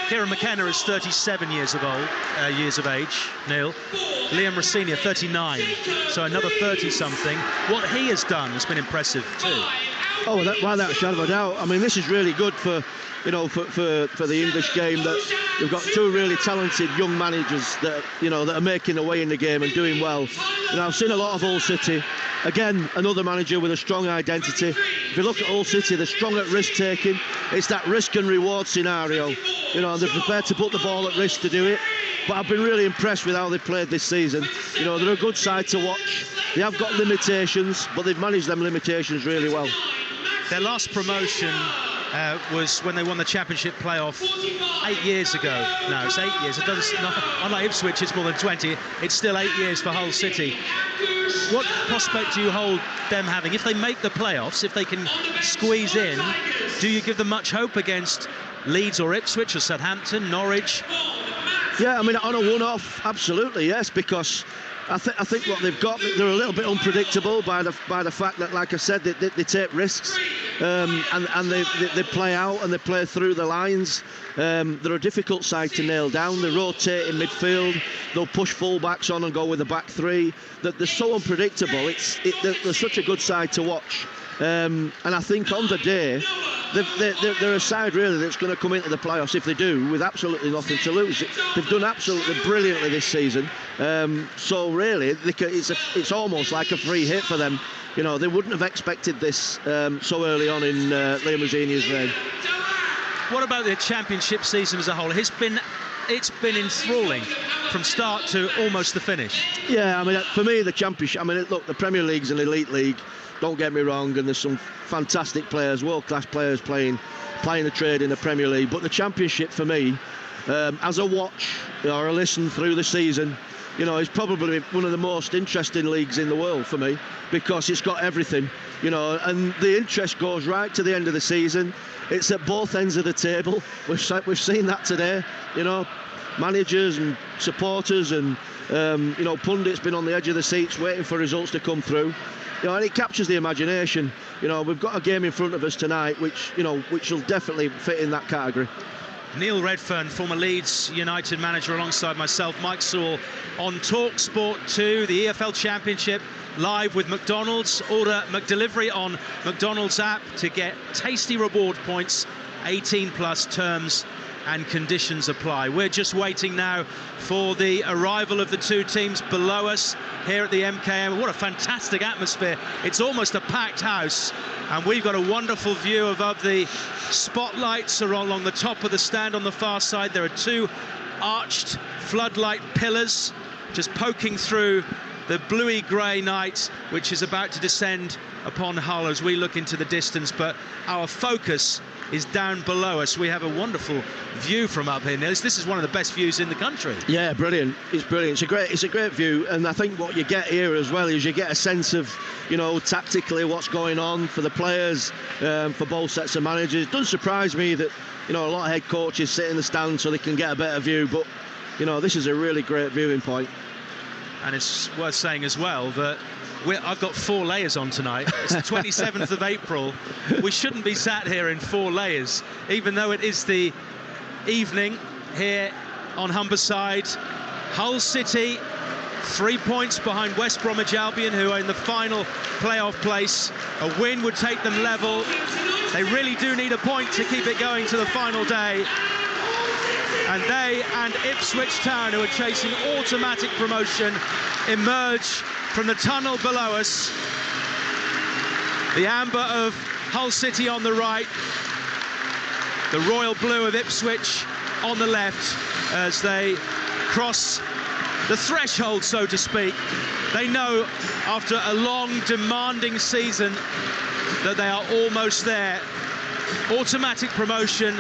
Kieran McKenna is 37 years of age, Neil. Liam Rossini, 39, so another 30-something. What he has done has been impressive too. Oh, without a shadow of a doubt. I mean, this is really good for the English game, that you've got two really talented young managers that are making their way in the game and doing well. I've seen a lot of Hull City. Again, another manager with a strong identity. If you look at Hull City, they're strong at risk taking. It's that risk and reward scenario. And they're prepared to put the ball at risk to do it. But I've been really impressed with how they've played this season. They're a good side to watch. They have got limitations, but they've managed them limitations really well. Their last promotion was when they won the Championship playoff 8 years ago. No, it's 8 years. It doesn't. Unlike Ipswich, it's more than 20. It's still 8 years for Hull City. What prospect do you hold them having? If they make the playoffs, if they can squeeze in, do you give them much hope against Leeds or Ipswich or Southampton, Norwich? Yeah, I mean, on a one-off, absolutely, yes, because I think what they've got, they're a little bit unpredictable by the fact that, like I said, they take risks and they play out and they play through the lines. They're a difficult side to nail down. They rotate in midfield. They'll push full-backs on and go with a back three. They're so unpredictable. They're such a good side to watch. And I think on the day, they're a side really that's going to come into the playoffs, if they do, with absolutely nothing to lose. They've done absolutely brilliantly this season. So really, it's almost like a free hit for them. They wouldn't have expected this so early on in Liam Rossini's reign. What about the Championship season as a whole? It's been enthralling from start to almost the finish. Yeah, I mean, for me, the Championship, I mean, look, the Premier League's an elite league, don't get me wrong, and there's some fantastic players, world-class players playing the trade in the Premier League, but the Championship for me, as a watch or a listen through the season, is probably one of the most interesting leagues in the world for me, because it's got everything, and the interest goes right to the end of the season. It's at both ends of the table. We've seen that today. Managers and supporters and pundits been on the edge of the seats waiting for results to come through. And it captures the imagination. We've got a game in front of us tonight which will definitely fit in that category. Neil Redfearn, former Leeds United manager, alongside myself, Mike Sewell, on Talksport 2, the EFL Championship, live with McDonald's. Order McDelivery on McDonald's app to get tasty reward points. 18+ terms and conditions apply. We're just waiting now for the arrival of the two teams below us here at the MKM. What a fantastic atmosphere. It's almost a packed house, and we've got a wonderful view above the spotlights are along the top of the stand on the far side. There are two arched floodlight pillars just poking through the bluey grey night which is about to descend upon Hull as we look into the distance, but our focus is down below us. We have a wonderful view from up here. This is one of the best views in the country. Yeah, brilliant. It's brilliant. It's a great view, and I think what you get here as well is you get a sense of tactically what's going on for the players, for both sets of managers. It doesn't surprise me that a lot of head coaches sit in the stand so they can get a better view, but this is a really great viewing point. And it's worth saying as well that I've got 4 layers on tonight. It's the 27th of April. We shouldn't be sat here in 4 layers, even though it is the evening here on Humberside. Hull City, 3 points behind West Bromwich Albion, who are in the final playoff place. A win would take them level. They really do need a point to keep it going to the final day. And they and Ipswich Town, who are chasing automatic promotion, emerge from the tunnel below us. The amber of Hull City on the right, the royal blue of Ipswich on the left, as they cross the threshold, so to speak. They know after a long, demanding season that they are almost there. Automatic promotion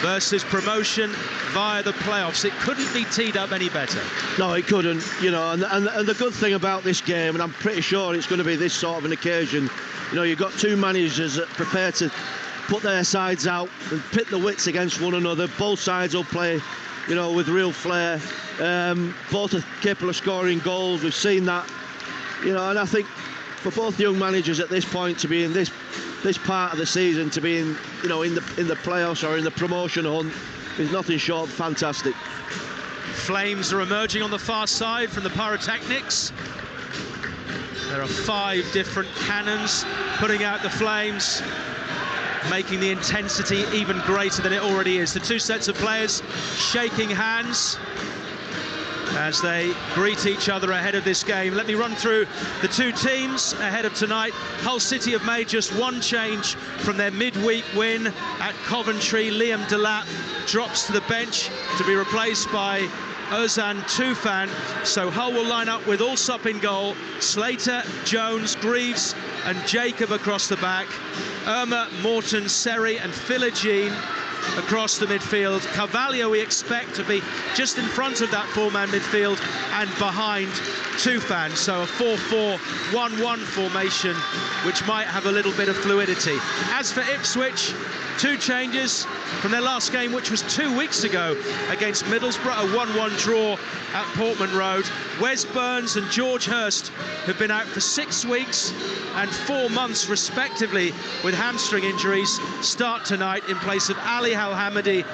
versus promotion via the playoffs. It couldn't be teed up any better. No, it couldn't, and the good thing about this game, and I'm pretty sure it's going to be this sort of an occasion, you've got two managers that prepare to put their sides out and pit the wits against one another. Both sides will play, with real flair. Both are capable of scoring goals. We've seen that, and I think for both young managers at this point to be in this part of the season, to be in the playoffs or in the promotion hunt, is nothing short of fantastic. Flames are emerging on the far side from the pyrotechnics. There are 5 different cannons putting out the flames, making the intensity even greater than it already is. The 2 sets of players shaking hands as they greet each other ahead of this game. Let me run through the 2 teams ahead of tonight. Hull City have made just 1 change from their midweek win at Coventry. Liam Delap drops to the bench to be replaced by Ozan Tufan. So Hull will line up with Allsop in goal, Slater, Jones, Greaves and Jacob across the back, Irma, Morton, Seri and Philogene across the midfield. Carvalho we expect to be just in front of that 4-man midfield and behind Tufan. So a 4-4-1-1 formation, which might have a little bit of fluidity. As for Ipswich, 2 changes from their last game, which was 2 weeks ago against Middlesbrough, a 1-1 draw at Portman Road. Wes Burns and George Hurst have been out for 6 weeks and 4 months respectively with hamstring injuries, start tonight in place of Ali Al-Hamadi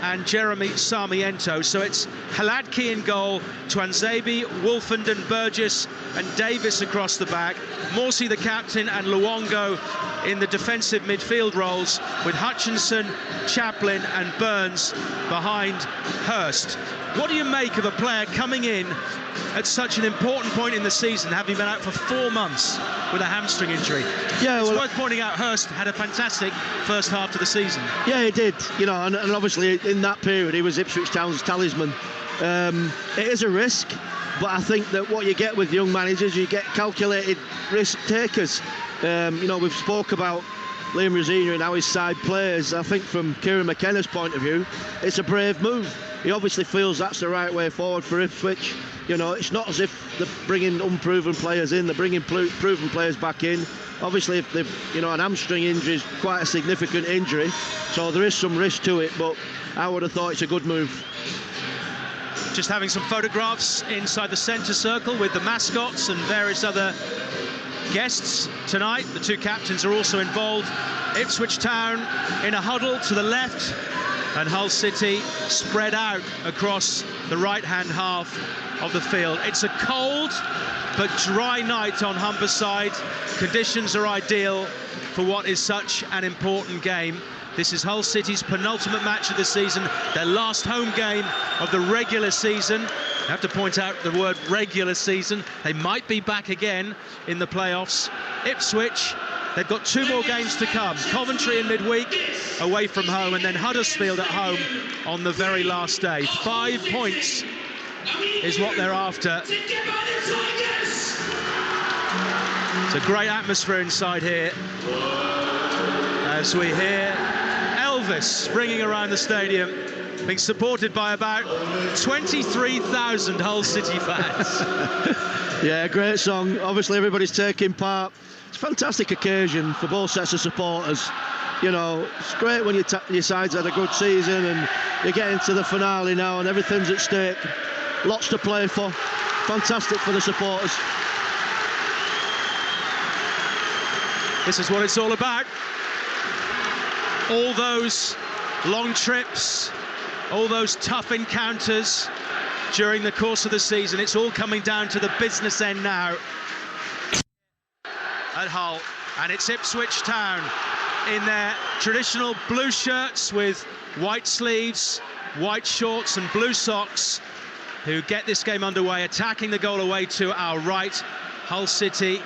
and Jeremy Sarmiento. So it's Haladki in goal, Twanzebe, Wolfenden, Burgess and Davis across the back, Morsey the captain and Luongo in the defensive midfield roles, with Hutchinson, Chaplin and Burns behind Hurst. What do you make of a player coming in at such an important point in the season, having been out for 4 months with a hamstring injury? Yeah, it's worth pointing out Hurst had a fantastic first half to the season. Yeah, he did. You know, and obviously in that period he was Ipswich Town's talisman. It is a risk, but I think that what you get with young managers, you get calculated risk takers. You know, we've spoke about Liam Rosina and how his side plays. I think from Kieran McKenna's point of view, it's a brave move. He obviously feels that's the right way forward for Ipswich. You know, it's not as if they're bringing unproven players in, they're bringing proven players back in. Obviously, if they've, you know, an hamstring injury is quite a significant injury, so there is some risk to it, but I would have thought it's a good move. Just having some photographs inside the centre circle with the mascots and various other guests tonight. The 2 captains are also involved. Ipswich Town in a huddle to the left, and Hull City spread out across the right-hand half of the field. It's a cold but dry night on Humberside. Conditions are ideal for what is such an important game. This is Hull City's penultimate match of the season, their last home game of the regular season. I have to point out the word regular season. They might be back again in the playoffs. Ipswich, they've got 2 more games to come. Coventry in midweek, away from home, and then Huddersfield at home on the very last day. 5 points is what they're after. It's a great atmosphere inside here as we hear Elvis ringing around the stadium, being supported by about 23,000 Hull City fans. Yeah, great song. Obviously everybody's taking part. It's a fantastic occasion for both sets of supporters. You know, it's great when your side's had a good season and you're getting to the finale now and everything's at stake. Lots to play for. Fantastic for the supporters. This is what it's all about. All those long trips, all those tough encounters during the course of the season. It's all coming down to the business end now at Hull, and it's Ipswich Town in their traditional blue shirts with white sleeves, white shorts and blue socks, who get this game underway, attacking the goal away to our right. Hull City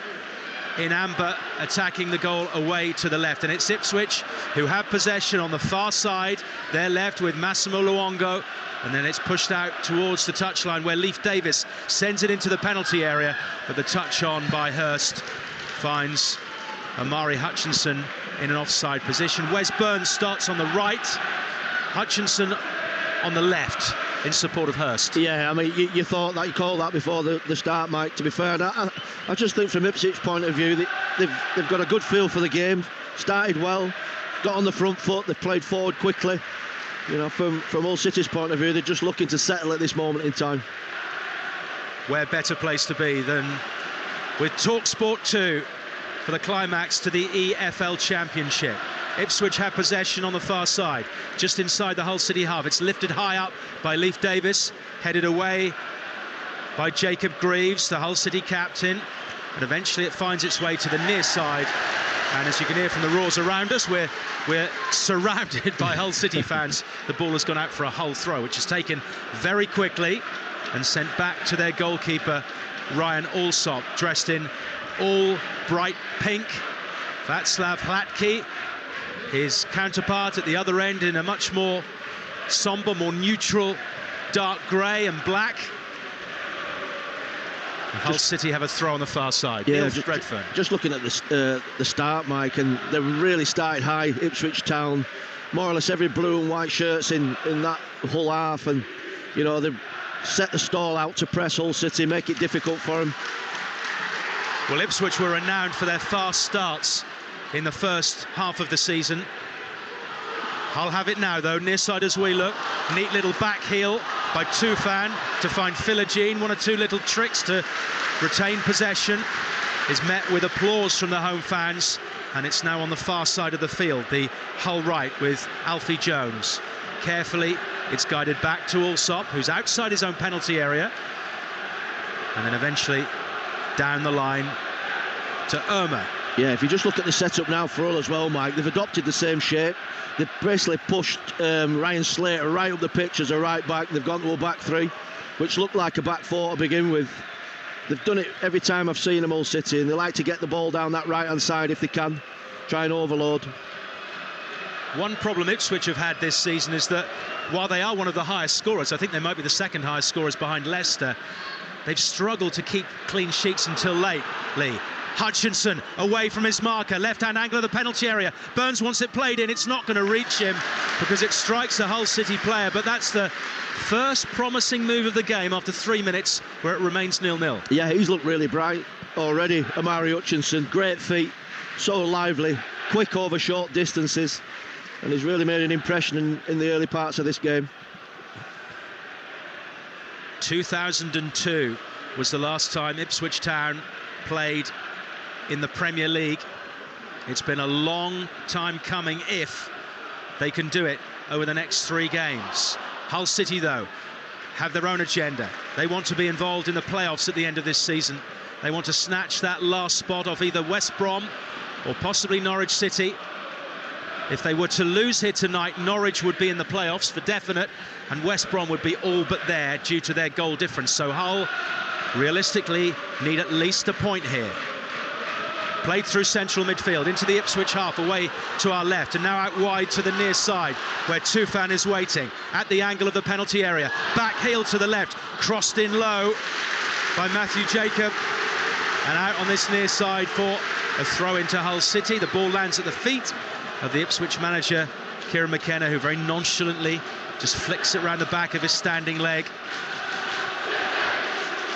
in amber attacking the goal away to the left, and it's Ipswich who have possession on the far side, their left, with Massimo Luongo, and then it's pushed out towards the touchline where Leif Davis sends it into the penalty area, but the touch on by Hurst finds Amari Hutchinson in an offside position. Wes Burns starts on the right, Hutchinson on the left in support of Hurst. Yeah, I mean, you thought that, you called that before the start, Mike, to be fair. I just think from Ipswich's point of view, they've got a good feel for the game, started well, got on the front foot, they've played forward quickly. You know, from Hull City's point of view, they're just looking to settle at this moment in time. Where better place to be than with Talksport 2 for the climax to the EFL Championship. Ipswich have possession on the far side, just inside the Hull City half. It's lifted high up by Leif Davis, headed away by Jacob Greaves, the Hull City captain, and eventually it finds its way to the near side. And as you can hear from the roars around us, we're surrounded by Hull City fans. The ball has gone out for a Hull throw, which is taken very quickly and sent back to their goalkeeper, Ryan Alsop, dressed in all bright pink. Václav Hladký, his counterpart at the other end, in a much more sombre, more neutral, dark grey and black. Hull City have a throw on the far side. Yeah, Redfearn. Just looking at the start, Mike, and they really started high. Ipswich Town, more or less every blue and white shirts in that whole half, and you know they've set the stall out to press Hull City, make it difficult for them. Well, Ipswich were renowned for their fast starts in the first half of the season. Hull have it now, though, near side as we look. Neat little back heel by Tufan to find Philogene. One or two little tricks to retain possession. Is met with applause from the home fans, and it's now on the far side of the field, the Hull right, with Alfie Jones. Carefully, it's guided back to Alsop, who's outside his own penalty area. And then eventually down the line to Irma. Yeah, if you just look at the setup now for Hull as well, Mike, they've adopted the same shape. They've basically pushed Ryan Slater right up the pitch as a right back. They've gone to a back three, which looked like a back four to begin with. They've done it every time I've seen them, Hull City, and they like to get the ball down that right-hand side if they can, try and overload. One problem Ipswich have had this season is that while they are one of the highest scorers, I think they might be the second highest scorers behind Leicester, they've struggled to keep clean sheets until lately. Hutchinson away from his marker, left-hand angle of the penalty area. Burns wants it played in. It's not going to reach him because it strikes a Hull City player, but that's the first promising move of the game after 3 minutes where it remains 0-0. Yeah, he's looked really bright already, Amari Hutchinson. Great feet, so lively, quick over short distances, and he's really made an impression in the early parts of this game. 2002 was the last time Ipswich Town played in the Premier League. It's been a long time coming if they can do it over the next 3 games. Hull City, though, have their own agenda. They want to be involved in the playoffs at the end of this season. They want to snatch that last spot off either West Brom or possibly Norwich City. If they were to lose here tonight, Norwich would be in the playoffs for definite, and West Brom would be all but there due to their goal difference. So Hull realistically need at least a point here. Played through central midfield into the Ipswich half, away to our left, and now out wide to the near side where Tufan is waiting at the angle of the penalty area. Back heel to the left, crossed in low by Matthew Jacob, and out on this near side for a throw into Hull City. The ball lands at the feet of the Ipswich manager, Kieran McKenna, who very nonchalantly just flicks it round the back of his standing leg.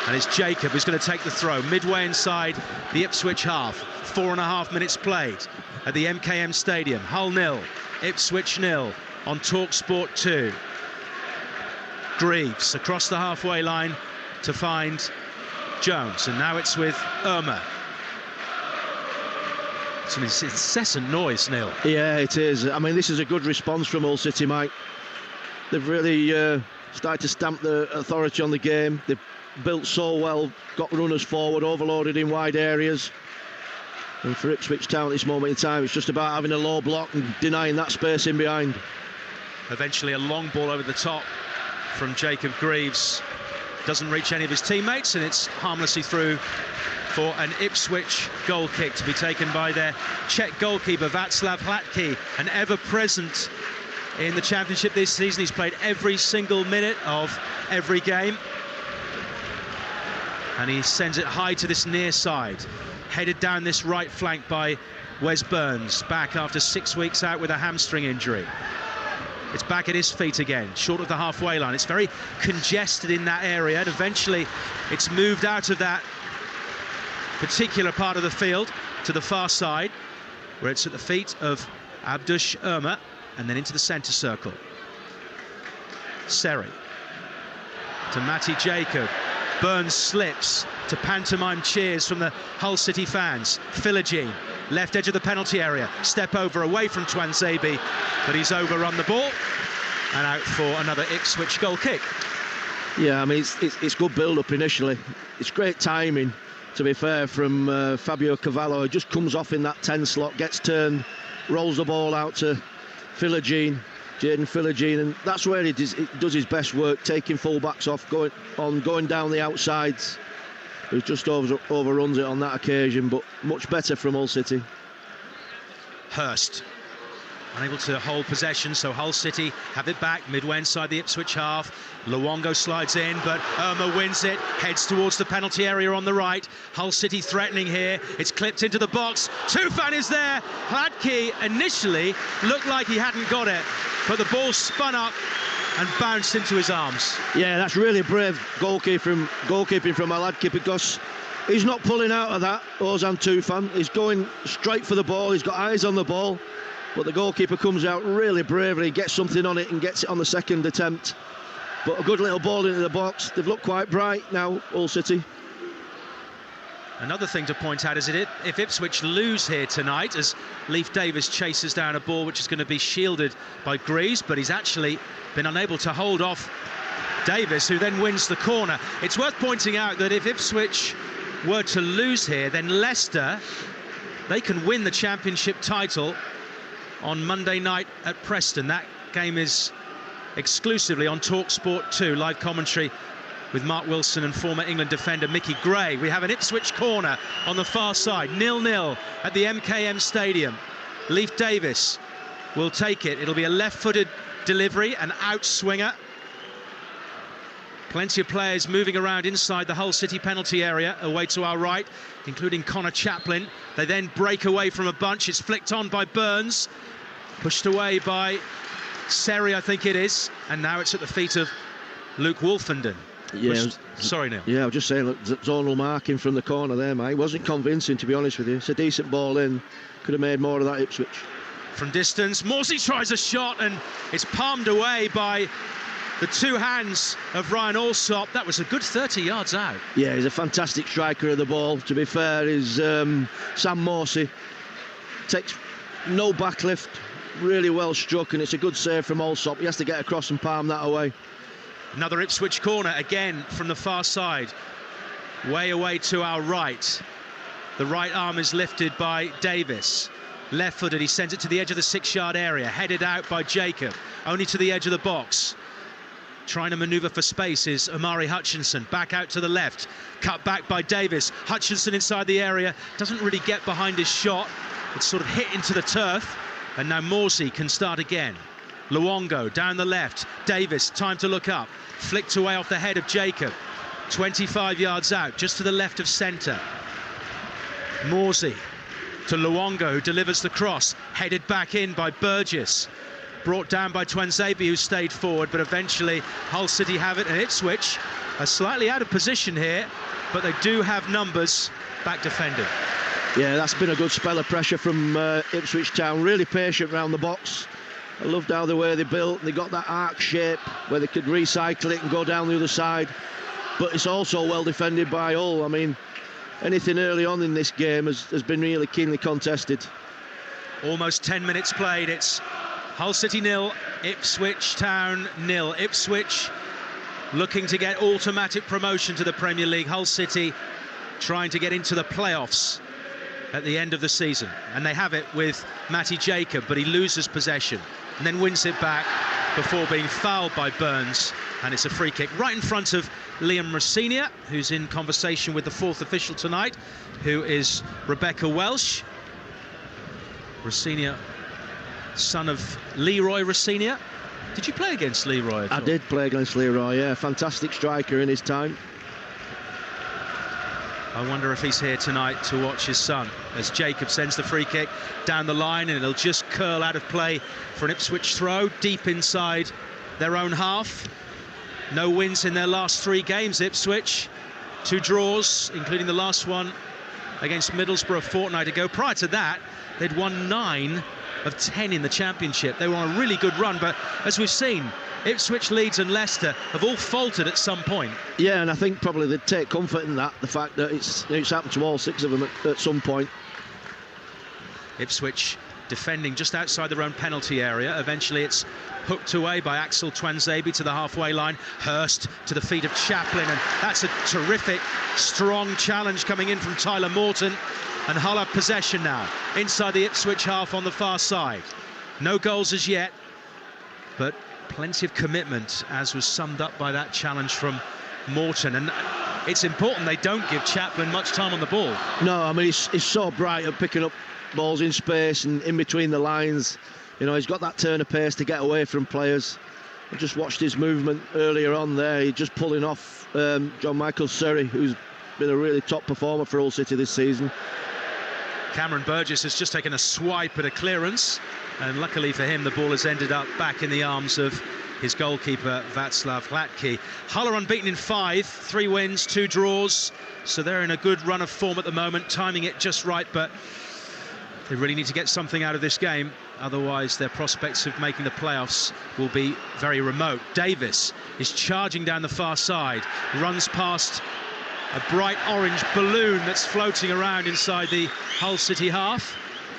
And it's Jacob who's going to take the throw midway inside the Ipswich half. 4.5 minutes played at the MKM Stadium. Hull 0, Ipswich 0 on Talksport 2. Greaves across the halfway line to find Jones, and now it's with Irma. It's an incessant noise, Neil. Yeah, it is. I mean, this is a good response from Hull City, Mike. They've really started to stamp the authority on the game. They've built so well, got runners forward, overloaded in wide areas. And for Ipswich Town at this moment in time, it's just about having a low block and denying that space in behind. Eventually a long ball over the top from Jacob Greaves. Doesn't reach any of his teammates, and it's harmlessly through for an Ipswich goal kick to be taken by their Czech goalkeeper Václav Hladký, an ever-present in the Championship this season. He's played every single minute of every game. And he sends it high to this near side, headed down this right flank by Wes Burns, back after 6 weeks out with a hamstring injury. It's back at his feet again, short of the halfway line. It's very congested in that area, and eventually it's moved out of that particular part of the field to the far side, where it's at the feet of Abdush Irma, and then into the centre circle. Seri to Matty Jacob. Burns slips to pantomime cheers from the Hull City fans. Philogene left edge of the penalty area. Step over away from Twanzebe, but he's overrun the ball and out for another Ipswich goal kick. Yeah, I mean, it's good build-up initially. It's great timing, to be fair, from Fabio Cavallo. He just comes off in that 10 slot, gets turned, rolls the ball out to Jaden Philogene, and that's where he does his best work, taking full-backs off, going down the outsides. He just overruns it on that occasion, but much better from Hull City. Hurst unable to hold possession, so Hull City have it back midway inside the Ipswich half. Luongo slides in, but Irma wins it, heads towards the penalty area on the right. Hull City threatening here. It's clipped into the box. Tufan is there. Hladky initially looked like he hadn't got it, but the ball spun up and bounced into his arms. Yeah, that's really brave goalkeeping from Hladky, because he's not pulling out of that, Ozan Tufan. He's going straight for the ball. He's got eyes on the ball. But the goalkeeper comes out really bravely, gets something on it and gets it on the second attempt. But a good little ball into the box. They've looked quite bright now, Hull City. Another thing to point out is that if Ipswich lose here tonight, as Leif Davis chases down a ball which is going to be shielded by Greaves, but he's actually been unable to hold off Davis, who then wins the corner. It's worth pointing out that if Ipswich were to lose here, then Leicester, they can win the championship title on Monday night at Preston. That game is exclusively on Talksport 2, live commentary with Mark Wilson and former England defender Mickey Gray. We have an Ipswich corner on the far side, 0-0 at the MKM Stadium. Leif Davis will take it. It'll be a left-footed delivery, an out-swinger. Plenty of players moving around inside the Hull City penalty area, away to our right, including Connor Chaplin. They then break away from a bunch. It's flicked on by Burns, pushed away by Seri, I think it is, and now it's at the feet of Luke Wolfenden. Yeah, sorry, Neil. Yeah, I was just saying, look, zonal marking from the corner there, mate. It wasn't convincing, to be honest with you. It's a decent ball in. Could have made more of that, Ipswich. From distance, Morsey tries a shot, and it's palmed away by the two hands of Ryan Alsop. That was a good 30 yards out. Yeah, he's a fantastic striker of the ball. To be fair, is Sam Morsey. Takes no backlift, really well struck, and it's a good save from Alsop. He has to get across and palm that away. Another Ipswich corner, again from the far side, way away to our right. The right arm is lifted by Davis. Left-footed, he sends it to the edge of the 6-yard area, headed out by Jacob, only to the edge of the box. Trying to manoeuvre for space is Omari Hutchinson, back out to the left, cut back by Davis. Hutchinson inside the area, doesn't really get behind his shot. It's sort of hit into the turf, and now Morsey can start again. Luongo down the left, Davis, time to look up, flicked away off the head of Jacob. 25 yards out, just to the left of centre. Morsey to Luongo, who delivers the cross, headed back in by Burgess. Brought down by Twanzebe, who stayed forward, but eventually Hull City have it, and Ipswich are slightly out of position here, but they do have numbers back defending. Yeah, that's been a good spell of pressure from Ipswich Town, really patient round the box. I loved how the way they built. They got that arc shape where they could recycle it and go down the other side, but it's also well defended by Hull. I mean, anything early on in this game has been really keenly contested. Almost 10 minutes played. It's Hull City 0, Ipswich Town 0. Ipswich looking to get automatic promotion to the Premier League. Hull City trying to get into the playoffs at the end of the season. And they have it with Matty Jacob, but he loses possession and then wins it back before being fouled by Burns. And it's a free kick right in front of Liam Rossinia, who's in conversation with the fourth official tonight, who is Rebecca Welsh. Rossinia, son of Leroy Rossinia. Did you play against Leroy at all? I did play against Leroy, yeah. Fantastic striker in his time. I wonder if he's here tonight to watch his son as Jacob sends the free kick down the line, and it'll just curl out of play for an Ipswich throw deep inside their own half. No wins in their last 3 games, Ipswich. 2 draws, including the last one against Middlesbrough a fortnight ago. Prior to that, they'd won 9 of 10 in the Championship. They were on a really good run, but as we've seen, Ipswich, Leeds and Leicester have all faltered at some point. Yeah, and I think probably they'd take comfort in that, the fact that it's happened to all 6 of them at some point. Ipswich defending just outside their own penalty area. Eventually it's hooked away by Axel Twanzebe to the halfway line. Hurst to the feet of Chaplin, and that's a terrific, strong challenge coming in from Tyler Morton. And Hull have possession now, inside the Ipswich half on the far side. No goals as yet, but plenty of commitment, as was summed up by that challenge from Morton. And it's important they don't give Chaplin much time on the ball. No, I mean, he's so bright at picking up balls in space and in between the lines. You know, he's got that turn of pace to get away from players. I just watched his movement earlier on there. He's just pulling off John Michael Surrey, who's been a really top performer for Hull City this season. Cameron Burgess has just taken a swipe at a clearance, and luckily for him the ball has ended up back in the arms of his goalkeeper Václav Hladký. Hull are unbeaten in 5, 3 wins, 2 draws, so they're in a good run of form at the moment, timing it just right, but they really need to get something out of this game, otherwise their prospects of making the playoffs will be very remote. Davis is charging down the far side, runs past a bright orange balloon that's floating around inside the Hull City half.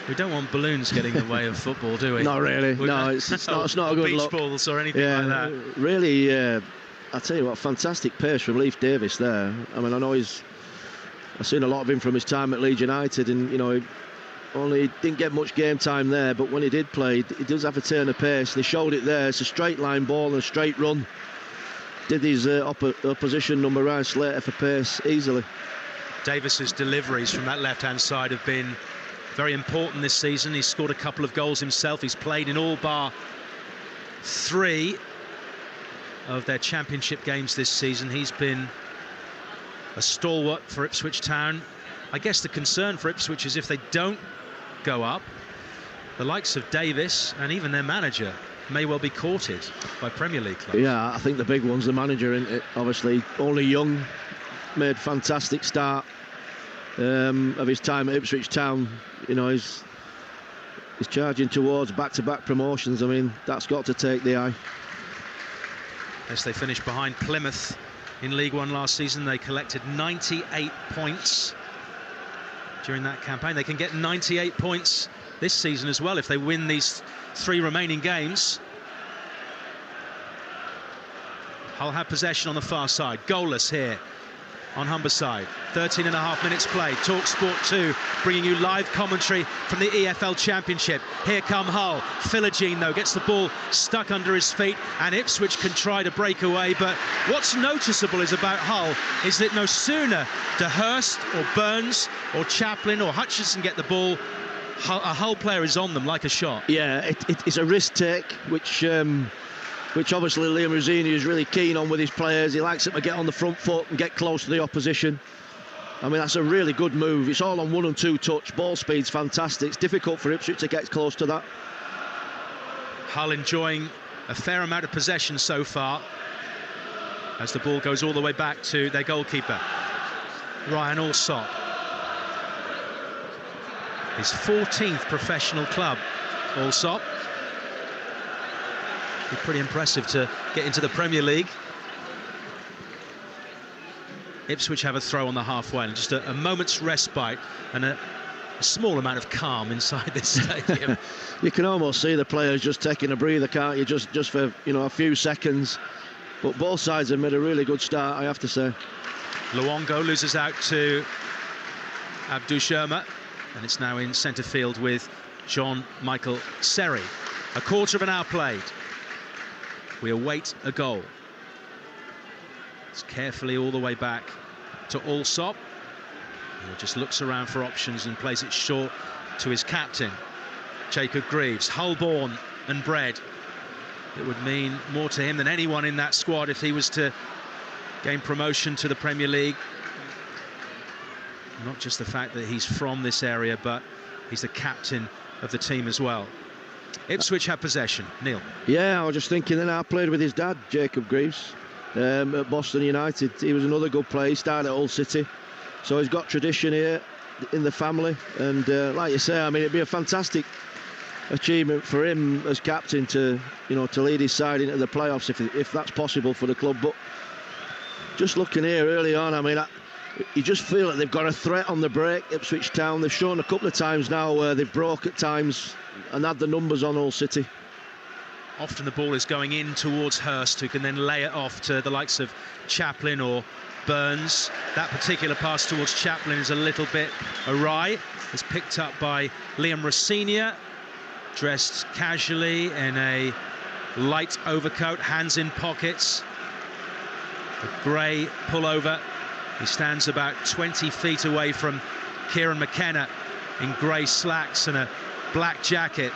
We don't want balloons getting in the way of football, do we? Not really. No, it's not a good beach look. Balls or anything like that. Really, I tell you what, fantastic pace from Leif Davis there. I mean, I've seen a lot of him from his time at Leeds United, and you know, he didn't get much game time there, but when he did play, he does have a turn of pace, and he showed it there. It's a straight line ball and a straight run. Did his opposition number Ryan Slater for pace easily. Davis's deliveries from that left-hand side have been very important this season. He's scored a couple of goals himself. He's played in all bar 3 of their championship games this season. He's been a stalwart for Ipswich Town. I guess the concern for Ipswich is if they don't go up, the likes of Davis and even their manager may well be courted by Premier League clubs. Yeah, I think the big one's the manager, isn't it? Obviously, only young, made fantastic start of his time at Ipswich Town. You know, he's charging towards back-to-back promotions. I mean, that's got to take the eye. Yes, they finished behind Plymouth in League One last season. They collected 98 points during that campaign. They can get 98 points this season as well if they win these 3 remaining games. Hull have possession on the far side. Goalless here on Humberside. 13.5 minutes played. Talksport 2 bringing you live commentary from the EFL Championship. Here come Hull. Philogene though gets the ball stuck under his feet, and Ipswich can try to break away, but what's noticeable is about Hull is that no sooner do Hurst or Burns or Chaplin or Hutchinson get the ball, a Hull player is on them like a shot. Yeah, it's a risk take, which obviously Liam Rosini is really keen on with his players. He likes them to get on the front foot and get close to the opposition. I mean, that's a really good move. It's all on 1 and 2 touch. Ball speed's fantastic. It's difficult for Ipswich to get close to that. Hull enjoying a fair amount of possession so far, as the ball goes all the way back to their goalkeeper, Ryan Alsop. His 14th professional club, Alsop. Be pretty impressive to get into the Premier League. Ipswich have a throw on the halfway, and just a moment's respite and a small amount of calm inside this stadium. You can almost see the players just taking a breather, can't you? Just for, you know, a few seconds. But both sides have made a really good start, I have to say. Luongo loses out to Abdou Sherma, and it's now in centre field with John Michael Surrey. A quarter of an hour played. We await a goal. It's carefully all the way back to Alsop, who just looks around for options and plays it short to his captain, Jacob Greaves. Hull-born and bred. It would mean more to him than anyone in that squad if he was to gain promotion to the Premier League. Not just the fact that he's from this area, but he's the captain of the team as well. Ipswich have possession. Neil. Yeah, I was just thinking that I played with his dad, Jacob Greaves, at Boston United. He was another good player. He started at Hull City, so he's got tradition here in the family. And like you say, I mean, it'd be a fantastic achievement for him as captain to, you know, to lead his side into the playoffs if that's possible for the club. But just looking here early on, I mean, you just feel that they've got a threat on the break, Ipswich Town. They've shown a couple of times now where they've broke at times and had the numbers on Hull City. Often the ball is going in towards Hurst, who can then lay it off to the likes of Chaplin or Burns. That particular pass towards Chaplin is a little bit awry. It's picked up by Liam Rossinia, dressed casually in a light overcoat, hands in pockets, a grey pullover. He stands about 20 feet away from Kieran McKenna in grey slacks and a black jacket.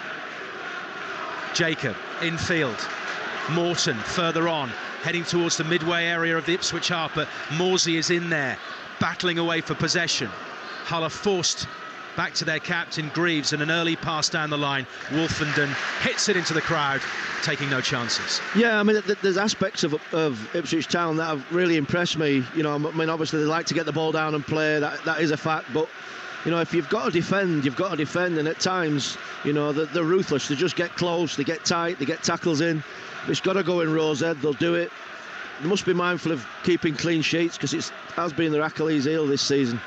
Jacob infield, Morton further on, heading towards the midway area of the Ipswich half, but Morsey is in there, battling away for possession. Hull are forced back to their captain Greaves, and an early pass down the line. Wolfenden hits it into the crowd, taking no chances. Yeah, I mean, there's aspects of Ipswich Town that have really impressed me. You know, I mean, obviously they like to get the ball down and play, that is a fact, but you know, if you've got to defend, you've got to defend, and at times, you know, they're ruthless. They just get close, they get tight, they get tackles in. It's got to go in Rosehead, they'll do it. They must be mindful of keeping clean sheets, because it has been their Achilles heel this season.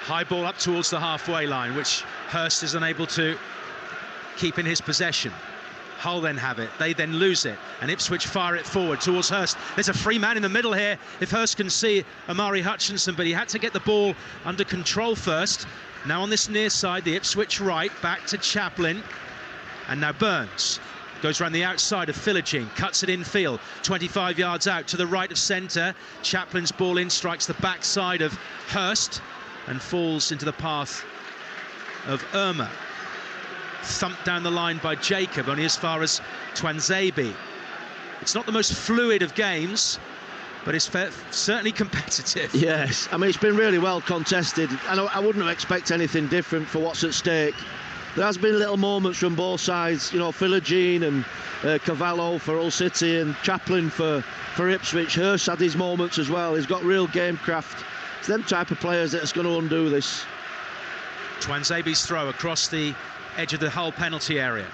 High ball up towards the halfway line, which Hurst is unable to keep in his possession. Hull then have it, they then lose it, and Ipswich fire it forward towards Hurst. There's a free man in the middle here, if Hurst can see Amari Hutchinson, but he had to get the ball under control first. Now on this near side, the Ipswich right, back to Chaplin, and now Burns goes around the outside of Philogene, cuts it infield, 25 yards out to the right of centre. Chaplin's ball in, strikes the backside of Hurst and falls into the path of Irma. Thumped down the line by Jacob, only as far as Twanzebe. It's not the most fluid of games, but it's certainly competitive. Yes, I mean, it's been really well contested, and I wouldn't expect anything different for what's at stake. There has been little moments from both sides, you know, Philogene and Cavallo for Hull City and Chaplin for Ipswich. Hurst had his moments as well. He's got real game craft. It's them type of players that's going to undo this. Twanzebe's throw across the edge of the Hull penalty area.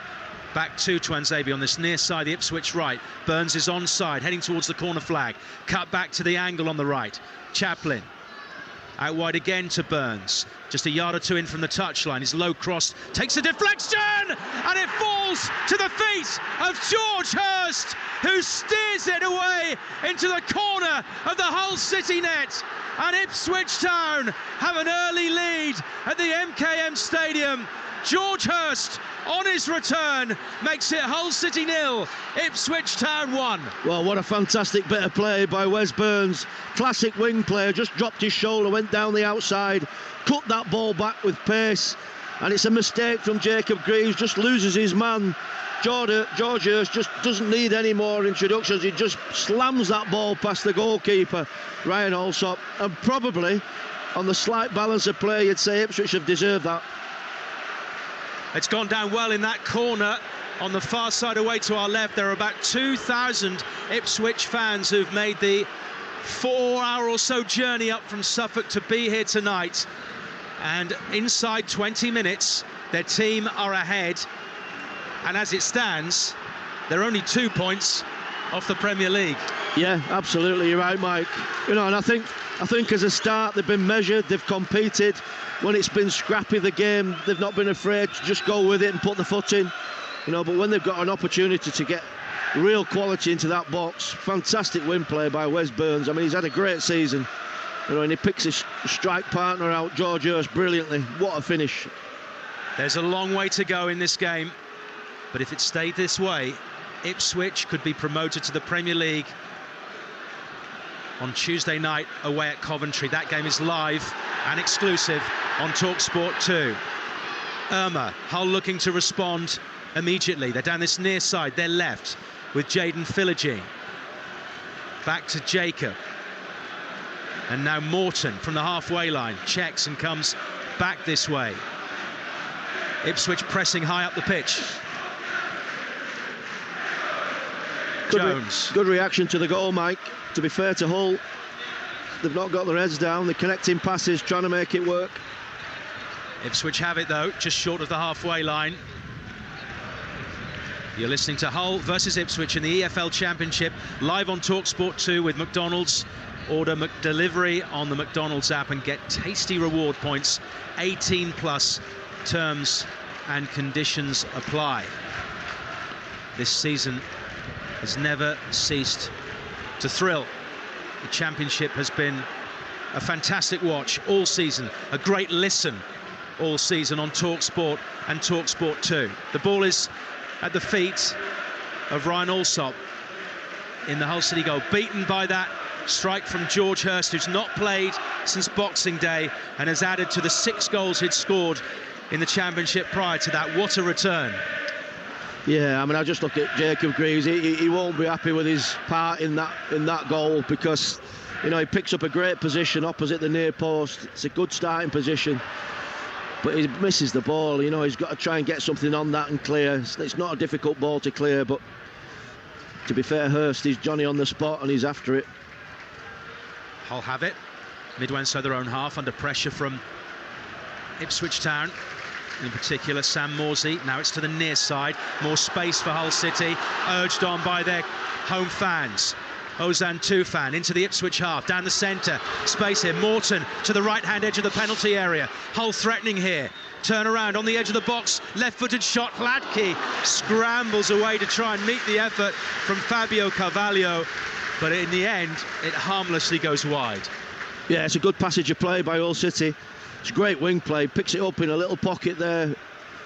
Back to Twanzebe on this near side, the Ipswich right. Burns is onside, heading towards the corner flag. Cut back to the angle on the right. Chaplin out wide again to Burns. Just a yard or two in from the touchline. His low cross takes a deflection, and it falls to the feet of George Hurst, who steers it away into the corner of the Hull City net. And Ipswich Town have an early lead at the MKM Stadium. George Hurst, on his return, makes it Hull City 0, Ipswich Town 1. Well, what a fantastic bit of play by Wes Burns. Classic wing player, just dropped his shoulder, went down the outside, cut that ball back with pace, and it's a mistake from Jacob Greaves, just loses his man. George Hurst just doesn't need any more introductions. He just slams that ball past the goalkeeper, Ryan Allsop, and probably, on the slight balance of play, you'd say Ipswich have deserved that. It's gone down well in that corner on the far side away to our left. There are about 2,000 Ipswich fans who've made the 4-hour or so journey up from Suffolk to be here tonight. And inside 20 minutes, their team are ahead. And as it stands, they're only 2 points off the Premier League. Yeah, absolutely, you're right, Mike. You know, and I think as a start, they've been measured, they've competed. When it's been scrappy, the game, they've not been afraid to just go with it and put the foot in. You know, but when they've got an opportunity to get real quality into that box, fantastic win play by Wes Burns. I mean, he's had a great season. You know, and he picks his strike partner out, George Hurst, brilliantly. What a finish. There's a long way to go in this game, but if it stayed this way, Ipswich could be promoted to the Premier League on Tuesday night away at Coventry. That game is live and exclusive on Talksport 2. Irma, Hull looking to respond immediately. They're down this near side, they're left with Jaden Philogene. Back to Jacob. And now Morton from the halfway line checks and comes back this way. Ipswich pressing high up the pitch. Jones. Good reaction to the goal, Mike. To be fair to Hull, they've not got their heads down. They're connecting passes, trying to make it work. Ipswich have it, though, just short of the halfway line. You're listening to Hull versus Ipswich in the EFL Championship, live on Talksport 2 with McDonald's Order McDelivery on the McDonald's app and get tasty reward points. 18 plus, terms and conditions apply. This season has never ceased to thrill. The championship has been a fantastic watch all season, a great listen all season on Talksport and Talksport 2. The ball is at the feet of Ryan Alsop in the Hull City goal, beaten by that strike from George Hurst, who's not played since Boxing Day and has added to the 6 goals he'd scored in the championship prior to that. What a return. Yeah, I mean, I just look at Jacob Greaves. He won't be happy with his part in that goal, because, you know, he picks up a great position opposite the near post. It's a good starting position, but he misses the ball. You know, he's got to try and get something on that and clear. It's not a difficult ball to clear, but to be fair, Hurst is Johnny on the spot and he's after it. Hull have it midway inside their own half, under pressure from Ipswich Town, in particular Sam Morsey. Now it's to the near side, more space for Hull City, urged on by their home fans. Ozan Tufan into the Ipswich half, down the centre, space here, Morton to the right hand edge of the penalty area. Hull threatening here, turn around on the edge of the box, left-footed shot, Hladky scrambles away to try and meet the effort from Fabio Carvalho, but in the end it harmlessly goes wide. Yeah, it's a good passage of play by Hull City. It's a great wing play, picks it up in a little pocket there.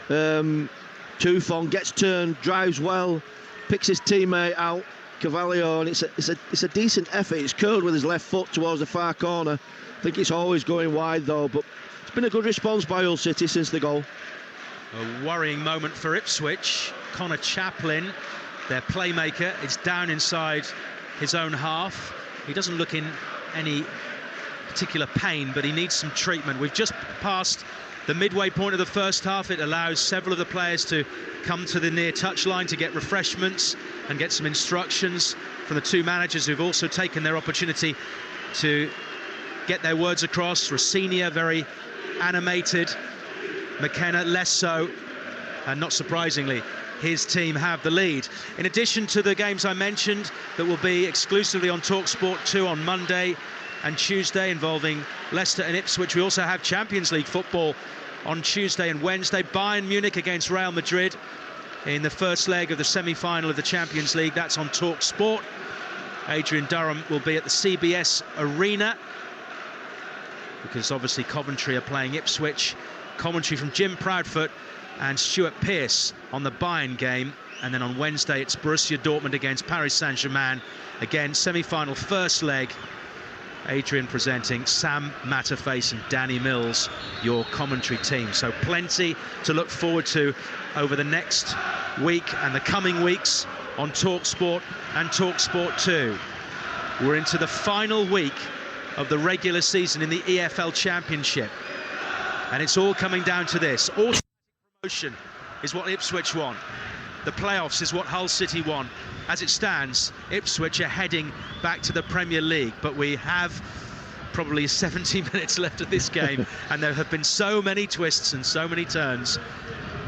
Tufan gets turned, drives well, picks his teammate out, Carvalho, and it's a decent effort. It's curled with his left foot towards the far corner. I think it's always going wide though, but it's been a good response by Hull City since the goal. A worrying moment for Ipswich. Connor Chaplin, their playmaker, is down inside his own half. He doesn't look in any particular pain, but he needs some treatment. We've just passed the midway point of the first half. It allows several of the players to come to the near touchline to get refreshments and get some instructions from the 2 managers, who've also taken their opportunity to get their words across. Rossinia very animated, McKenna less so, and not surprisingly his team have the lead. In addition to the games I mentioned that will be exclusively on Talksport 2 on Monday and Tuesday, involving Leicester and Ipswich, we also have Champions League football on Tuesday and Wednesday. Bayern Munich against Real Madrid in the first leg of the semi-final of the Champions League. That's on Talksport. Adrian Durham will be at the CBS Arena, because obviously Coventry are playing Ipswich. Commentary from Jim Proudfoot and Stuart Pearce on the Bayern game. And then on Wednesday it's Borussia Dortmund against Paris Saint-Germain. Again, semi-final first leg. Adrian presenting, Sam Matterface and Danny Mills, your commentary team. So plenty to look forward to over the next week and the coming weeks on Talksport and Talksport 2. We're into the final week of the regular season in the EFL Championship, and it's all coming down to this. Automatic promotion is what Ipswich want. The playoffs is what Hull City want. As it stands, Ipswich are heading back to the Premier League, but we have probably 70 minutes left of this game, and there have been so many twists and so many turns.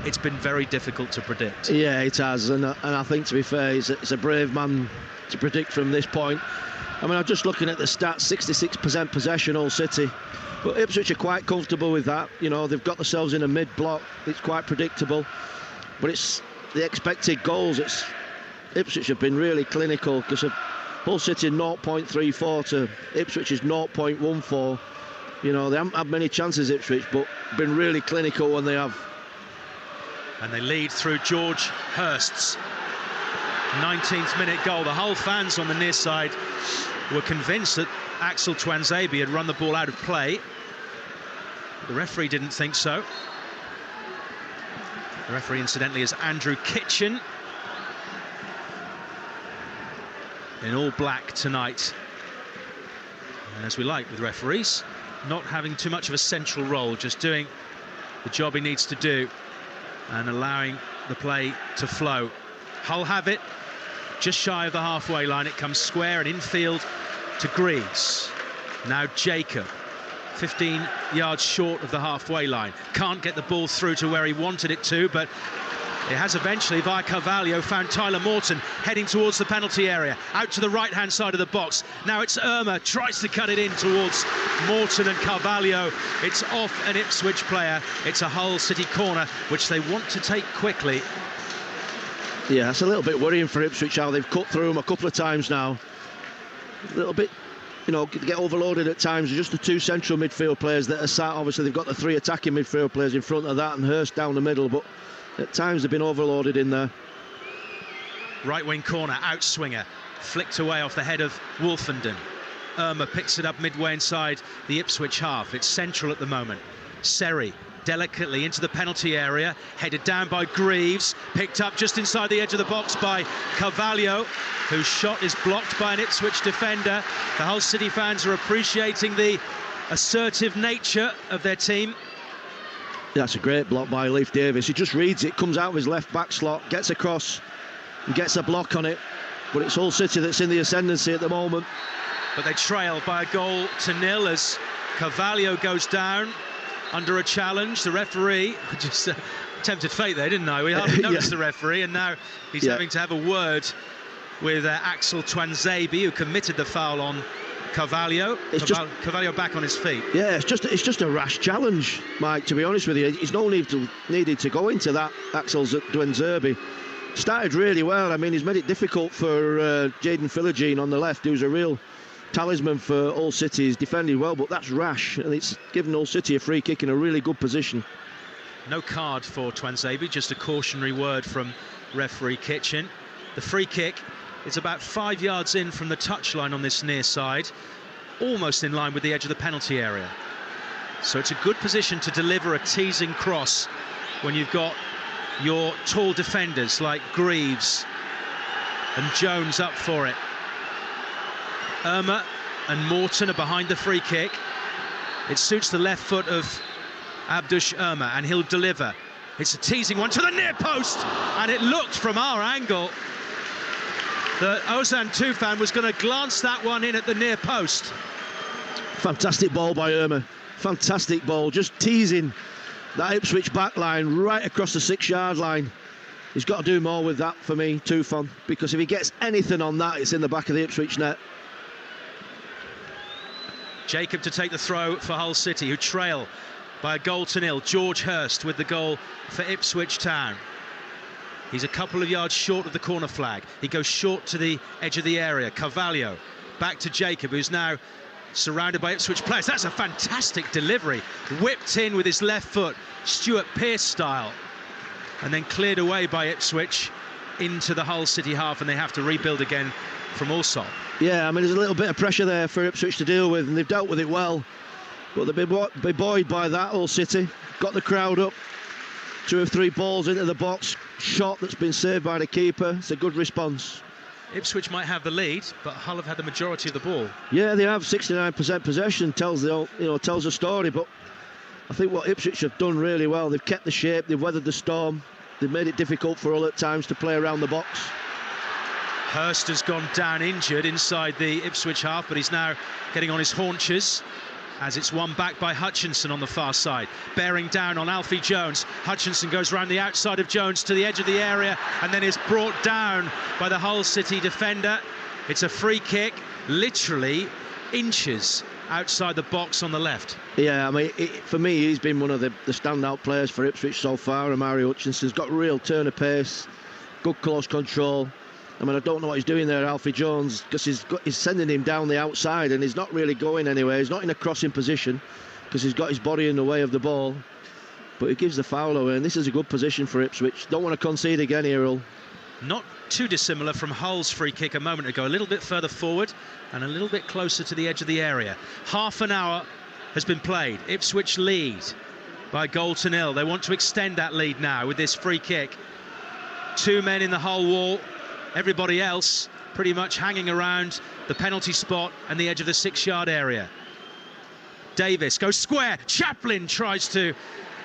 It's been very difficult to predict. Yeah, it has, and I think, to be fair, it's a brave man to predict from this point. I mean, I'm just looking at the stats, 66% possession, Hull City. But Ipswich are quite comfortable with that. You know, they've got themselves in a mid-block. It's quite predictable. But it's the expected goals. Ipswich have been really clinical, because of Hull City 0.34 to Ipswich's 0.14. You know, they haven't had many chances, Ipswich, but been really clinical when they have. And they lead through George Hurst's 19th minute goal. The Hull fans on the near side were convinced that Axel Tuanzebe had run the ball out of play. The referee didn't think so. The referee, incidentally, is Andrew Kitchen, in all black tonight. And as we like with referees, not having too much of a central role, just doing the job he needs to do and allowing the play to flow. Hull have it just shy of the halfway line. It comes square and infield to Greaves. Now Jacob, 15 yards short of the halfway line. Can't get the ball through to where he wanted it to, but It has eventually, via Carvalho, found Tyler Morton heading towards the penalty area, out to the right-hand side of the box. Now it's Irma, tries to cut it in towards Morton and Carvalho. It's off an Ipswich player. It's a Hull City corner, which they want to take quickly. Yeah, it's a little bit worrying for Ipswich how they've cut through them a couple of times now. A little bit, you know, get overloaded at times. Just the two central midfield players that are sat. Obviously, they've got the three attacking midfield players in front of that and Hurst down the middle, but at times they've been overloaded in there. Right wing corner, outswinger, flicked away off the head of Wolfenden. Irma picks it up midway inside the Ipswich half. It's central at the moment. Seri delicately into the penalty area, headed down by Greaves, picked up just inside the edge of the box by Carvalho, whose shot is blocked by an Ipswich defender. The Hull City fans are appreciating the assertive nature of their team. That's a great block by Leif Davis. He just reads it, comes out of his left back slot, gets across and gets a block on it. But it's Hull City that's in the ascendancy at the moment. But they trail by a goal to nil as Carvalho goes down under a challenge. The referee just tempted fate there, didn't I? We hardly noticed the referee, and now he's having to have a word with Axel Twanzebe, who committed the foul on Carvalho. Carvalho back on his feet. Yeah, it's just a rash challenge, Mike, to be honest with you. He's no needed to go into that. Axel Twanzebe started really well. I mean, he's made it difficult for Jaden Philogene on the left, who's a real talisman for Hull City. He's defended well, but that's rash, and it's given Hull City a free kick in a really good position. No card for Twanzebe, just a cautionary word from referee Kitchen. The free kick is about 5 yards in from the touchline on this near side, almost in line with the edge of the penalty area. So it's a good position to deliver a teasing cross when you've got your tall defenders like Greaves and Jones up for it. Irma and Morton are behind the free kick. It suits the left foot of Abdush Irma, and he'll deliver. It's a teasing one to the near post, and it looked from our angle that Ozan Tufan was going to glance that one in at the near post. Fantastic ball by Irma. Fantastic ball, just teasing that Ipswich back line right across the 6-yard line. He's got to do more with that for me, Tufan, because if he gets anything on that, it's in the back of the Ipswich net. Jacob to take the throw for Hull City, who trail by a goal to nil. George Hurst with the goal for Ipswich Town. He's a couple of yards short of the corner flag. He goes short to the edge of the area. Carvalho back to Jacob, who's now surrounded by Ipswich players. That's a fantastic delivery. Whipped in with his left foot, Stuart Pearce style, and then cleared away by Ipswich into the Hull City half, and they have to rebuild again from Allsop. Yeah, I mean, there's a little bit of pressure there for Ipswich to deal with, and they've dealt with it well. But they've been buoyed by that, Hull City. Got the crowd up. 2 or 3 balls into the box. Shot that's been saved by the keeper. It's a good response. Ipswich might have the lead, but Hull have had the majority of the ball. Yeah, they have 69% possession. Tells a story. But I think what Ipswich have done really well. They've kept the shape. They've weathered the storm. They've made it difficult for Hull at times to play around the box. Hurst has gone down injured inside the Ipswich half, but he's now getting on his haunches as it's won back by Hutchinson on the far side. Bearing down on Alfie Jones. Hutchinson goes round the outside of Jones to the edge of the area and then is brought down by the Hull City defender. It's a free kick, literally inches outside the box on the left. Yeah, I mean, for me, he's been one of the standout players for Ipswich so far. Amari Hutchinson's got real turn of pace, good close control. I mean, I don't know what he's doing there, Alfie Jones, because he's sending him down the outside and he's not really going anywhere. He's not in a crossing position because he's got his body in the way of the ball. But he gives the foul away, and this is a good position for Ipswich. Don't want to concede again here, Hull. Not too dissimilar from Hull's free kick a moment ago. A little bit further forward and a little bit closer to the edge of the area. Half an hour has been played. Ipswich lead by a goal to nil. They want to extend that lead now with this free kick. 2 men in the Hull wall. Everybody else pretty much hanging around the penalty spot and the edge of the 6-yard area. Davis goes square. Chaplin tries to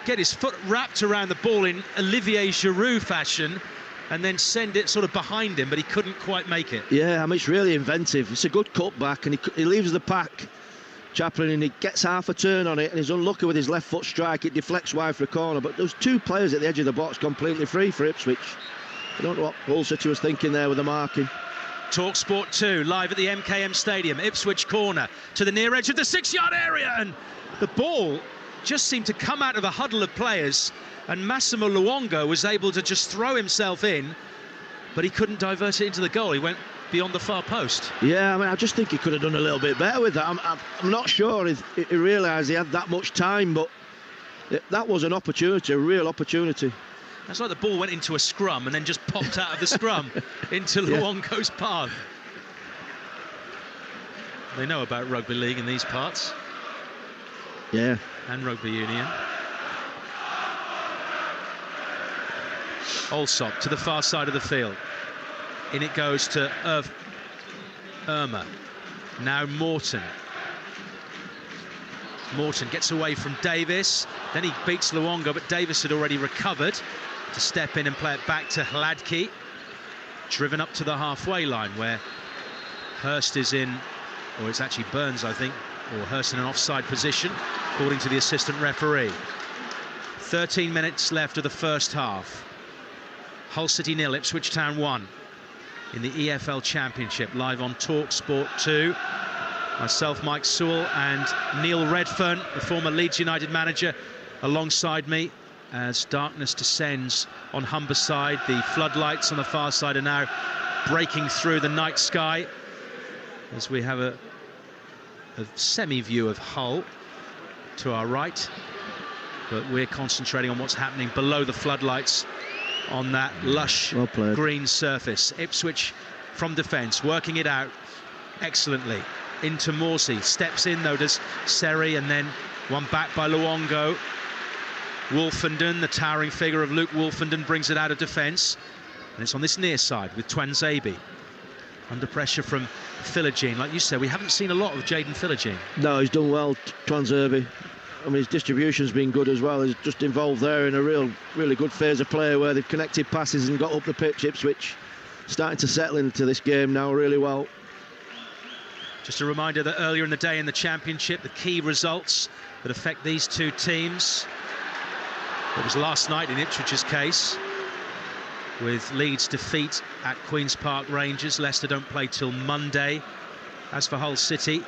get his foot wrapped around the ball in Olivier Giroud fashion and then send it sort of behind him, but he couldn't quite make it. Yeah, I mean, it's really inventive. It's a good cutback, and he leaves the pack Chaplin, and he gets half a turn on it, and he's unlucky with his left foot strike. It deflects wide for a corner, but there's two players at the edge of the box completely free for Ipswich. I don't know what Hull City was thinking there with the marking. Talksport 2, live at the MKM Stadium. Ipswich corner to the near edge of the 6-yard area, and the ball just seemed to come out of a huddle of players, and Massimo Luongo was able to just throw himself in, but he couldn't divert it into the goal. He went beyond the far post. Yeah, I mean, I just think he could have done a little bit better with that. I'm not sure he realised he had that much time, but that was an opportunity, a real opportunity. That's like the ball went into a scrum and then just popped out of the scrum into Luongo's path. They know about rugby league in these parts. Yeah. And rugby union. Allsop to the far side of the field. In it goes to Irma. Now Morton. Morton gets away from Davis. Then he beats Luongo, but Davis had already recovered to step in and play it back to Hladky. Driven up to the halfway line where Hurst is in, or it's actually Burns, I think, or Hurst in an offside position, according to the assistant referee. 13 minutes left of the first half. Hull City 0, Ipswich Town 1 in the EFL Championship, live on Talksport 2. Myself, Mike Sewell, and Neil Redfearn, the former Leeds United manager, alongside me as darkness descends on Humberside. The floodlights on the far side are now breaking through the night sky as we have a semi-view of Hull to our right, but we're concentrating on what's happening below the floodlights on that lush green surface. Ipswich from defence, working it out excellently into Morsey. Steps in though, does Seri, and then one back by Luongo. Wolfenden, the towering figure of Luke Wolfenden, brings it out of defence, and it's on this near side with Twanzebe under pressure from Philogene. Like you said, we haven't seen a lot of Jaden Philogene. No, he's done well, Twanzebe. I mean, his distribution's been good as well. He's just involved there in a really good phase of play where they've connected passes and got up the pitch. Ipswich starting to settle into this game now really well. Just a reminder that earlier in the day in the Championship, the key results that affect these two teams. It was last night in Ipswich's case, with Leeds' defeat at Queen's Park Rangers. Leicester don't play till Monday. As for Hull City,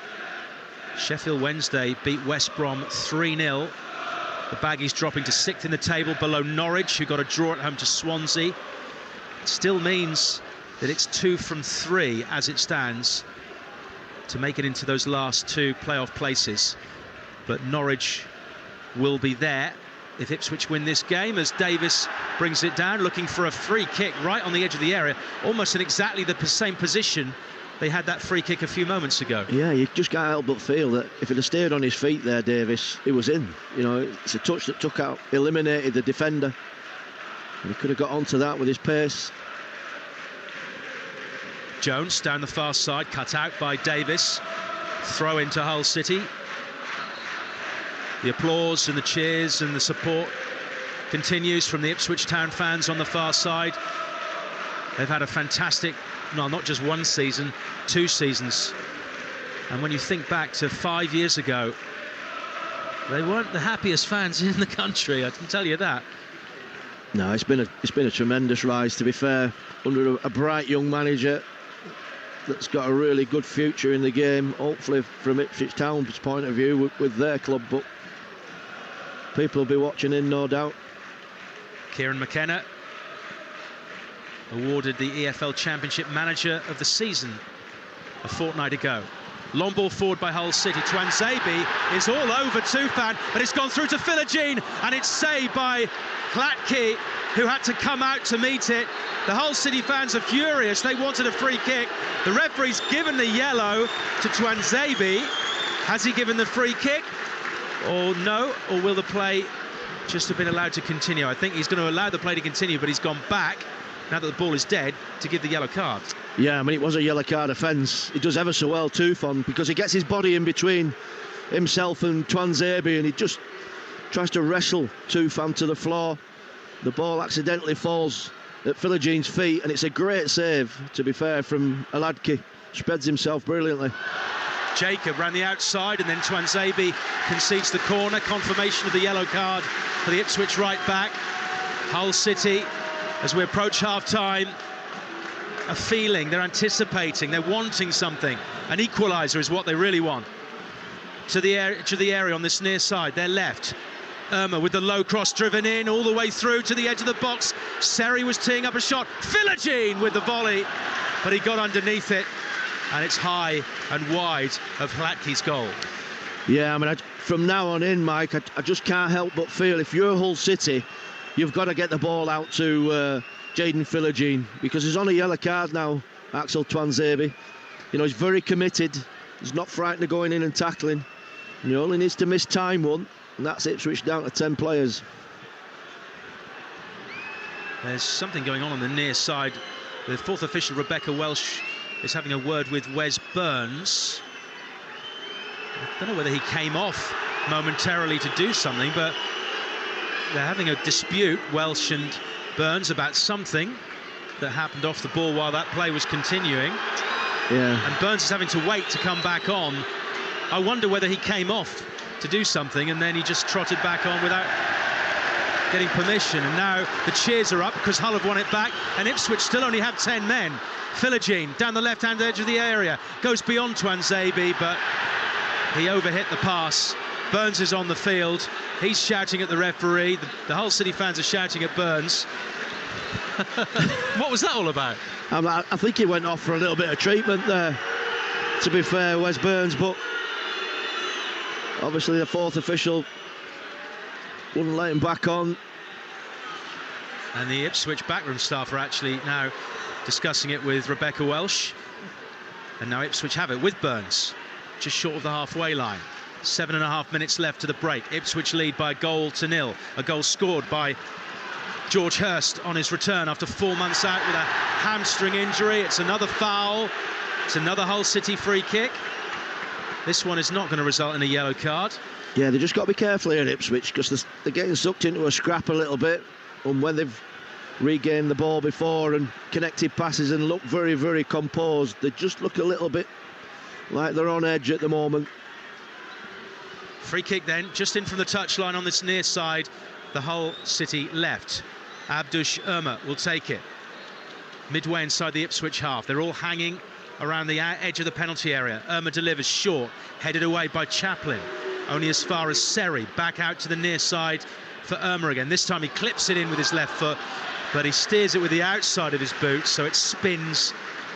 Sheffield Wednesday beat West Brom 3-0. The Baggies dropping to 6th in the table below Norwich, who got a draw at home to Swansea. It still means that it's 2 from 3 as it stands to make it into those last two playoff places. But Norwich will be there if Ipswich win this game, as Davis brings it down, looking for a free kick right on the edge of the area, almost in exactly the same position they had that free kick a few moments ago. Yeah, you just can't help but feel that if he'd have stayed on his feet there, Davis, he was in. You know, it's a touch that took out, eliminated the defender, and he could have got onto that with his pace. Jones down the far side, cut out by Davis. Throw into Hull City. The applause and the cheers and the support continues from the Ipswich Town fans on the far side. They've had a fantastic, no, not just one season, 2 seasons. And when you think back to 5 years ago, they weren't the happiest fans in the country, I can tell you that. No, it's been a tremendous rise, to be fair, under a bright young manager that's got a really good future in the game, hopefully from Ipswich Town's point of view with their club, but people will be watching in, no doubt. Kieran McKenna awarded the EFL Championship Manager of the Season a fortnight ago. Long ball forward by Hull City. Twanzebe is all over Tufan, but it's gone through to Philogene, and it's saved by Hladky, who had to come out to meet it. The Hull City fans are furious. They wanted a free kick. The referee's given the yellow to Twanzebe. Has he given the free kick? Or no? Or will the play just have been allowed to continue? I think he's going to allow the play to continue, but he's gone back, now that the ball is dead, to give the yellow card. Yeah, I mean, it was a yellow card offence. He does ever so well, Tufan, because he gets his body in between himself and Twanzebe, and he just tries to wrestle Tufan to the floor. The ball accidentally falls at Philogene's feet, and it's a great save, to be fair, from Hladky. Spreads himself brilliantly. Jacob round the outside, and then Tuanzebe concedes the corner. Confirmation of the yellow card for the Ipswich right back. Hull City, as we approach half-time, a feeling, they're anticipating, they're wanting something. An equaliser is what they really want. To the area on this near side, their left. Irma with the low cross driven in all the way through to the edge of the box. Seri was teeing up a shot. Philogene with the volley, but he got underneath it, and it's high and wide of Hlatke's goal. Yeah, I mean, from now on in, Mike, I just can't help but feel if you're Hull City, you've got to get the ball out to Jaden Philogene, because he's on a yellow card now, Axel Tuanzebe. You know, he's very committed. He's not frightened of going in and tackling. And he only needs to miss time one, and that's Ipswich down to 10 players. There's something going on the near side. The fourth official, Rebecca Welsh, is having a word with Wes Burns. I don't know whether he came off momentarily to do something, but they're having a dispute, Welsh and Burns, about something that happened off the ball while that play was continuing. Yeah. And Burns is having to wait to come back on. I wonder whether he came off to do something and then he just trotted back on without getting permission. And now the cheers are up because Hull have won it back, and Ipswich still only have 10 men. Philogene down the left-hand edge of the area, goes beyond Tuanzebe, but he overhit the pass. Burns is on the field. He's shouting at the referee. The Hull City fans are shouting at Burns. What was that all about? I think he went off for a little bit of treatment there, to be fair, Wes Burns, but obviously the fourth official wouldn't let him back on. And the Ipswich backroom staff are actually now discussing it with Rebecca Welsh. And now Ipswich have it with Burns, just short of the halfway line. 7.5 minutes left to the break. Ipswich lead by 1-0. A goal scored by George Hurst on his return after 4 months out with a hamstring injury. It's another foul. It's another Hull City free kick. This one is not going to result in a yellow card. Yeah, they just got to be careful here at Ipswich, because they're getting sucked into a scrap a little bit. And when they've regained the ball before and connected passes and look very, very composed, they just look a little bit like they're on edge at the moment. Free kick then, just in from the touchline on this near side, the Hull City left. Abdush Irma will take it. Midway inside the Ipswich half. They're all hanging around the edge of the penalty area. Irma delivers short, headed away by Chaplin. Only as far as Seri, back out to the near side for Irma again. This time he clips it in with his left foot, but he steers it with the outside of his boot, so it spins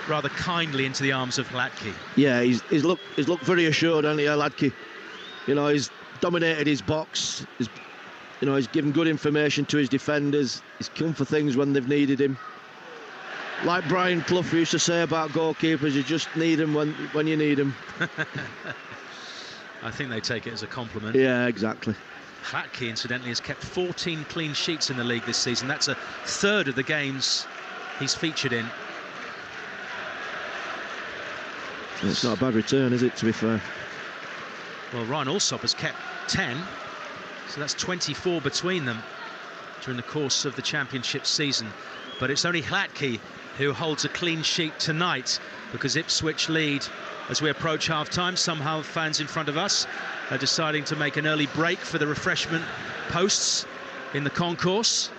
rather kindly into the arms of Hlatke. Yeah, he's looked very assured, hasn't he, Hlatke? You know, he's dominated his box. He's given good information to his defenders. He's come for things when they've needed him. Like Brian Clough used to say about goalkeepers, you just need them when you need them. I think they take it as a compliment. Yeah, exactly. Hlatke, incidentally, has kept 14 clean sheets in the league this season. That's a third of the games he's featured in. It's not a bad return, is it, to be fair? Well, Ryan Alsop has kept 10, so that's 24 between them during the course of the championship season. But it's only Hlatke who holds a clean sheet tonight, because Ipswich lead as we approach half-time. Some Hull fans in front of us are deciding to make an early break for the refreshment posts in the concourse.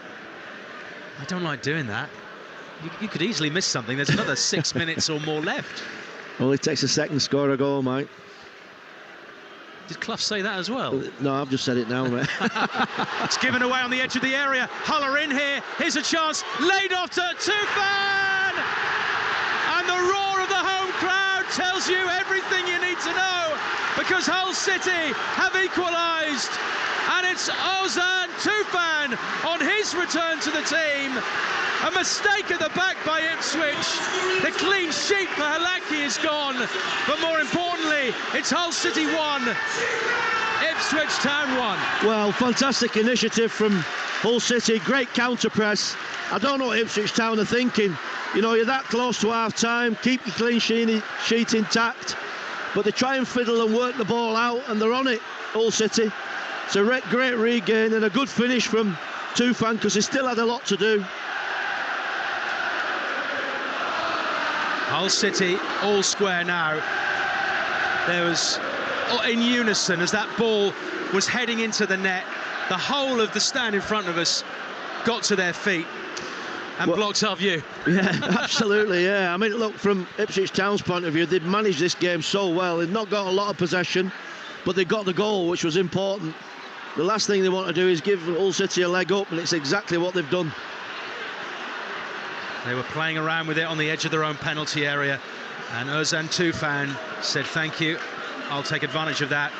I don't like doing that. You could easily miss something. There's another 6 minutes or more left. Well, it takes a second to score a goal, mate. Did Clough say that as well? No, I've just said it now, mate. It's given away on the edge of the area. Hull are in here. Here's a chance. Laid off to Tufan! And the roar of the home crowd tells you everything you need to know, because Hull City have equalised. And it's Ozan Tufan on his return to the team. A mistake at the back by Ipswich. The clean sheet for Hlatke is gone. But more importantly, it's Hull City 1, Ipswich Town 1. Well, fantastic initiative from Hull City. Great counter-press. I don't know what Ipswich Town are thinking. You know, you're that close to half-time. Keep your clean sheet intact. But they try and fiddle and work the ball out, and they're on it, Hull City. It's a great regain and a good finish from Tufan, because he still had a lot to do. Hull City all square now. There was, in unison, as that ball was heading into the net, the whole of the stand in front of us got to their feet and blocked our view. Yeah, absolutely, yeah. I mean, look, from Ipswich Town's point of view, they've managed this game so well. They've not got a lot of possession, but they got the goal, which was important. The last thing they want to do is give Hull City a leg up, and it's exactly what they've done. They were playing around with it on the edge of their own penalty area, and Ozan Tufan said, thank you, I'll take advantage of that,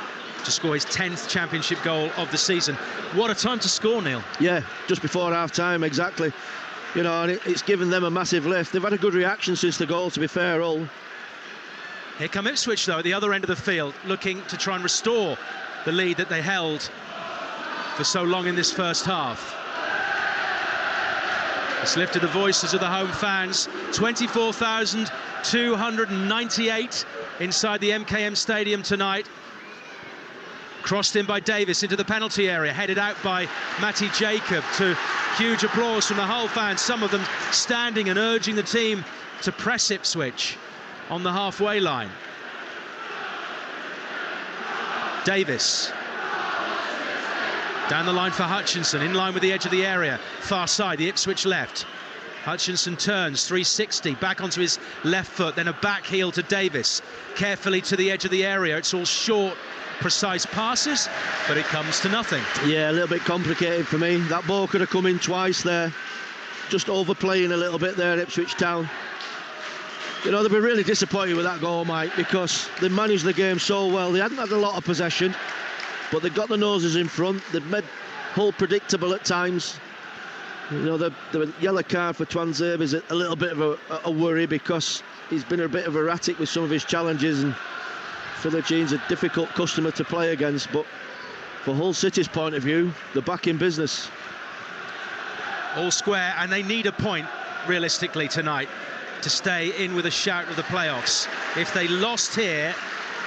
to score his 10th championship goal of the season. What a time to score, Neil. Yeah, just before half-time, exactly. You know, and it's given them a massive lift. They've had a good reaction since the goal, to be fair, Hull. Here come Ipswich, though, at the other end of the field, looking to try and restore the lead that they held for so long in this first half. It's lifted the voices of the home fans. 24,298 inside the MKM Stadium tonight. Crossed in by Davis into the penalty area, headed out by Matty Jacob, to huge applause from the Hull fans, some of them standing and urging the team to press Ipswich on the halfway line. Davis down the line for Hutchinson, in line with the edge of the area, far side, the Ipswich left. Hutchinson turns 360 back onto his left foot, then a back heel to Davis, carefully to the edge of the area. It's all short, precise passes, but it comes to nothing. Yeah, a little bit complicated for me. That ball could have come in twice there. Just overplaying a little bit there, Ipswich Town. You know, they'll be really disappointed with that goal, Mike, because they managed the game so well. They hadn't had a lot of possession, but they've got the noses in front. They've made Hull predictable at times. You know, the yellow card for Twanzebe is a little bit of a worry, because he's been a bit of erratic with some of his challenges, and Philoggene's a difficult customer to play against. But for Hull City's point of view, they're back in business. All square, and they need a point, realistically, tonight to stay in with a shout of the playoffs. If they lost here,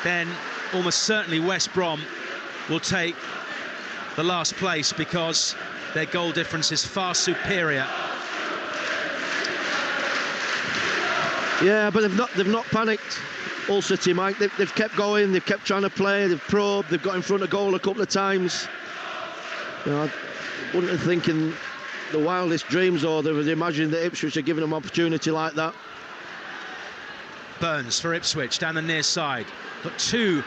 then almost certainly West Brom will take the last place, because their goal difference is far superior. Yeah, but they've not panicked, Hull City, Mike. They've kept going, they've kept trying to play, they've probed, they've got in front of goal a couple of times. You know, I wouldn't think in the wildest dreams, or they would imagine that Ipswich are giving them opportunity like that. Burns for Ipswich down the near side. Got two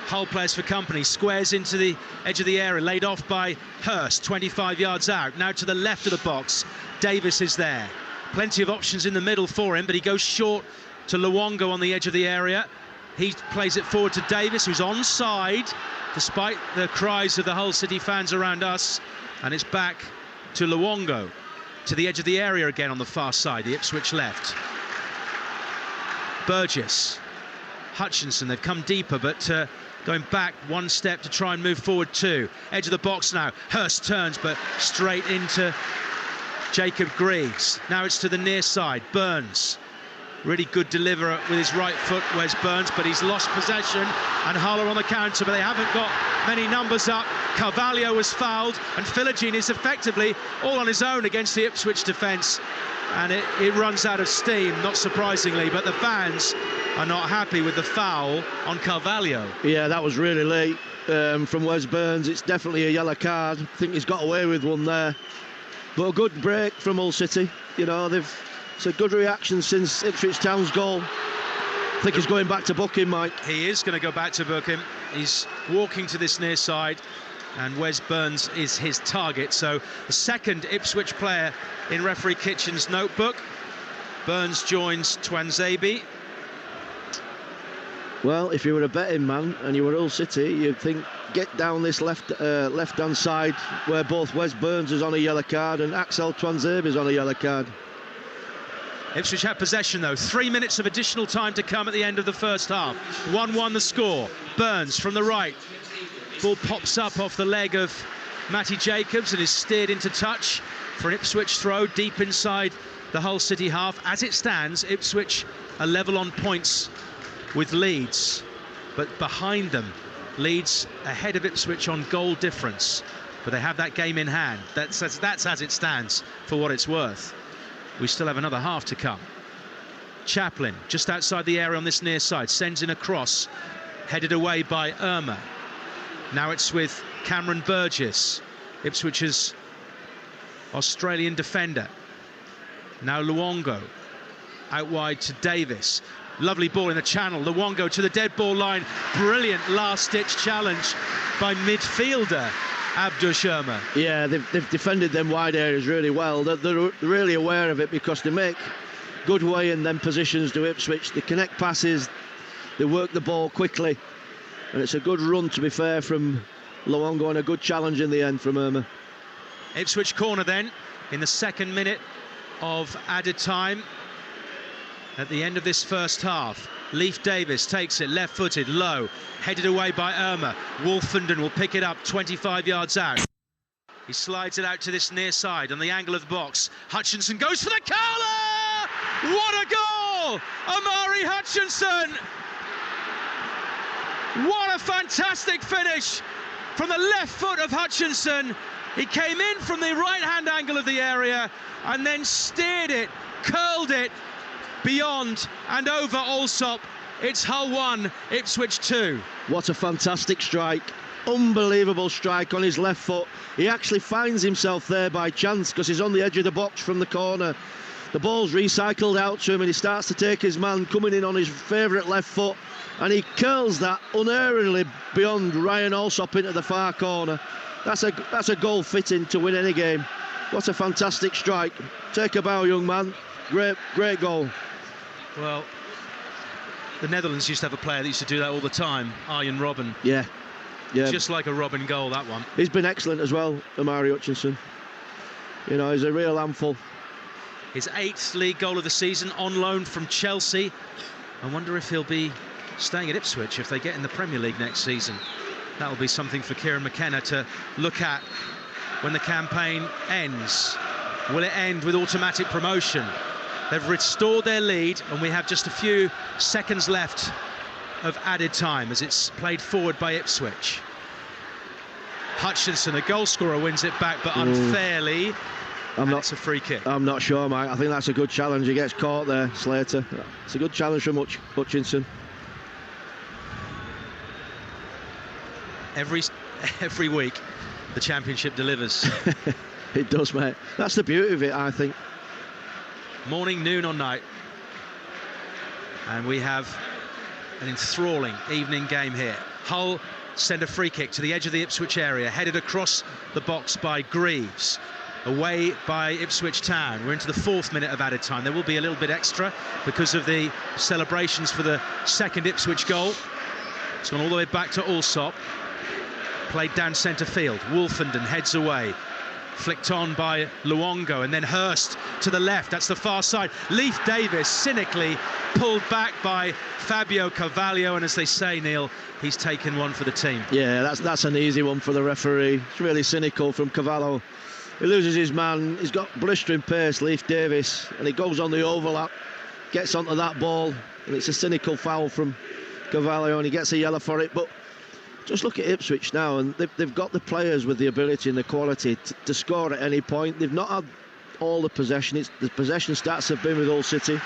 Hull players for company. Squares into the edge of the area, laid off by Hurst, 25 yards out. Now to the left of the box, Davis is there. Plenty of options in the middle for him, but he goes short to Luongo on the edge of the area. He plays it forward to Davis, who's onside, despite the cries of the Hull City fans around us. And it's back to Luongo, to the edge of the area again on the far side, the Ipswich left. Burgess, Hutchinson, they've come deeper, but going back one step to try and move forward two. Edge of the box now, Hurst turns, but straight into Jacob Griggs. Now it's to the near side, Burns. Really good deliverer with his right foot, Wes Burns, but he's lost possession, and Hull are on the counter, but they haven't got many numbers up. Carvalho was fouled, and Philogen is effectively all on his own against the Ipswich defence, and it runs out of steam, not surprisingly, but the fans are not happy with the foul on Carvalho. Yeah, that was really late from Wes Burns. It's definitely a yellow card. I think he's got away with one there, but a good break from Hull City. You know, it's a good reaction since Ipswich Town's goal. I think he's going back to book him, Mike. He is going to go back to book him. He's walking to this near side, and Wes Burns is his target. So the second Ipswich player in referee Kitchen's notebook. Burns joins Twanzebe. Well, if you were a betting man and you were Hull City, you'd think, get down this left-hand side where both Wes Burns is on a yellow card and Axel Twanzebe is on a yellow card. Ipswich have possession, though. 3 minutes of additional time to come at the end of the first half. 1-1 the score. Burns from the right. Ball pops up off the leg of Matty Jacobs and is steered into touch for an Ipswich throw deep inside the Hull City half. As it stands, Ipswich are level on points with Leeds, but behind them, Leeds ahead of Ipswich on goal difference. But they have that game in hand. That's as it stands, for what it's worth. We still have another half to come. Chaplin, just outside the area on this near side, sends in a cross headed away by Irma. Now it's with Cameron Burgess, Ipswich's Australian defender. Now Luongo out wide to Davis. Lovely ball in the channel. Luongo to the dead ball line. Brilliant last-ditch challenge by midfielder Abdush Irma. Yeah, they've defended them wide areas really well. They're really aware of it because they make good way in them positions to Ipswich. They connect passes, they work the ball quickly, and it's a good run, to be fair, from Luongo, and a good challenge in the end from Irma. Ipswich corner then in the 2nd minute of added time at the end of this first half. Leif Davis takes it left-footed, low, headed away by Irma. Wolfenden will pick it up 25 yards out. He slides it out to this near side on the angle of the box. Hutchinson goes for the curler! What a goal! Omari Hutchinson! What a fantastic finish from the left foot of Hutchinson. He came in from the right-hand angle of the area and then steered it, curled it beyond and over Allsop. It's Hull 1, Ipswich 2. What a fantastic strike. Unbelievable strike on his left foot. He actually finds himself there by chance because he's on the edge of the box from the corner. The ball's recycled out to him and he starts to take his man, coming in on his favourite left foot, and he curls that unerringly beyond Ryan Allsop into the far corner. That's a goal fitting to win any game. What a fantastic strike. Take a bow, young man. Great goal. Well, the Netherlands used to have a player that used to do that all the time, Arjen Robben. Yeah. Just like a Robben goal, that one. He's been excellent as well, Omari Hutchinson. You know, he's a real handful. His 8th league goal of the season, on loan from Chelsea. I wonder if he'll be staying at Ipswich if they get in the Premier League next season. That'll be something for Kieran McKenna to look at when the campaign ends. Will it end with automatic promotion? They've restored their lead and we have just a few seconds left of added time as it's played forward by Ipswich. Hutchinson, a goal scorer, wins it back but unfairly. It's a free kick. I'm not sure, mate. I think that's a good challenge. He gets caught there, Slater. It's a good challenge from Hutchinson. Every week the Championship delivers. It does, mate. That's the beauty of it, I think. Morning, noon or night. And we have an enthralling evening game here. Hull send a free kick to the edge of the Ipswich area, headed across the box by Greaves. Away by Ipswich Town. We're into the 4th minute of added time. There will be a little bit extra because of the celebrations for the 2nd Ipswich goal. It's gone all the way back to Allsop. Played down centre field. Wolfenden heads away. Flicked on by Luongo, and then Hurst to the left. That's the far side. Leif Davis cynically pulled back by Fabio Carvalho, and as they say, Neil, he's taken one for the team. Yeah, that's an easy one for the referee. It's really cynical from Carvalho. He loses his man. He's got blistering pace, Leif Davis, and he goes on the overlap, gets onto that ball, and it's a cynical foul from Carvalho, and he gets a yellow for it. But just look at Ipswich now, and they've got the players with the ability and the quality to score at any point. They've not had all the possession. The possession stats have been with Hull City.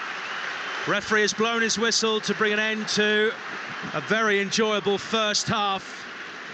Referee has blown his whistle to bring an end to a very enjoyable first half.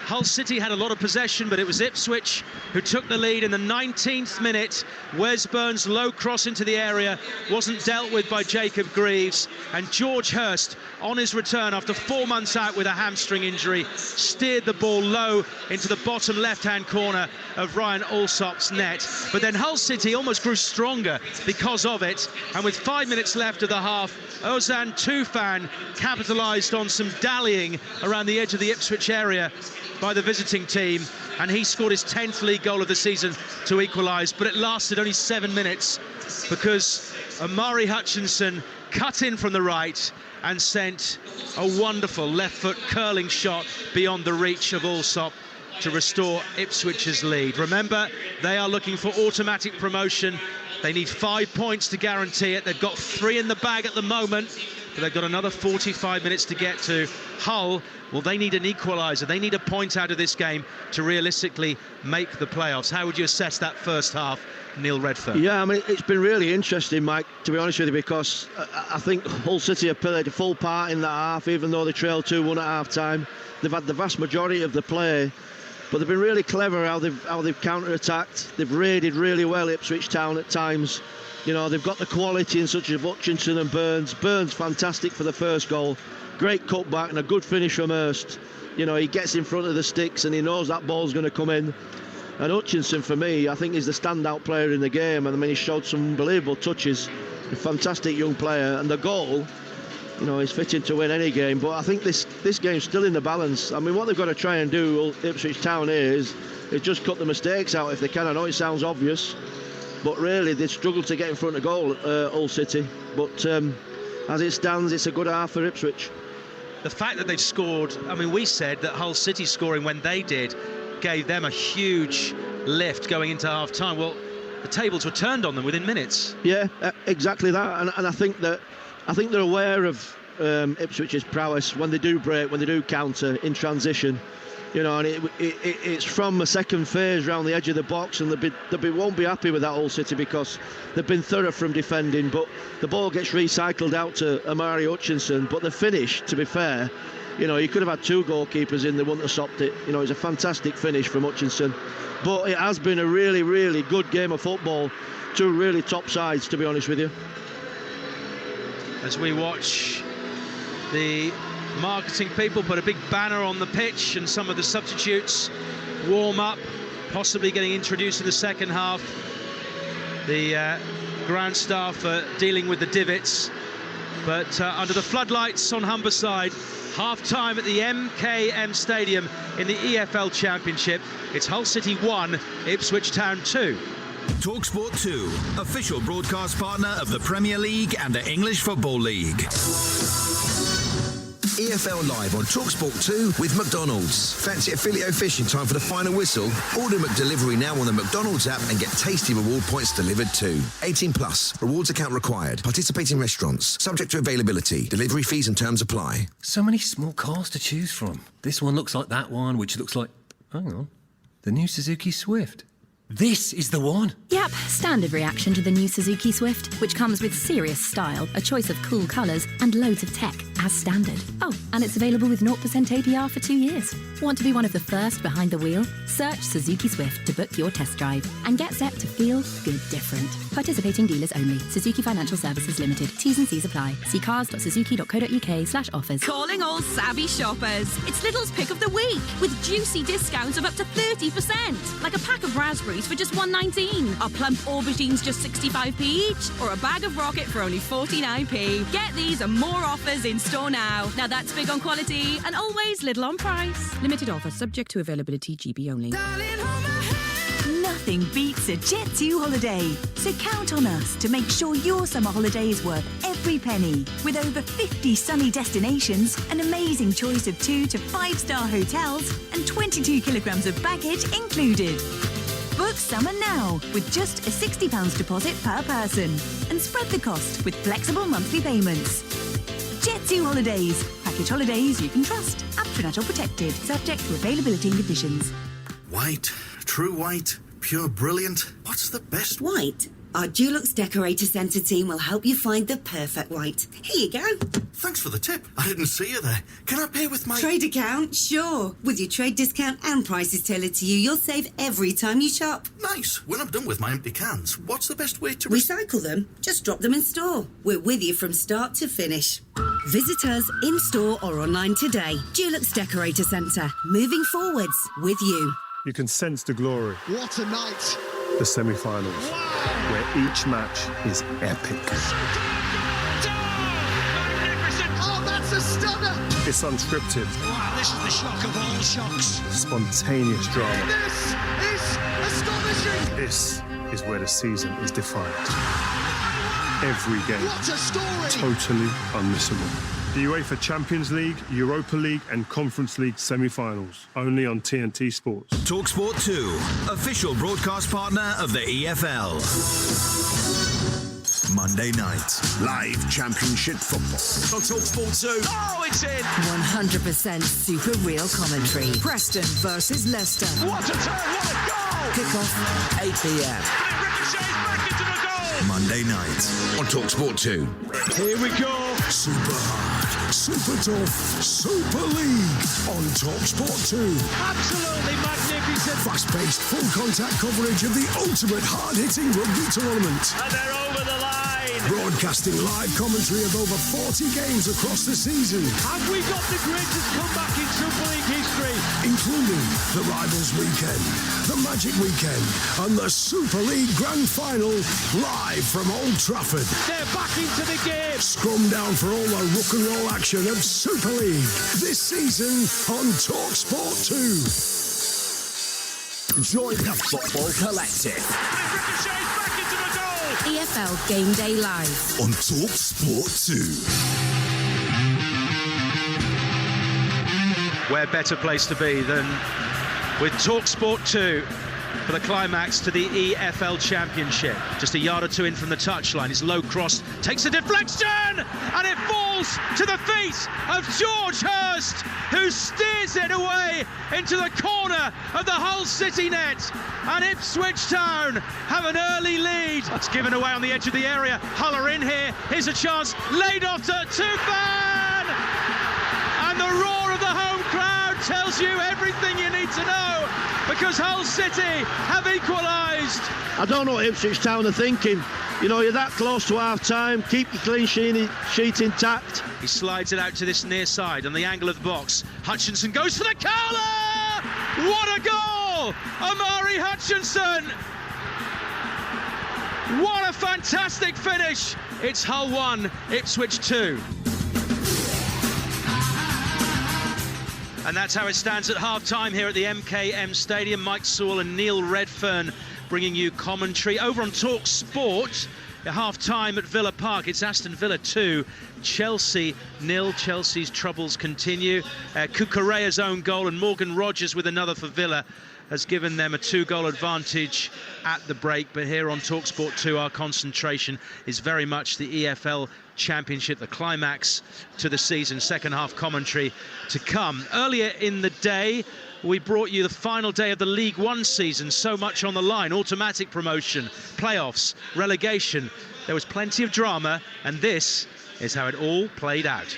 Hull City had a lot of possession, but it was Ipswich who took the lead in the 19th minute. Wes Burns' low cross into the area wasn't dealt with by Jacob Greaves, and George Hurst, on his return after 4 months out with a hamstring injury, steered the ball low into the bottom left-hand corner of Ryan Allsop's net. But then Hull City almost grew stronger because of it, and with 5 minutes left of the half, Ozan Tufan capitalised on some dallying around the edge of the Ipswich area by the visiting team, and he scored his 10th league goal of the season to equalise, but it lasted only 7 minutes because Omari Hutchinson cut in from the right and sent a wonderful left foot curling shot beyond the reach of Allsop to restore Ipswich's lead. Remember, they are looking for automatic promotion. They need 5 points to guarantee it. They've got 3 in the bag at the moment, but they've got another 45 minutes to get to. Hull, well, they need an equaliser. They need a point out of this game to realistically make the playoffs. How would you assess that first half, Neil Redfearn? Yeah, I mean, it's been really interesting, Mike, to be honest with you, because I think Hull City have played a full part in that half, even though they trailed 2-1 at half-time. They've had the vast majority of the play, but they've been really clever how they've counter-attacked. They've raided really well Ipswich Town at times. You know, they've got the quality in such as Hutchinson and Burns. Burns, fantastic for the first goal. Great cutback and a good finish from Hurst. You know, he gets in front of the sticks and he knows that ball's going to come in. And Hutchinson, for me, I think is the standout player in the game. And I mean, he showed some unbelievable touches. A fantastic young player. And the goal, you know, is fitting to win any game. But I think this game's still in the balance. I mean, what they've got to try and do, Ipswich Town, is just cut the mistakes out if they can. I know it sounds obvious, but really they struggle to get in front of goal, Hull City. But as it stands, it's a good half for Ipswich. The fact that they've scored, I mean, we said that Hull City scoring when they did gave them a huge lift going into half-time. Well, the tables were turned on them within minutes. Yeah, exactly that. And I think they're aware of Ipswich's prowess when they do break, when they do counter in transition. You know, and it's from a second phase round the edge of the box, and they won't be happy with that Hull City because they've been thorough from defending, but the ball gets recycled out to Amari Hutchinson. But the finish, to be fair, you know, you could have had 2 goalkeepers in, they wouldn't have stopped it. You know, it's a fantastic finish from Hutchinson. But it has been a really, really good game of football. 2 really top sides, to be honest with you. As we watch the marketing people put a big banner on the pitch and some of the substitutes warm up, possibly getting introduced in the second half. The ground staff dealing with the divots, but under the floodlights on Humberside, half-time at the MKM Stadium in the EFL Championship. It's Hull City 1, Ipswich Town 2. Talksport 2, official broadcast partner of the Premier League and the English Football League. EFL Live on Talksport 2 with McDonald's. Fancy a filet-o-fish in time for the final whistle? Order McDelivery now on the McDonald's app and get tasty reward points delivered too. 18 plus. Rewards account required. Participating restaurants. Subject to availability. Delivery fees and terms apply. So many small cars to choose from. This one looks like that one, which looks like... Hang on. The new Suzuki Swift. This is the one. Yep, standard reaction to the new Suzuki Swift, which comes with serious style, a choice of cool colours and loads of tech as standard. Oh, and it's available with 0% APR for 2 years. Want to be one of the first behind the wheel? Search Suzuki Swift to book your test drive and get set to feel good different. Participating dealers only. Suzuki Financial Services Limited. T's and C's apply. See cars.suzuki.co.uk/offers. Calling all savvy shoppers. It's Lidl's pick of the week with juicy discounts of up to 30%. Like a pack of raspberries for just $1.19, a plump aubergines just 65p each, or a bag of rocket for only 49p. Get these and more offers in store now. Now that's big on quality and always Lidl on price. Limited offer subject to availability, GB only. Nothing beats a Jet2 holiday, so count on us to make sure your summer holiday is worth every penny. With over 50 sunny destinations, an amazing choice of 2 to 5-star hotels, and 22 kilograms of baggage included. Book summer now with just a £60 deposit per person and spread the cost with flexible monthly payments. Jet2 Holidays. Package holidays you can trust. Aptronatal protected. Subject to availability and conditions. White. True white. Pure brilliant. What's the best white? Our Dulux Decorator Centre team will help you find the perfect white. Here you go. Thanks for the tip. I didn't see you there. Can I pay with my... Trade account? Sure. With your trade discount and prices tailored to you, you'll save every time you shop. Nice. When I'm done with my empty cans, what's the best way to... Recycle them? Just drop them in store. We're with you from start to finish. Visit us in-store or online today. Dulux Decorator Centre. Moving forwards with you. You can sense the glory. What a night. The semi-finals, where each match is epic. Magnificent! Oh, that's a stunner! It's unscripted. Wow, this is the shock of all shocks. Spontaneous drama. This is astonishing! This is where the season is defined. Every game. What a story! Totally unmissable. The UEFA Champions League, Europa League and Conference League semi-finals. Only on TNT Sports. Talksport 2, official broadcast partner of the EFL. Monday night. Live Championship football on Talksport 2. Oh, it's in! 100% super real commentary. Preston versus Leicester. What a turn, what a goal! Kick-off 8 p.m. It ricochets back into the goal! Monday night on Talksport 2. Here we go! Super hard, super tough, Super League on Talksport 2. Absolutely magnificent! Fast-paced, full-contact coverage of the ultimate hard-hitting rugby tournament. And they're over the line! Broadcasting live commentary of over 40 games across the season. Have we got the greatest comeback in Super League history? Including the Rivals Weekend, the Magic Weekend, and the Super League Grand Final, live from Old Trafford. They're back into the game! Scrum down for all the rock and roll action of Super League this season on Talksport 2. Join the Football Collective. It ricochets back into the goal! EFL Game Day Live on Talksport 2. Where better place to be than with Talksport 2 for the climax to the EFL Championship. Just a yard or two in from the touchline. His low cross takes a deflection and it falls to the feet of George Hurst, who steers it away into the corner of the Hull City net. And Ipswich Town have an early lead. It's given away on the edge of the area. Hull are in here. Here's a chance. Laid off to Tufan! And the roar of the home crowd tells you everything you need to know, because Hull City have equalised. I don't know what Ipswich Town are thinking. You know, you're that close to half-time, keep your clean sheet intact. He slides it out to this near side on the angle of the box. Hutchinson goes for the curler! What a goal! Amari Hutchinson! What a fantastic finish! It's Hull 1, Ipswich 2. And that's how it stands at half-time here at the MKM Stadium. Mike Sewell and Neil Redfearn bringing you commentary. Over on Talk Sport, at half-time at Villa Park, it's Aston Villa 2, Chelsea 0. Chelsea's troubles continue. Cucurella's own goal and Morgan Rogers with another for Villa has given them a 2-goal advantage at the break. But here on Talksport 2, our concentration is very much the EFL Championship, the climax to the season. Second half commentary to come. Earlier in the day, we brought you the final day of the League One season. So much on the line: automatic promotion, playoffs, relegation. There was plenty of drama, and this is how it all played out.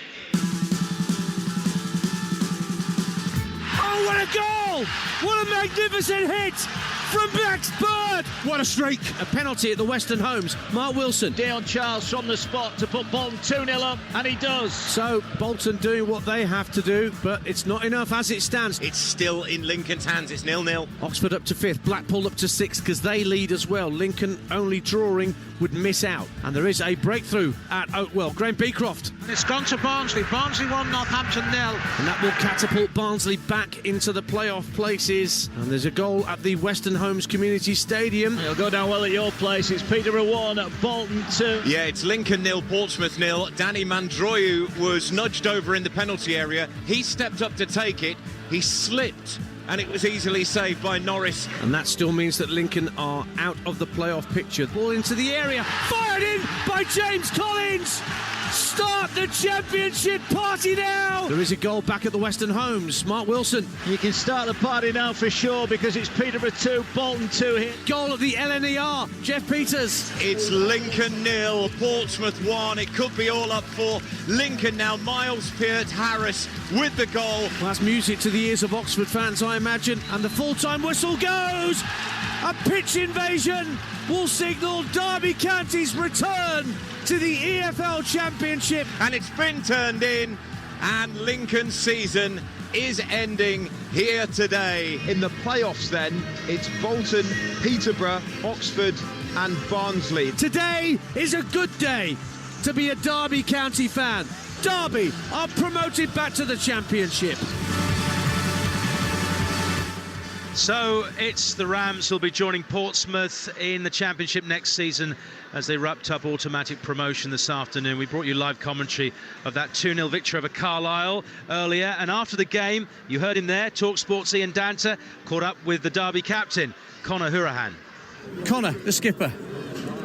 Oh, what a goal! What a magnificent hit from Max Bird! What a streak! A penalty at the Western Homes. Mark Wilson. Dion Charles from the spot to put Bolton 2-0 up, and he does. So Bolton doing what they have to do, but it's not enough as it stands. It's still in Lincoln's hands. It's 0-0. Oxford up to 5th, Blackpool up to 6th because they lead as well. Lincoln only drawing would miss out. And there is a breakthrough at Oakwell. Graham Beecroft. It's gone to Barnsley. Barnsley 1, Northampton 0. And that will catapult Barnsley back into the playoff places. And there's a goal at the Western Homes Community Stadium. It'll go down well at your place. It's Peterborough 1, Bolton 2. Yeah, it's Lincoln 0, Portsmouth 0. Danny Mandroiu was nudged over in the penalty area. He stepped up to take it. He slipped, and it was easily saved by Norris. And that still means that Lincoln are out of the playoff picture. Ball into the area, fired in by James Collins. Start the championship party now. There is a goal back at the Western Homes. Mark Wilson. You can start the party now for sure, because it's Peterborough 2, Bolton 2 here. Goal at the LNER. Jeff Peters. It's Lincoln 0, Portsmouth 1. It could be all up for Lincoln now. Miles Peart-Harris with the goal. Well, that's music to the ears of Oxford fans, I imagine. And the full-time whistle goes. A pitch invasion will signal Derby County's return to the EFL Championship. And it's been turned in, and Lincoln's season is ending here today. In the playoffs then, it's Bolton, Peterborough, Oxford and Barnsley. Today is a good day to be a Derby County fan. Derby are promoted back to the Championship. So it's the Rams who'll be joining Portsmouth in the Championship next season as they wrapped up automatic promotion this afternoon. We brought you live commentary of that 2-0 victory over Carlisle earlier. And after the game, you heard him there, Talksport's Ian Danter caught up with the Derby captain, Conor Hourihane. Conor, the skipper,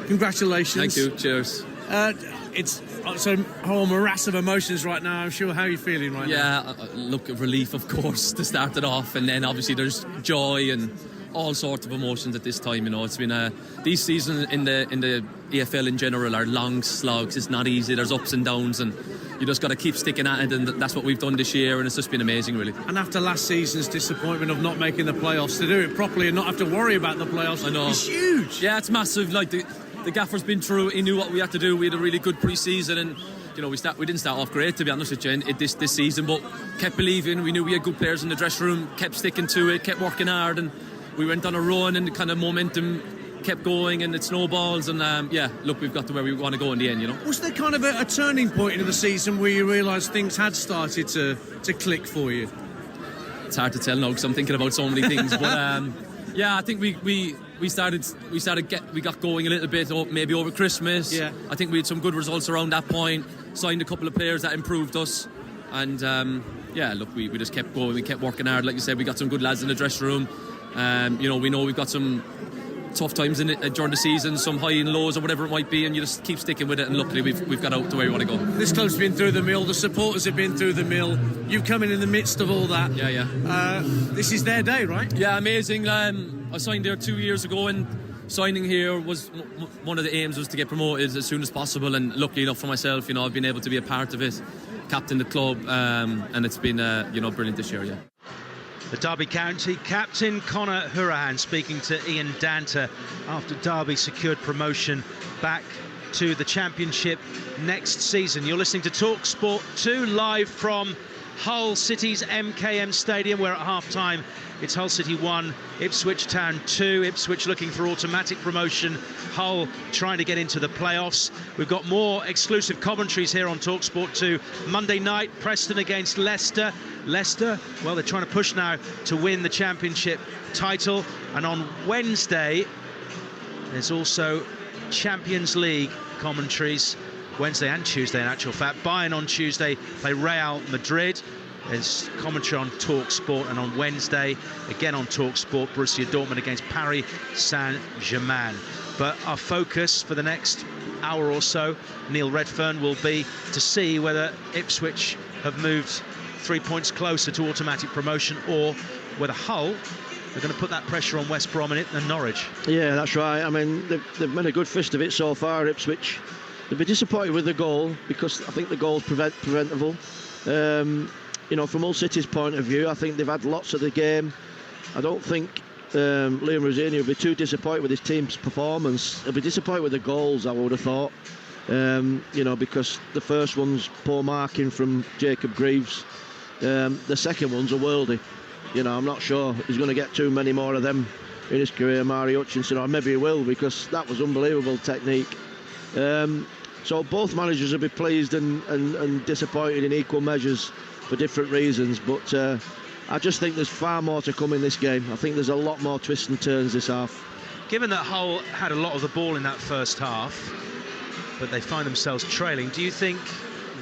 congratulations. Thank you, cheers. It's a whole morass of emotions right now. I'm sure. How are you feeling right now? Yeah, look, of relief, of course, to start it off, and then obviously there's joy and all sorts of emotions at this time. It's been these seasons in the EFL in general are long slogs. It's not easy. There's ups and downs, and you just got to keep sticking at it, and that's what we've done this year, and it's just been amazing, really. And after last season's disappointment of not making the playoffs, to do it properly and not have to worry about the playoffs, I know. It's huge. Yeah, it's massive. Like the gaffer's been through it. He knew what we had to do. We had a really good pre-season, and we didn't start off great, to be honest with you, this season, but kept believing. We knew we had good players in the dressing room, kept sticking to it, kept working hard, and we went on a run, and the kind of momentum kept going, and it snowballs, and look, we've got to where we want to go in the end. Was there kind of a turning point in the season where you realised things had started to click for you? It's hard to tell now because I'm thinking about so many things, but I think we got going a little bit, maybe over Christmas. Yeah. I think we had some good results around that point, signed a couple of players that improved us, and look, we just kept going, we kept working hard. Like you said, we got some good lads in the dressing room. We know we've got some tough times during the season, some high and lows or whatever it might be, and you just keep sticking with it, and luckily we've got out to where we want to go. This club's been through the mill, the supporters have been through the mill, you've come in the midst of all that. This is their day, right? Yeah, amazing. I signed there 2 years ago, and signing here was one of the aims was to get promoted as soon as possible, and luckily enough for myself, I've been able to be a part of it, captain the club, and it's been brilliant this year. The Derby County captain Conor Hourihane speaking to Ian Danter after Derby secured promotion back to the Championship next season. You're listening to Talksport 2 live from Hull City's MKM Stadium, where at half-time it's Hull City 1, Ipswich Town 2. Ipswich looking for automatic promotion, Hull trying to get into the playoffs. We've got more exclusive commentaries here on Talksport 2. Monday night, Preston against Leicester. Leicester, well, they're trying to push now to win the Championship title. And on Wednesday, there's also Champions League commentaries. Wednesday and Tuesday, in actual fact. Bayern on Tuesday play Real Madrid. There's commentary on Talksport, and on Wednesday, again on Talksport, Borussia Dortmund against Paris Saint-Germain. But our focus for the next hour or so, Neil Redfearn, will be to see whether Ipswich have moved 3 points closer to automatic promotion, or whether Hull are going to put that pressure on West Brom and Norwich. Yeah, that's right. I mean, they've made a good fist of it so far, Ipswich. They'll be disappointed with the goal, because I think the goal's preventable. From Hull City's point of view, I think they've had lots of the game. I don't think Liam Rosini will be too disappointed with his team's performance. He'll be disappointed with the goals, I would have thought. Because the first one's poor marking from Jacob Greaves. The second one's a worldie. I'm not sure he's going to get too many more of them in his career, Mari Hutchinson, or maybe he will, because that was unbelievable technique. So both managers will be pleased and disappointed in equal measures for different reasons, but I just think there's far more to come in this game. I think there's a lot more twists and turns this half. Given that Hull had a lot of the ball in that first half, but they find themselves trailing, do you think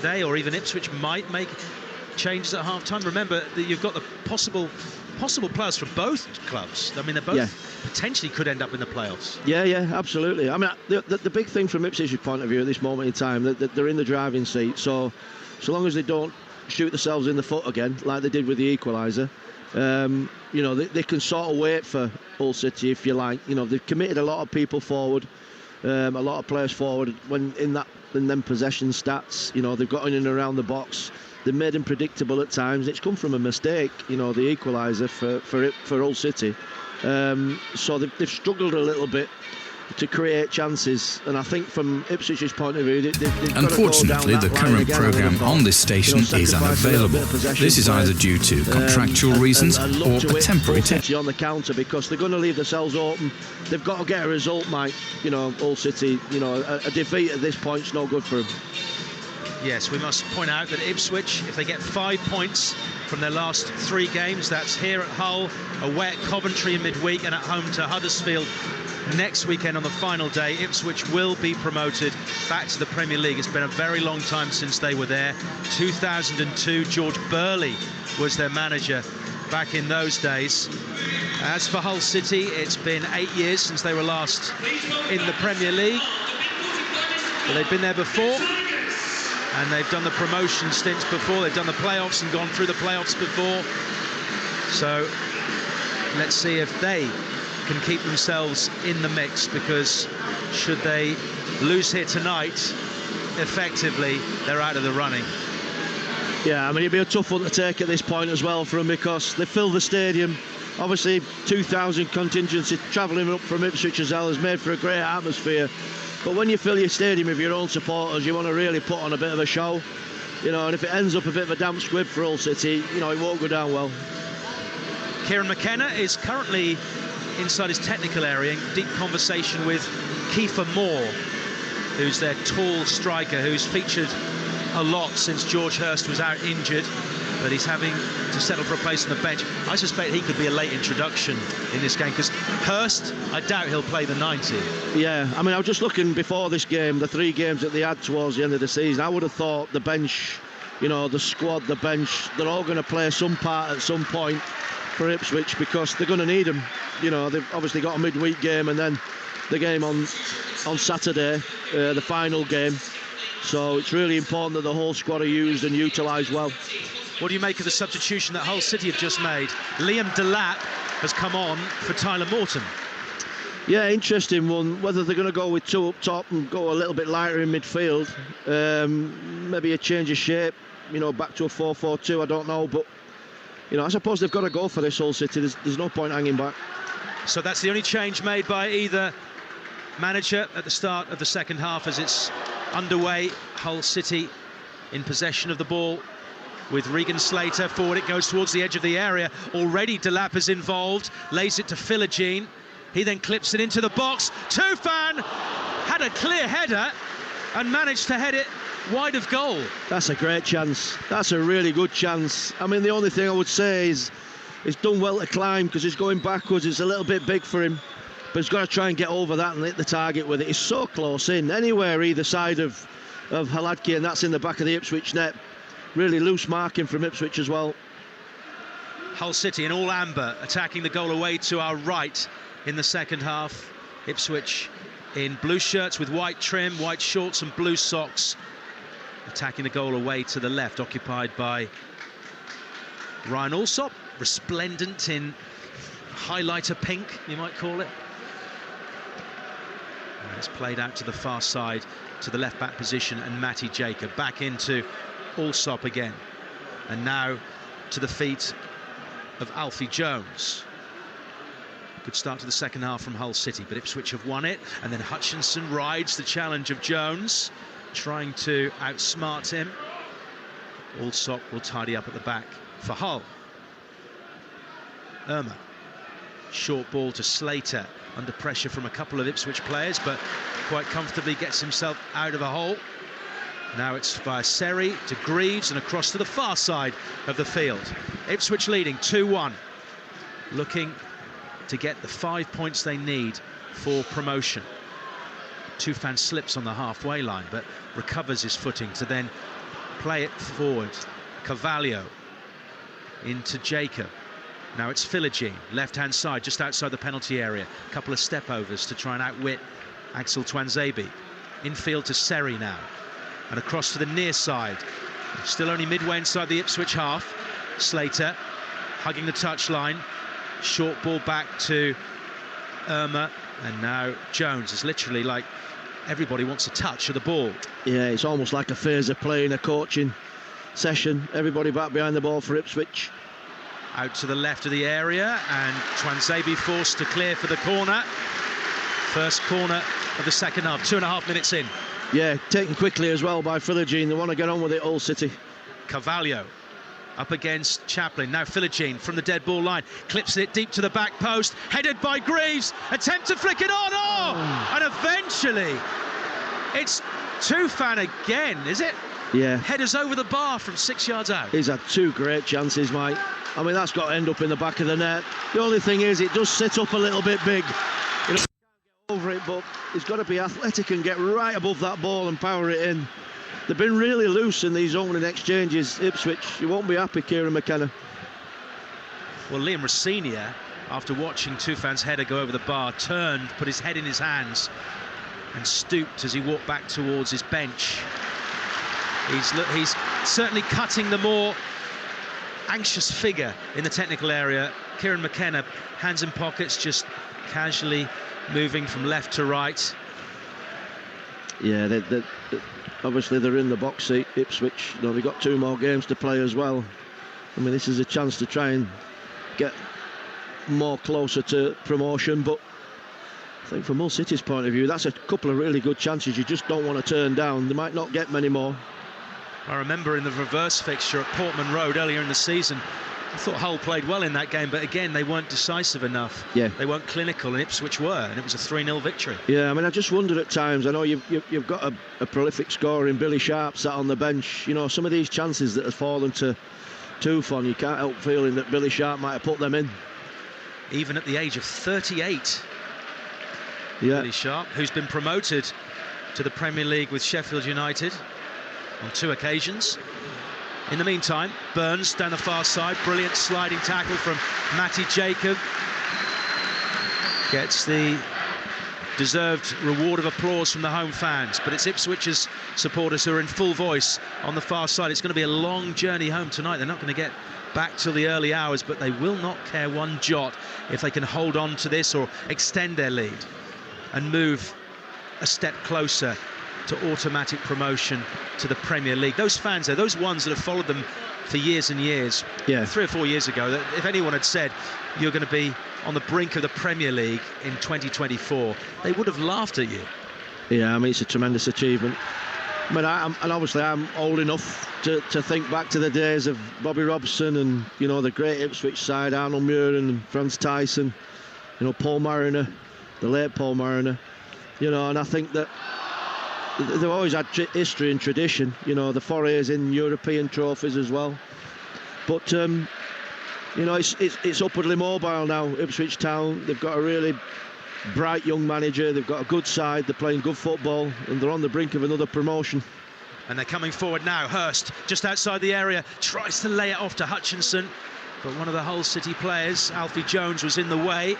they, or even Ipswich, might make changes at half-time? Remember that you've got the possible players for both clubs. I mean, they both potentially could end up in the playoffs. Yeah, absolutely. I mean, the big thing from Ipswich's point of view at this moment in time, that they're in the driving seat, so long as they don't shoot themselves in the foot again, like they did with the equaliser, they can sort of wait for Hull City, if you like. They've committed a lot of people forward, a lot of players forward. When in them possession stats, they've got in and around the box. They've made them predictable at times. It's come from a mistake, the equaliser for Hull City. So they've struggled a little bit to create chances, and I think from Ipswich's point of view, they've unfortunately, the current programme on this station is unavailable. This is either due to contractual reasons or a temporary on the counter, because they're going to leave themselves open. They've got to get a result, Mike. Hull City, a defeat at this point is no good for them. Yes, we must point out that Ipswich, if they get 5 points from their last 3 games, that's here at Hull, away at Coventry in midweek, and at home to Huddersfield next weekend on the final day, Ipswich will be promoted back to the Premier League. It's been a very long time since they were there. 2002, George Burley was their manager back in those days. As for Hull City, it's been 8 years since they were last in the Premier League. But they've been there before, and they've done the promotion stints before. They've done the playoffs and gone through the playoffs before. So let's see if they can keep themselves in the mix, because should they lose here tonight, effectively they're out of the running. Yeah, I mean, it'd be a tough one to take at this point as well for them, because they fill the stadium. Obviously, 2,000 contingency travelling up from Ipswich as well has made for a great atmosphere. But when you fill your stadium with your own supporters, you want to really put on a bit of a show. You know, and if it ends up a bit of a damp squib for Hull City, you know, it won't go down well. Kieran McKenna is currently inside his technical area in deep conversation with Kiefer Moore, who's their tall striker, who's featured a lot since George Hurst was out injured, but he's having to settle for a place on the bench. I suspect he could be a late introduction in this game, because Hurst, I doubt he'll play the 90. Yeah, I mean, I was just looking before this game, the 3 games that they had towards the end of the season. I would have thought the bench, you know, the squad, the bench, they're all going to play some part at some point for Ipswich, because they're going to need them. You know, they've obviously got a midweek game and then the game on Saturday, the final game. So it's really important that the whole squad are used and utilised well. What do you make of the substitution that Hull City have just made? Liam Delap has come on for Tyler Morton. Yeah, interesting one. Whether they're going to go with 2 up top and go a little bit lighter in midfield, maybe a change of shape, you know, back to a 4-4-2, I don't know. But, you know, I suppose they've got to go for this, Hull City. There's no point hanging back. So that's the only change made by either manager at the start of the second half, as it's underway. Hull City in possession of the ball with Regan Slater forward. It goes towards the edge of the area. Already Delap is involved, lays it to Philogene. He then clips it into the box. Tufan had a clear header and managed to head it wide of goal. That's a great chance. That's a really good chance. I mean, the only thing I would say is it's done well to climb, because he's going backwards. It's a little bit big for him, but he's got to try and get over that and hit the target with it. He's so close in, anywhere either side of Haladki, and that's in the back of the Ipswich net. Really loose marking from Ipswich as well. Hull City in all amber, attacking the goal away to our right in the second half. Ipswich in blue shirts with white trim, white shorts and blue socks, attacking the goal away to the left, occupied by Ryan Allsop, resplendent in highlighter pink, you might call it. And it's played out to the far side, to the left back position, and Matty Jacob back into Allsop again, and now to the feet of Alfie Jones. Good start to the second half from Hull City, but Ipswich have won it, and then Hutchinson rides the challenge of Jones, trying to outsmart him. Allsop will tidy up at the back for Hull. Irma, short ball to Slater, under pressure from a couple of Ipswich players, but quite comfortably gets himself out of a hole. Now it's via Seri to Greaves and across to the far side of the field. Ipswich leading 2-1, looking to get the 5 points they need for promotion. Tufan slips on the halfway line, but recovers his footing to then play it forward. Carvalho into Jacob. Now it's Philogene, left-hand side, just outside the penalty area. A couple of step-overs to try and outwit Axel Twanzebe. Infield to Seri now. And across to the near side. Still only midway inside the Ipswich half. Slater hugging the touchline. Short ball back to Irma. And now Jones is literally like everybody wants a touch of the ball. Yeah, it's almost like a phase of play in a coaching session. Everybody back behind the ball for Ipswich. Out to the left of the area, and Twanzebe forced to clear for the corner. First corner of the second half, 2.5 minutes in. Yeah, taken quickly as well by Philogene. They want to get on with it, Hull City. Carvalho up against Chaplin. Now Philogene from the dead ball line. Clips it deep to the back post. Headed by Greaves. Attempt to flick it on. Oh! And eventually, it's Tufan again, is it? Yeah. Headers over the bar from 6 yards out. He's had 2 great chances, Mike. I mean, that's got to end up in the back of the net. The only thing is, it does sit up a little bit big. You know, over it, but he's got to be athletic and get right above that ball and power it in. They've been really loose in these opening exchanges, Ipswich. You won't be happy, Kieran McKenna. Well, Liam Rossinia, after watching Tufan's header go over the bar, turned, put his head in his hands, and stooped as he walked back towards his bench. He's certainly cutting the more anxious figure in the technical area. Kieran McKenna, hands in pockets, just casually moving from left to right. Yeah, obviously they're in the box seat, Ipswich. You know, they've got 2 more games to play as well. I mean, this is a chance to try and get more closer to promotion, but I think from Hull City's point of view, that's a couple of really good chances you just don't want to turn down. They might not get many more. I remember in the reverse fixture at Portman Road earlier in the season, I thought Hull played well in that game, but again, they weren't decisive enough. Yeah. They weren't clinical, and Ipswich were, and it was a 3-0 victory. Yeah, I mean, I just wondered at times, I know you've got a prolific scorer in Billy Sharp sat on the bench. You know, some of these chances that have fallen to Tufon, you can't help feeling that Billy Sharp might have put them in. Even at the age of 38. Yeah. Billy Sharp, who's been promoted to the Premier League with Sheffield United on 2 occasions. In the meantime, Burns down the far side, brilliant sliding tackle from Matty Jacob. Gets the deserved reward of applause from the home fans, but it's Ipswich's supporters who are in full voice on the far side. It's going to be a long journey home tonight. They're not going to get back till the early hours, but they will not care one jot if they can hold on to this or extend their lead and move a step closer to automatic promotion to the Premier League. Those fans there, those ones that have followed them for years and years, 3 or 4 years ago, that if anyone had said you're going to be on the brink of the Premier League in 2024, they would have laughed at you. Yeah, I mean, it's a tremendous achievement. I mean, and obviously I'm old enough to think back to the days of Bobby Robson and, you know, the great Ipswich side, Arnold Muren and Franz Tyson, you know, Paul Mariner, the late Paul Mariner, you know, and I think that they've always had history and tradition, you know, the forays in European trophies as well. But, you know, it's upwardly mobile now, Ipswich Town. They've got a really bright young manager, they've got a good side, they're playing good football, and they're on the brink of another promotion. And they're coming forward now. Hurst, just outside the area, tries to lay it off to Hutchinson, but one of the Hull City players, Alfie Jones, was in the way.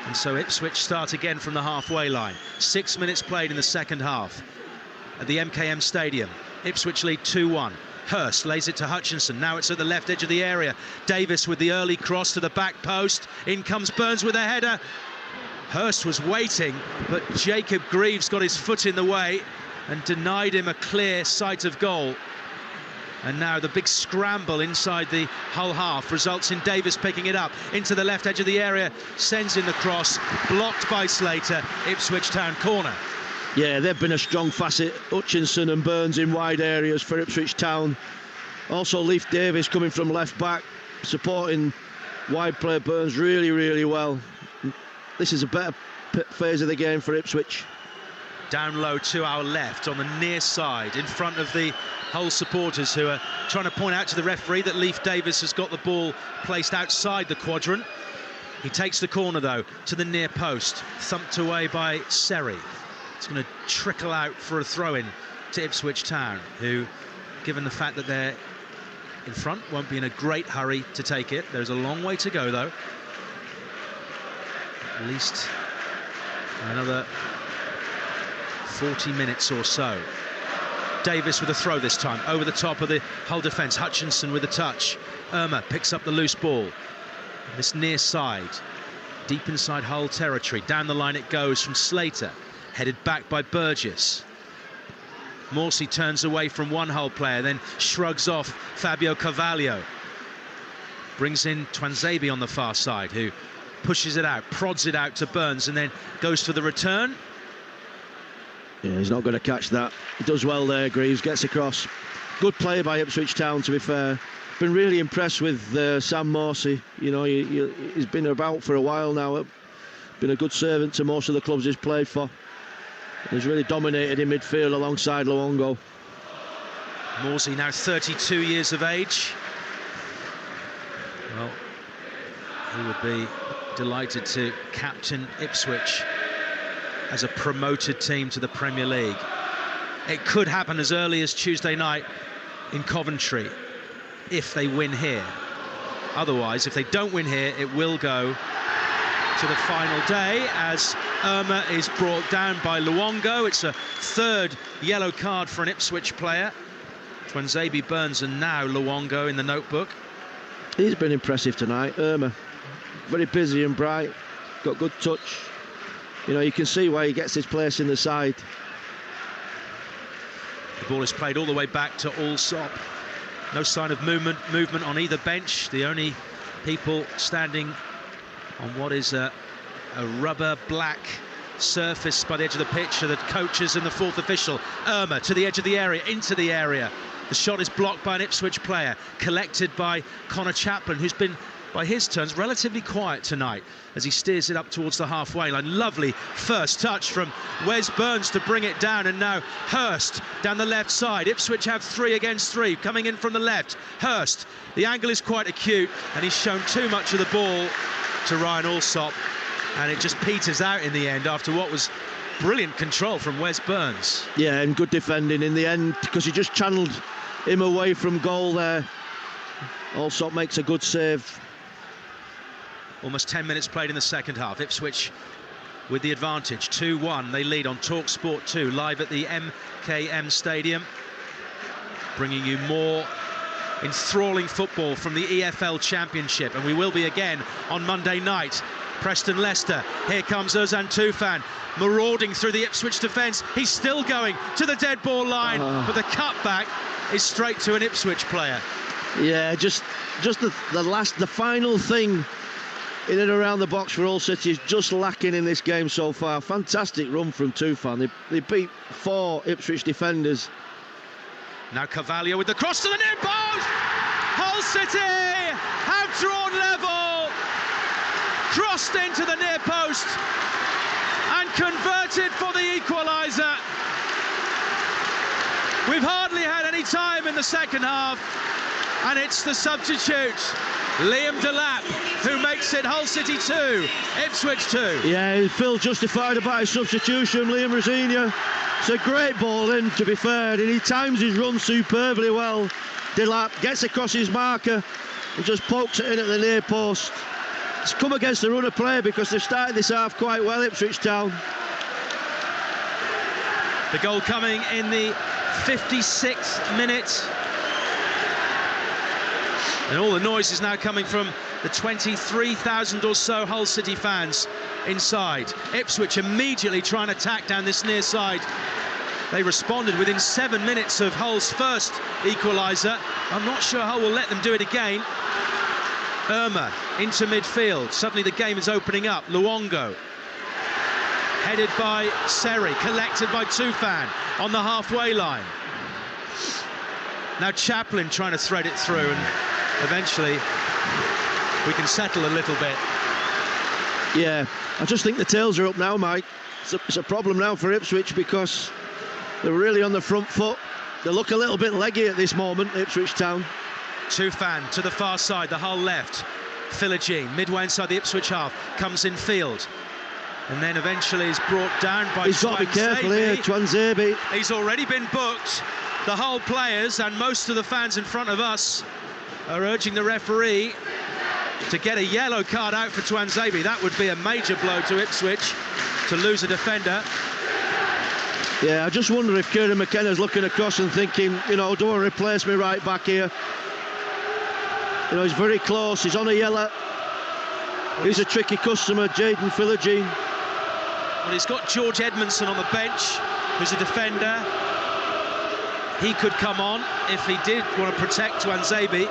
And so Ipswich start again from the halfway line. 6 minutes played in the second half at the MKM Stadium. Ipswich lead 2-1. Hurst lays it to Hutchinson. Now it's at the left edge of the area. Davis with the early cross to the back post. In comes Burns with a header. Hurst was waiting, but Jacob Greaves got his foot in the way and denied him a clear sight of goal. And now the big scramble inside the Hull half results in Davis picking it up into the left edge of the area, sends in the cross, blocked by Slater. Ipswich Town corner. Yeah, they've been a strong facet, Hutchinson and Burns in wide areas for Ipswich Town. Also Leif Davis coming from left back, supporting wide play Burns really, really well. This is a better phase of the game for Ipswich. Down low to our left on the near side, in front of the Hull supporters who are trying to point out to the referee that Leif Davis has got the ball placed outside the quadrant. He takes the corner though to the near post, thumped away by Seri. It's going to trickle out for a throw-in to Ipswich Town, who, given the fact that they're in front, won't be in a great hurry to take it. There's a long way to go though. At least another 40 minutes or so. Davis with a throw this time, over the top of the Hull defence. Hutchinson with a touch. Irma picks up the loose ball. This near side, deep inside Hull territory. Down the line it goes from Slater, headed back by Burgess. Morsey turns away from one Hull player, then shrugs off Fabio Carvalho. Brings in Twanzebe on the far side, who pushes it out, prods it out to Burns, and then goes for the return. Yeah, he's not going to catch that. He does well there, Greaves, gets across. Good play by Ipswich Town, to be fair. Been really impressed with Sam Morsey. You know, he's been about for a while now. Been a good servant to most of the clubs he's played for. He's really dominated in midfield alongside Luongo. Morsey now 32 years of age. Well, he would be delighted to captain Ipswich as a promoted team to the Premier League. It could happen as early as Tuesday night in Coventry if they win here. Otherwise, if they don't win here, it will go to the final day as Irma is brought down by Luongo. It's a third yellow card for an Ipswich player. Tuanzebe, Burns and now Luongo in the notebook. He's been impressive tonight, Irma. Very busy and bright, got good touch. You know, you can see why he gets his place in the side. The ball is played all the way back to Allsop. No sign of movement on either bench. The only people standing on what is a rubber black surface by the edge of the pitch are the coaches and the fourth official. Irma to the edge of the area, into the area. The shot is blocked by an Ipswich player, collected by Connor Chaplin, who's been, by his turns, relatively quiet tonight as he steers it up towards the halfway line. Lovely first touch from Wes Burns to bring it down, and now Hurst down the left side. Ipswich have 3 against 3 coming in from the left. Hurst, the angle is quite acute and he's shown too much of the ball to Ryan Allsop, and it just peters out in the end after what was brilliant control from Wes Burns. Yeah, and good defending in the end because he just channeled him away from goal there. Allsop makes a good save. Almost 10 minutes played in the second half. Ipswich with the advantage, 2-1. They lead on Talksport 2, live at the MKM Stadium, bringing you more enthralling football from the EFL Championship, and we will be again on Monday night. Preston Leicester, here comes Ozan Tufan, marauding through the Ipswich defence. He's still going to the dead ball line, but the cutback is straight to an Ipswich player. Yeah, just the final thing in and around the box for Hull City is just lacking in this game so far. Fantastic run from Tufan. They beat 4 Ipswich defenders. Now Carvalho with the cross to the near post. Hull City have drawn level. Crossed into the near post and converted for the equaliser. We've hardly had any time in the second half, and it's the substitute, Liam Delap, who makes it Hull City 2, Ipswich 2. Yeah, Phil justified about his substitution, Liam Rosenia. It's a great ball in, to be fair, and he times his run superbly well. Delap gets across his marker and just pokes it in at the near post. It's come against the run of play because they've started this half quite well, Ipswich Town. The goal coming in the 56th minute. And all the noise is now coming from the 23,000 or so Hull City fans inside. Ipswich immediately trying to tack down this near side. They responded within 7 minutes of Hull's first equaliser. I'm not sure Hull will let them do it again. Irma into midfield. Suddenly the game is opening up. Luongo. Headed by Seri, collected by Tufan on the halfway line. Now Chaplin trying to thread it through, and eventually we can settle a little bit. Yeah, I just think the tails are up now, Mike. It's a problem now for Ipswich because they're really on the front foot. They look a little bit leggy at this moment, Ipswich Town. Tufan to the far side, the Hull left. Philogene, midway inside the Ipswich half, comes in field. And then eventually is brought down by He's got to be careful here, Tuanzebe. He's already been booked. The Hull players and most of the fans in front of us are urging the referee to get a yellow card out for Tuanzebe. That would be a major blow to Ipswich, to lose a defender. Yeah, I just wonder if Kieran McKenna's looking across and thinking, you know, do I replace me right back here? You know, he's very close, he's on a yellow. He's a tricky customer, Jaden Philogene. Well, he's got George Edmondson on the bench, who's a defender. He could come on if he did want to protect Tuanzebe.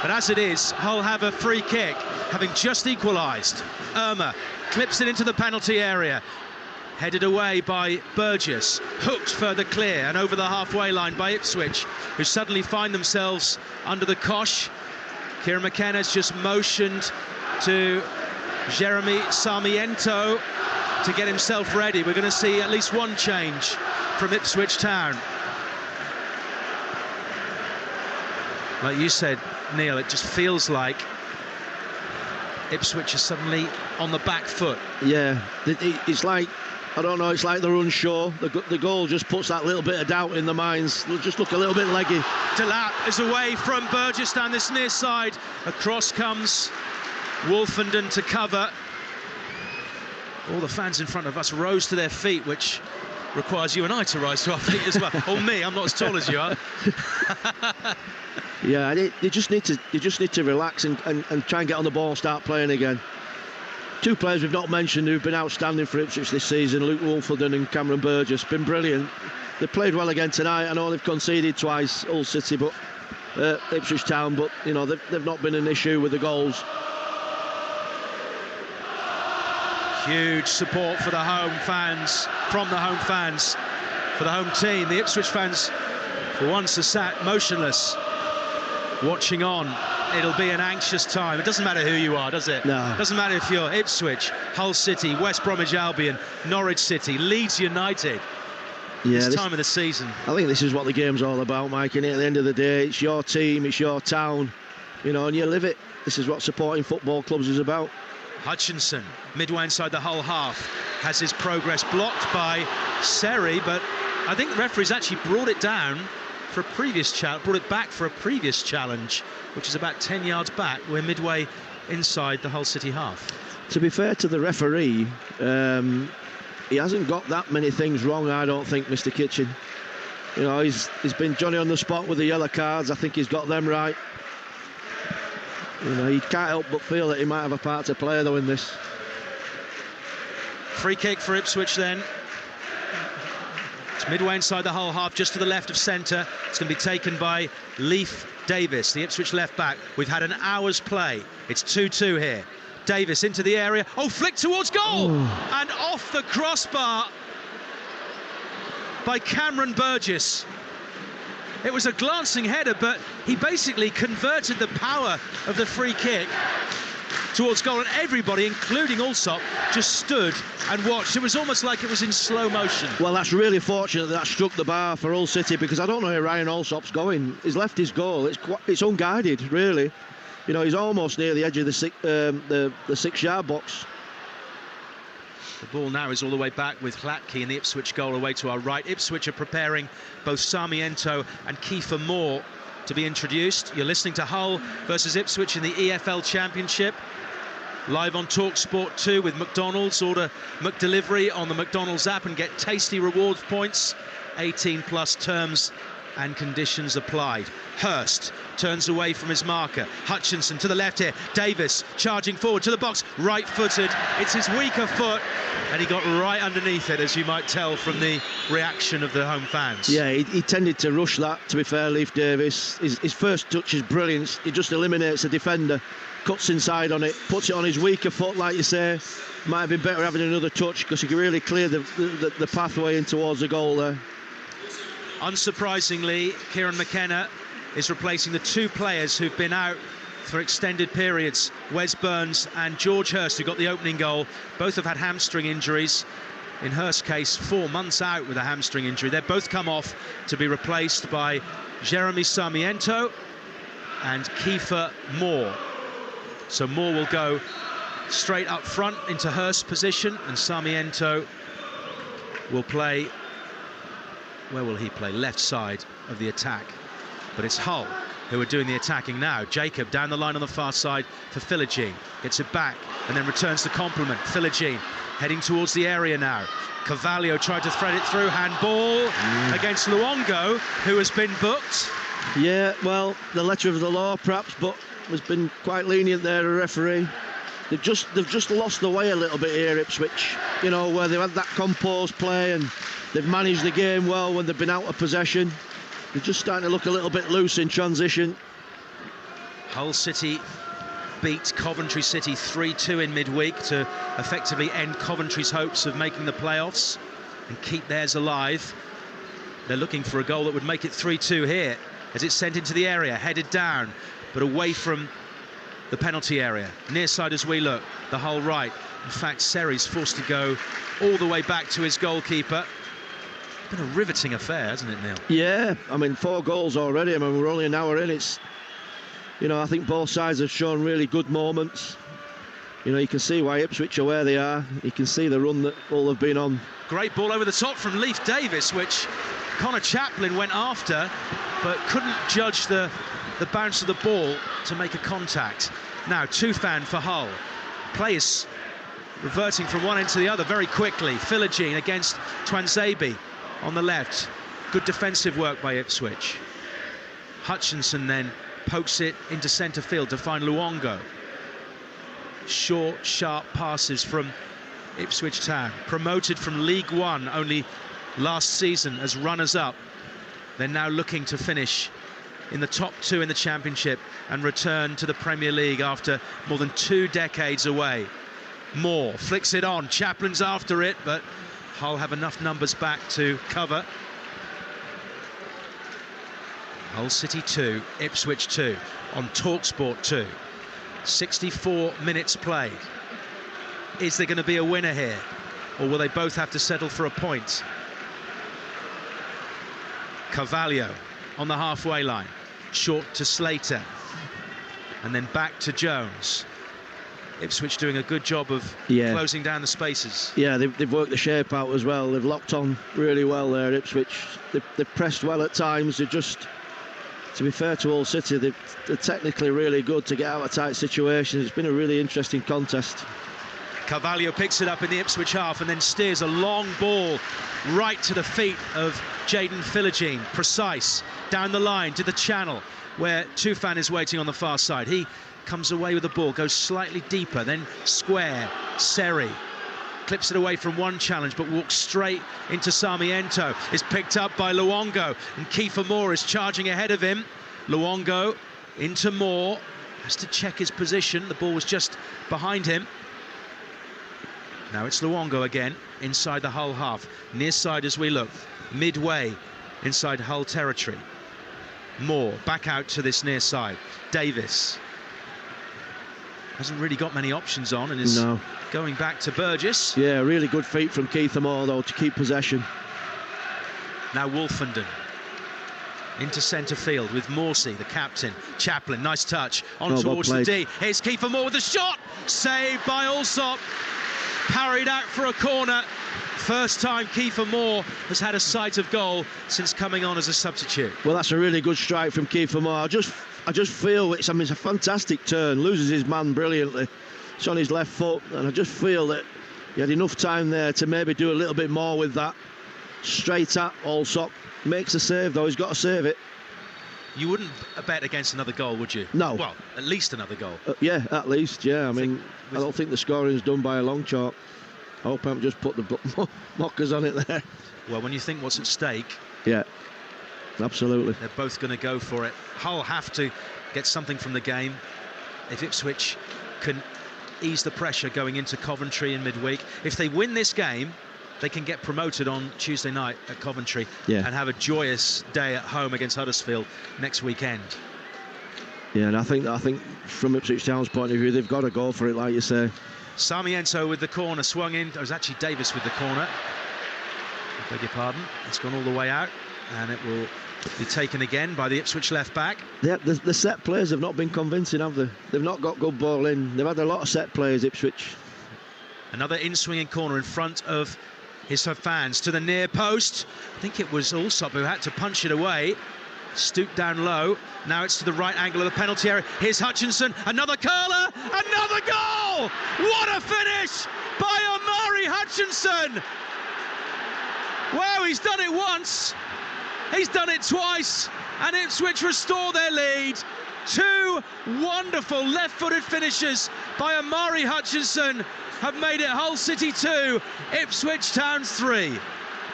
But as it is, Hull have a free kick, having just equalised. Irma clips it into the penalty area. Headed away by Burgess, hooked further clear and over the halfway line by Ipswich, who suddenly find themselves under the cosh. Kieran McKenna's just motioned to Jeremy Sarmiento to get himself ready. We're going to see at least one change from Ipswich Town. Like you said, Neil, it just feels like Ipswich is suddenly on the back foot. Yeah, it's like, I don't know, it's like they're unsure. The goal just puts that little bit of doubt in their minds. They'll just look a little bit leggy. Delap is away from Burgess down this near side. Across comes Wolfenden to cover. All the fans in front of us rose to their feet, which requires you and I to rise to our feet as well. Or me, I'm not as tall as you are. Yeah, they just need to relax and try and get on the ball and start playing again. Two players we've not mentioned who've been outstanding for Ipswich this season, Luke Wolfenden and Cameron Burgess, been brilliant. They played well again tonight. I know they've conceded twice, Hull City, but Ipswich Town, but you know they've not been an issue with the goals. Huge support for the home fans, from the home fans, for the home team. The Ipswich fans, for once, are sat motionless, watching on. It'll be an anxious time. It doesn't matter who you are, does it? No. It doesn't matter if you're Ipswich, Hull City, West Bromwich Albion, Norwich City, Leeds United. Yeah, this time of the season. I think this is what the game's all about, Mike. And at the end of the day, it's your team, it's your town, you know, and you live it. This is what supporting football clubs is about. Hutchinson, midway inside the whole half, has his progress blocked by Seri, but I think the referee's actually brought it down for a previous challenge, brought it back for a previous challenge, which is about 10 yards back. We're midway inside the Hull City half. To be fair to the referee, he hasn't got that many things wrong, I don't think, Mr. Kitchen. You know, he's been Johnny on the spot with the yellow cards. I think he's got them right. You know, you can't help but feel that he might have a part to play, though, in this. Free kick for Ipswich, then. It's midway inside the Hull half, just to the left of centre. It's going to be taken by Leif Davis, the Ipswich left-back. We've had an hour's play. It's 2-2 here. Davis into the area. Oh, flick towards goal! Oh. And off the crossbar by Cameron Burgess. It was a glancing header, but he basically converted the power of the free kick towards goal, and everybody, including Allsop, just stood and watched. It was almost like it was in slow motion. Well, that's really fortunate that struck the bar for Hull City, because I don't know where Ryan Allsop's going. He's left his goal. It's unguided, really. You know, he's almost near the edge of the 6-yard box. The ball now is all the way back with Hlatke and the Ipswich goal away to our right. Ipswich are preparing both Sarmiento and Kiefer Moore to be introduced. You're listening to Hull versus Ipswich in the EFL Championship. Live on Talksport 2 with McDonald's. Order McDelivery on the McDonald's app and get tasty rewards points. 18+ terms and conditions applied. Hurst turns away from his marker. Hutchinson to the left here. Davis charging forward to the box, right-footed. It's his weaker foot, and he got right underneath it, as you might tell from the reaction of the home fans. Yeah, he tended to rush that, to be fair, Leif Davis. His first touch is brilliant. He just eliminates the defender, cuts inside on it, puts it on his weaker foot, like you say. Might have been better having another touch, because he could really clear the pathway in towards the goal there. Unsurprisingly, Kieran McKenna is replacing the two players who've been out for extended periods, Wes Burns and George Hurst, who got the opening goal. Both have had hamstring injuries. In Hurst's case, 4 months out with a hamstring injury. They've both come off to be replaced by Jeremy Sarmiento and Kiefer Moore. So Moore will go straight up front into Hurst's position, and Sarmiento will play... Where will he play? Left side of the attack. But it's Hull who are doing the attacking now. Jacob down the line on the far side for Philogene. Gets it back and then returns the compliment. Philogene heading towards the area now. Carvalho tried to thread it through. Handball against Luongo, who has been booked. Yeah, well, the letter of the law perhaps, but has been quite lenient there, the referee. They've just lost the way a little bit here, Ipswich. You know, where they've had that composed play and they've managed the game well when they've been out of possession. They're just starting to look a little bit loose in transition. Hull City beat Coventry City 3-2 in midweek to effectively end Coventry's hopes of making the playoffs and keep theirs alive. They're looking for a goal that would make it 3-2 here, as it's sent into the area, headed down, but away from the penalty area. Near side as we look, the Hull right. In fact, Seri's forced to go all the way back to his goalkeeper. It's been a riveting affair, hasn't it, Neil? Yeah, I mean, 4 goals already. I mean, we're only an hour in. It's, you know, I think both sides have shown really good moments. You know, you can see why Ipswich are where they are. You can see the run that Hull have been on. Great ball over the top from Leif Davis, which Connor Chaplin went after, but couldn't judge the bounce of the ball to make a contact. Now, Tufan for Hull. Play is reverting from one end to the other very quickly. Philogene against Twanzebe on the left. Good defensive work by Ipswich. Hutchinson then pokes it into centre field to find Luongo. Short, sharp passes from Ipswich Town. Promoted from League One only last season as runners-up. They're now looking to finish in the top 2 in the Championship and return to the Premier League after more than 2 decades away. Moore flicks it on. Chaplin's after it, but Hull have enough numbers back to cover. Hull City 2, Ipswich 2 on Talksport 2. 64 minutes played. Is there going to be a winner here, or will they both have to settle for a point? Carvalho on the halfway line, short to Slater, and then back to Jones. Ipswich doing a good job of closing down the spaces. Yeah, they've worked the shape out as well. They've locked on really well there, Ipswich. They've pressed well at times. They're just, to be fair to Hull City, they're technically really good to get out of tight situations. It's been a really interesting contest. Carvalho picks it up in the Ipswich half and then steers a long ball right to the feet of Jaden Philogene. Precise, down the line to the channel where Tufan is waiting on the far side. He comes away with the ball, goes slightly deeper, then square. Seri clips it away from one challenge but walks straight into Sarmiento. Is picked up by Luongo and Kiefer Moore is charging ahead of him. Luongo into Moore, has to check his position. The ball was just behind him. Now it's Luongo again, inside the Hull half. Near side as we look, midway inside Hull territory. Moore back out to this near side. Davis hasn't really got many options on and is going back to Burgess. Yeah, really good feat from Keith Moore though to keep possession. Now Wolfenden into centre field with Morsey, the captain. Chaplin, nice touch on towards the D. Here's Kiefer Moore with the shot, saved by Allsop. Parried out for a corner. First time Kiefer Moore has had a sight of goal since coming on as a substitute. Well, that's a really good strike from Kiefer Moore. I just feel it's a fantastic turn. Loses his man brilliantly. It's on his left foot, and I just feel that he had enough time there to maybe do a little bit more with that. Straight at Allsop. Makes a save though. He's got to save it. You wouldn't bet against another goal, would you? No. Well, at least another goal. Yeah, at least, yeah. I mean, I don't think the scoring's done by a long chalk. I hope I haven't just put the mockers on it there. Well, when you think what's at stake... Yeah, absolutely. They're both going to go for it. Hull have to get something from the game. If Ipswich can ease the pressure going into Coventry in midweek. If they win this game, they can get promoted on Tuesday night at Coventry and have a joyous day at home against Huddersfield next weekend. Yeah, and I think from Ipswich Town's point of view, they've got to go for it, like you say. Sarmiento with the corner, swung in. It was actually Davis with the corner. I beg your pardon. It's gone all the way out, and it will be taken again by the Ipswich left back. Yeah, the set players have not been convincing, have they? They've not got good ball in. They've had a lot of set players, Ipswich. Another in-swinging corner in front of his fans to the near post. I think it was Allsop who had to punch it away. Stooped down low. Now it's to the right angle of the penalty area. Here's Hutchinson. Another curler. Another goal! What a finish by Omari Hutchinson! Wow, he's done it once. He's done it twice. And Ipswich restore their lead. Two wonderful left-footed finishes by Omari Hutchinson have made it Hull City 2, Ipswich Town 3.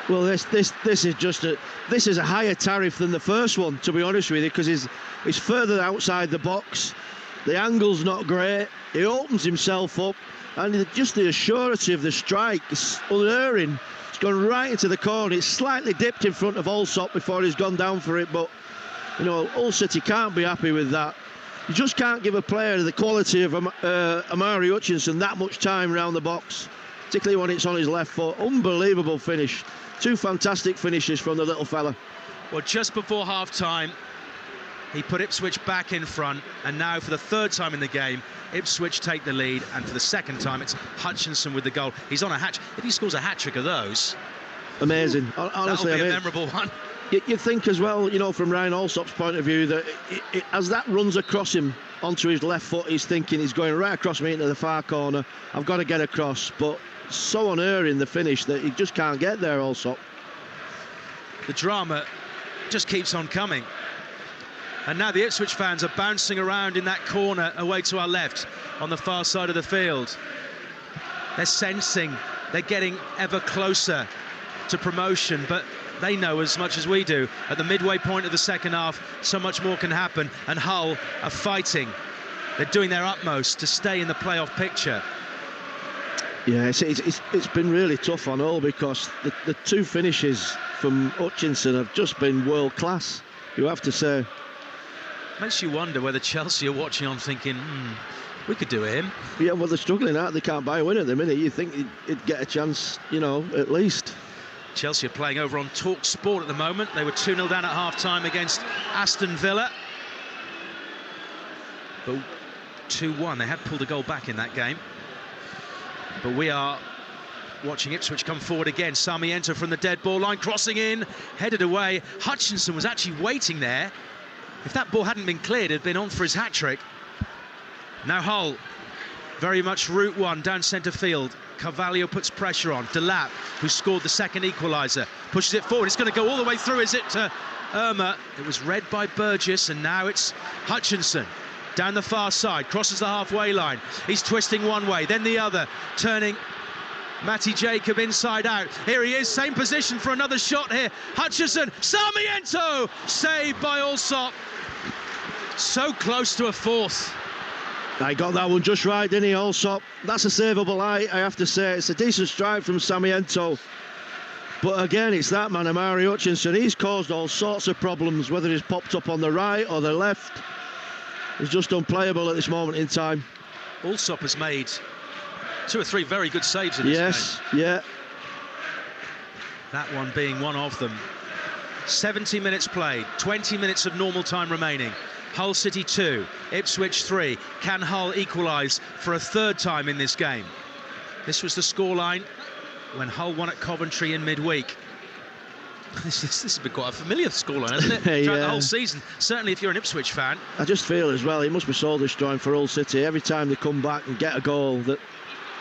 Well, this is a higher tariff than the first one, to be honest with you, because he's further outside the box. The angle's not great. He opens himself up, and just the assurance of the strike is unerring. It's gone right into the corner. It's slightly dipped in front of Allsop before he's gone down for it, but you know, Hull City can't be happy with that. You just can't give a player the quality of Omari Hutchinson that much time around the box, particularly when it's on his left foot. Unbelievable finish. Two fantastic finishes from the little fella. Well, just before half-time, he put Ipswich back in front, and now for the third time in the game, Ipswich take the lead, and for the second time, it's Hutchinson with the goal. He's on a hat. If he scores a hat-trick of those... Amazing. Honestly, that'll be a memorable one. You think as well, you know, from Ryan Allsop's point of view, that as that runs across him, onto his left foot. He's thinking he's going right across me into the far corner. I've got to get across, but so unerring the finish that he just can't get there. Also, the drama just keeps on coming. And now the Ipswich fans are bouncing around in that corner away to our left on the far side of the field. They're sensing they're getting ever closer to promotion, but they know as much as we do. At the midway point of the second half, so much more can happen, and Hull are fighting. They're doing their utmost to stay in the playoff picture. Yeah, it's been really tough on Hull because the two finishes from Hutchinson have just been world class, you have to say. Makes you wonder whether Chelsea are watching on thinking, we could do him. Yeah, well, they're struggling out. They can't buy a win at the minute. You think he'd get a chance, you know, at least. Chelsea are playing over on Talksport at the moment. They were 2-0 down at half-time against Aston Villa. But 2-1. They had pulled a goal back in that game. But we are watching Ipswich come forward again. Sarmiento from the dead ball line, crossing in, headed away. Hutchinson was actually waiting there. If that ball hadn't been cleared, it'd been on for his hat-trick. Now Hull, very much route one down centre field. Carvalho puts pressure on. Delap, who scored the second equaliser, pushes it forward. It's going to go all the way through, is it, to Irma? It was read by Burgess, and now it's Hutchinson. Down the far side, crosses the halfway line. He's twisting one way, then the other, turning Matty Jacob inside out. Here he is, same position for another shot here. Hutchinson, Sarmiento, saved by Allsop. So close to a fourth. I got that one just right, didn't he, Allsop? That's a savable eye, I have to say. It's a decent strike from Sarmiento. But again, it's that man, Amari Hutchinson. He's caused all sorts of problems, whether he's popped up on the right or the left. He's just unplayable at this moment in time. Allsop has made 2 or 3 very good saves in this game. Yes, yeah. That one being one of them. 70 minutes played, 20 minutes of normal time remaining. Hull City 2, Ipswich 3. Can Hull equalise for a third time in this game? This was the scoreline when Hull won at Coventry in midweek. This has been quite a familiar scoreline, hasn't it? Throughout the whole season, certainly if you're an Ipswich fan. I just feel as well, it must be soul destroying for Hull City. Every time they come back and get a goal, that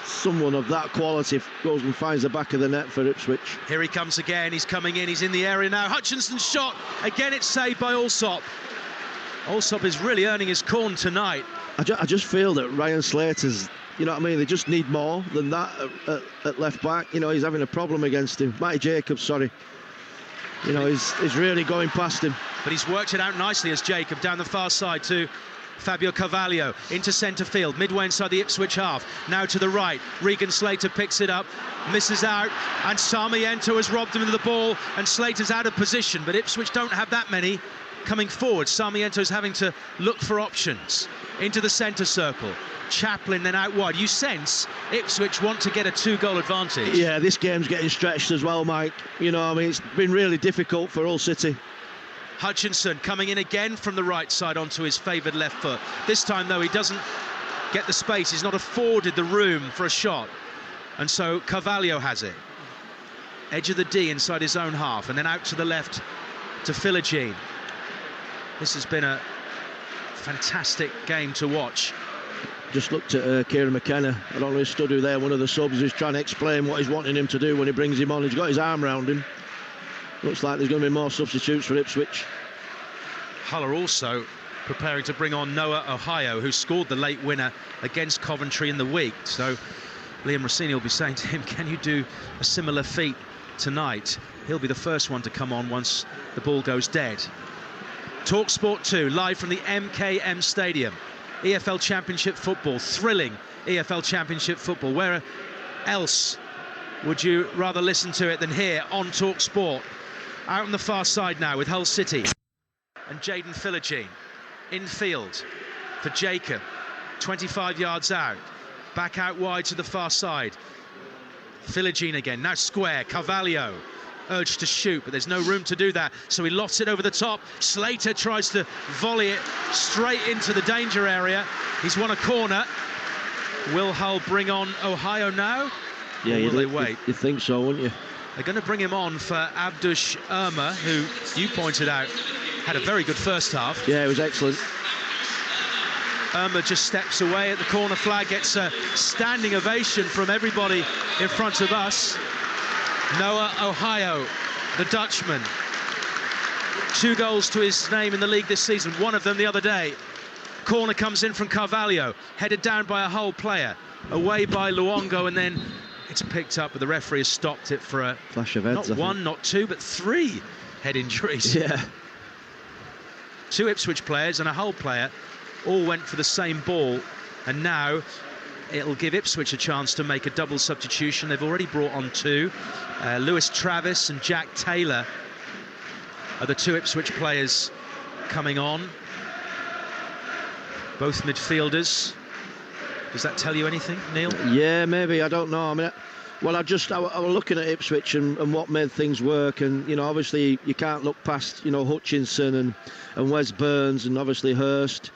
someone of that quality goes and finds the back of the net for Ipswich. Here he comes again, he's coming in, he's in the area now. Hutchinson's shot, again it's saved by Allsop. Allsop is really earning his corn tonight. I just feel that Ryan Slater's, you know what I mean, they just need more than that at left back. You know, he's having a problem against him. Matty Jacobs, sorry. You know, he's really going past him. But he's worked it out nicely as Jacob down the far side to Fabio Carvalho into centre field, midway inside the Ipswich half. Now to the right, Regan Slater picks it up, misses out, and Sarmiento has robbed him of the ball, and Slater's out of position, but Ipswich don't have that many coming forward. Sarmiento's having to look for options. Into the centre circle. Chaplin then out wide. You sense Ipswich want to get a 2-goal advantage. Yeah, this game's getting stretched as well, Mike. You know, I mean, it's been really difficult for Hull City. Hutchinson coming in again from the right side onto his favoured left foot. This time, though, he doesn't get the space. He's not afforded the room for a shot. And so Carvalho has it. Edge of the D inside his own half, and then out to the left to Philogene. This has been a fantastic game to watch. Just looked at Kieran McKenna. I don't know if Studdu there, one of the subs, who's trying to explain what he's wanting him to do when he brings him on. He's got his arm round him. Looks like there's going to be more substitutes for Ipswich. Hull are also preparing to bring on Noah Ohio, who scored the late winner against Coventry in the week. So Liam Rossini will be saying to him, can you do a similar feat tonight? He'll be the first one to come on once the ball goes dead. Talksport 2, live from the MKM Stadium. EFL Championship football, thrilling EFL Championship football. Where else would you rather listen to it than here on Talksport? Out on the far side now with Hull City and Jayden Philogene. Infield for Jacob, 25 yards out. Back out wide to the far side. Philogene again, now square, Carvalho. Urged to shoot, but there's no room to do that, so he lofts it over the top. Slater tries to volley it straight into the danger area. He's won a corner. Will Hull bring on Ohio now? Yeah, will they wait? You'd think so, wouldn't you? They're going to bring him on for Abdush Irma, who you pointed out had a very good first half. Yeah, it was excellent. Irma just steps away at the corner flag, gets a standing ovation from everybody in front of us. Noah Ohio, the Dutchman. 2 goals to his name in the league this season, one of them the other day. Corner comes in from Carvalho, headed down by a Hull player, away by Luongo, and then it's picked up, but the referee has stopped it for a flash of heads. Not one, not two, but 3 head injuries. Yeah. 2 Ipswich players and a Hull player all went for the same ball, and now it'll give Ipswich a chance to make a double substitution. They've already brought on 2. Lewis Travis and Jack Taylor are the 2 Ipswich players coming on. Both midfielders. Does that tell you anything, Neil? Yeah, maybe. I don't know. I mean, well, I was looking at Ipswich and what made things work, and you know, obviously you can't look past, you know, Hutchinson and Wes Burns and obviously Hurst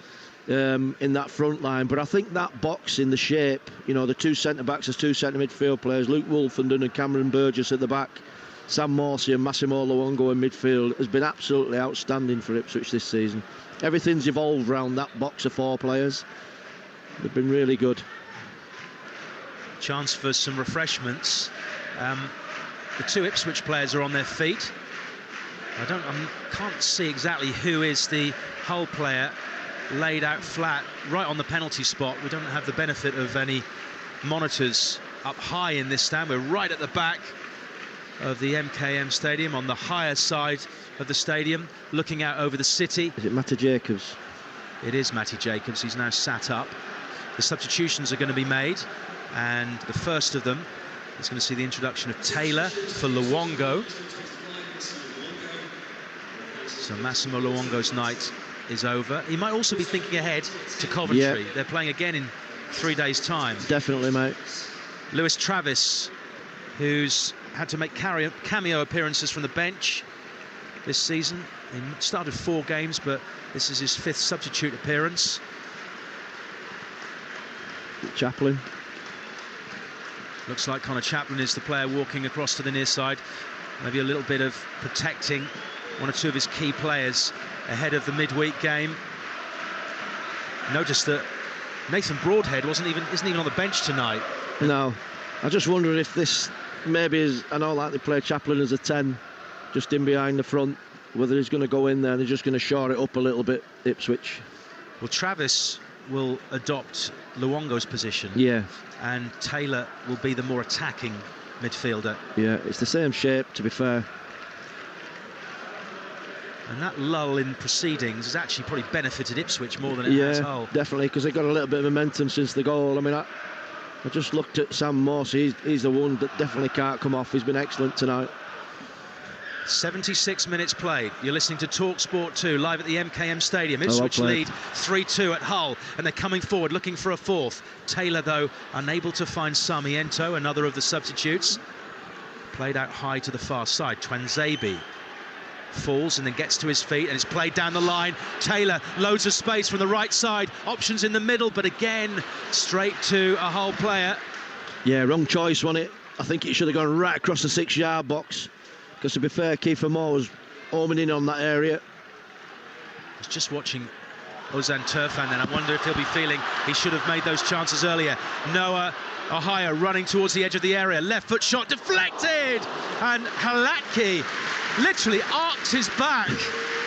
in that front line. But I think that box in the shape, you know, the 2 centre backs as 2 centre midfield players, Luke Wolfenden and Cameron Burgess at the back, Sam Morsey and Massimo Luongo in midfield, has been absolutely outstanding for Ipswich this season. Everything's evolved around that box of 4 players. They've been really good. Chance for some refreshments. The 2 Ipswich players are on their feet. I can't see exactly who is the Hull player laid out flat right on the penalty spot. We don't have the benefit of any monitors up high in this stand. We're right at the back of the MKM Stadium, on the higher side of the stadium, looking out over the city. Is it Matty Jacobs? It is Matty Jacobs. He's now sat up. The substitutions are going to be made, and the first of them is going to see the introduction of Taylor for Luongo. So Massimo Luongo's night is over. He might also be thinking ahead to Coventry. Yeah. They're playing again in 3 days' time. Definitely, mate. Lewis Travis, who's had to make cameo appearances from the bench this season. He started 4 games, but this is his 5th substitute appearance. Chaplin. Looks like Connor Chaplin is the player walking across to the near side. Maybe a little bit of protecting 1 or 2 of his key players ahead of the midweek game. Notice that Nathan Broadhead isn't even on the bench tonight. No. I just wonder if this maybe is, I know like they play Chaplin as a 10, just in behind the front, whether he's going to go in there and he's just going to shore it up a little bit, Ipswich. Well, Travis will adopt Luongo's position. Yeah. And Taylor will be the more attacking midfielder. Yeah, it's the same shape, to be fair. And that lull in proceedings has actually probably benefited Ipswich more than it has Hull. Yeah, definitely, because they got a little bit of momentum since the goal. I mean, I just looked at Sam Morsey. He's the one that definitely can't come off. He's been excellent tonight. 76 minutes played. You're listening to Talksport 2 live at the MKM Stadium. Ipswich lead 3-2 at Hull, and they're coming forward looking for a 4th. Taylor, though, unable to find Sarmiento, another of the substitutes. Played out high to the far side. Twanzebe falls and then gets to his feet, and it's played down the line. Taylor, loads of space from the right side. Options in the middle, but again, straight to a Hull player. Yeah, wrong choice, wasn't it? I think it should have gone right across the 6-yard box. Because to be fair, Kiefer Moore was homing in on that area. I was just watching Ozan Turfan then. I wonder if he'll be feeling he should have made those chances earlier. Noah Ohio running towards the edge of the area. Left foot shot deflected. And Halatki literally arcs his back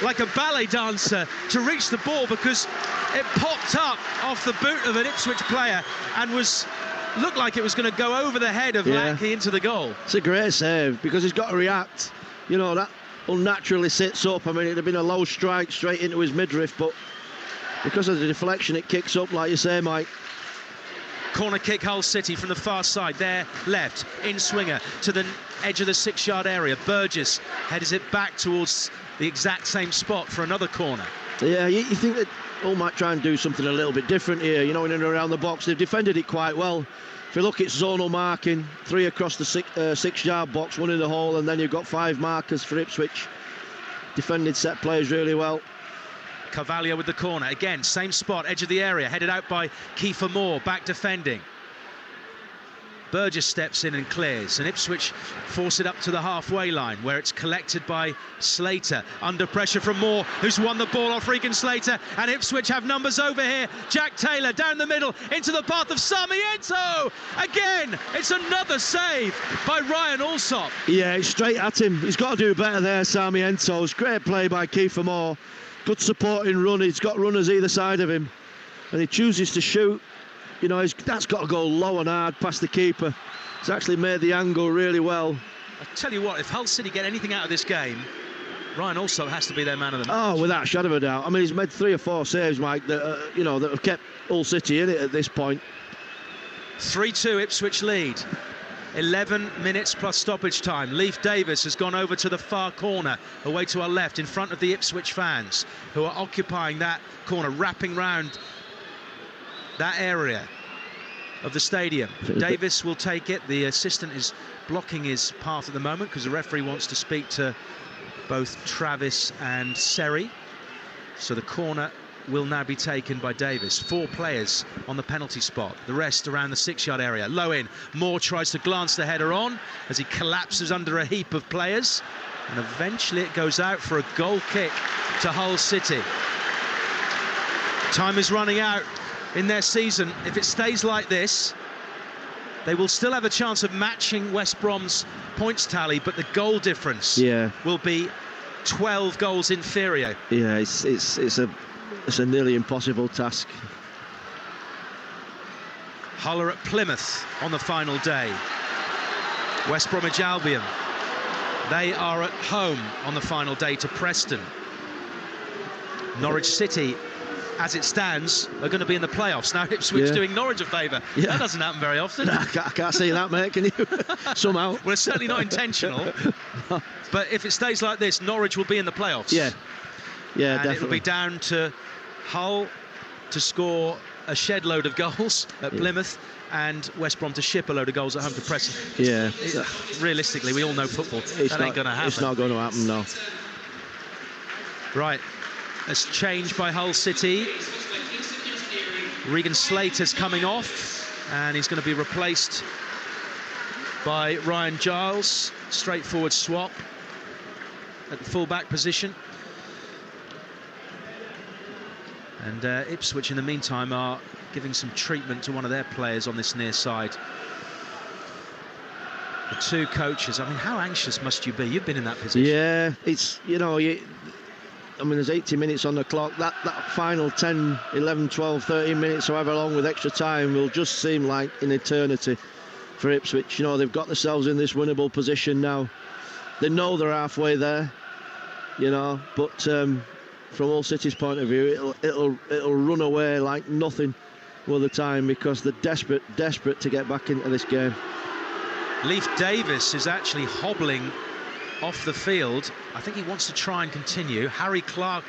like a ballet dancer to reach the ball, because it popped up off the boot of an Ipswich player and looked like it was going to go over the head of Lackey into the goal. It's a great save, because he's got to react. You know, that unnaturally sits up. I mean, it'd have been a low strike straight into his midriff, but because of the deflection, it kicks up, like you say, Mike. Corner kick, Hull City from the far side. There, left, in swinger to the edge of the 6-yard area. Burgess heads it back towards the exact same spot for another corner. Yeah, you think that Hull might try and do something a little bit different here, you know, in and around the box. They've defended it quite well. If you look, it's zonal marking, 3 across the 6-yard box, 1 in the hole, and then you've got 5 markers for Ipswich. Defended set plays really well. Carvalho with the corner. Again, same spot, edge of the area, headed out by Kiefer Moore, back defending. Burgess steps in and clears, and Ipswich force it up to the halfway line, where it's collected by Slater, under pressure from Moore, who's won the ball off Regan Slater, and Ipswich have numbers over here. Jack Taylor down the middle, into the path of Sarmiento! Again, it's another save by Ryan Alsop. Yeah, it's straight at him. He's got to do better there, Sarmiento. It's great play by Kiefer Moore. Good supporting run. He's got runners either side of him, and he chooses to shoot. You know, that's got to go low and hard past the keeper. He's actually made the angle really well. I tell you what, if Hull City get anything out of this game, Ryan Alsop has to be their man of the match. Oh, without a shadow of a doubt. I mean, he's made 3 or 4 saves, Mike, that that have kept Hull City in it at this point. 3-2 Ipswich lead. 11 minutes plus stoppage time. Leif Davis has gone over to the far corner, away to our left, in front of the Ipswich fans, who are occupying that corner, wrapping round that area of the stadium. Davis will take it. The assistant is blocking his path at the moment because the referee wants to speak to both Travis and Seri. So the corner will now be taken by Davis. 4 players on the penalty spot, the rest around the 6-yard area. Low in, Moore tries to glance the header on as he collapses under a heap of players, and eventually it goes out for a goal kick to Hull City. Time is running out in their season. If it stays like this, they will still have a chance of matching West Brom's points tally, but the goal difference will be 12 goals inferior. Yeah, it's a nearly impossible task. Hull are at Plymouth on the final day. West Bromwich Albion, they are at home on the final day to Preston. Norwich City, as it stands, are going to be in the playoffs. Now Ipswich doing Norwich a favour. That doesn't happen very often. I can't see that, mate, can you? Somehow. Well, it's certainly not intentional. But if it stays like this, Norwich will be in the playoffs. Yeah, and definitely. It'll be down to Hull to score a shed load of goals at Plymouth, and West Brom to ship a load of goals at home to Preston. Yeah. Realistically, we all know football. That ain't going to happen. It's not going to happen, no. Right. That's changed by Hull City. Regan Slater's coming off, and he's going to be replaced by Ryan Giles. Straightforward swap at the full-back position. And Ipswich, in the meantime, are giving some treatment to one of their players on this near side. The 2 coaches, I mean, how anxious must you be? You've been in that position. Yeah, it's, I mean, there's 80 minutes on the clock. That final 10, 11, 12, 13 minutes, however long with extra time, will just seem like an eternity for Ipswich. They've got themselves in this winnable position now. They know they're halfway there, but from Hull City's point of view, it'll run away like nothing all the time, because they're desperate to get back into this game. Leif Davis is actually hobbling off the field. I think he wants to try and continue. Harry Clark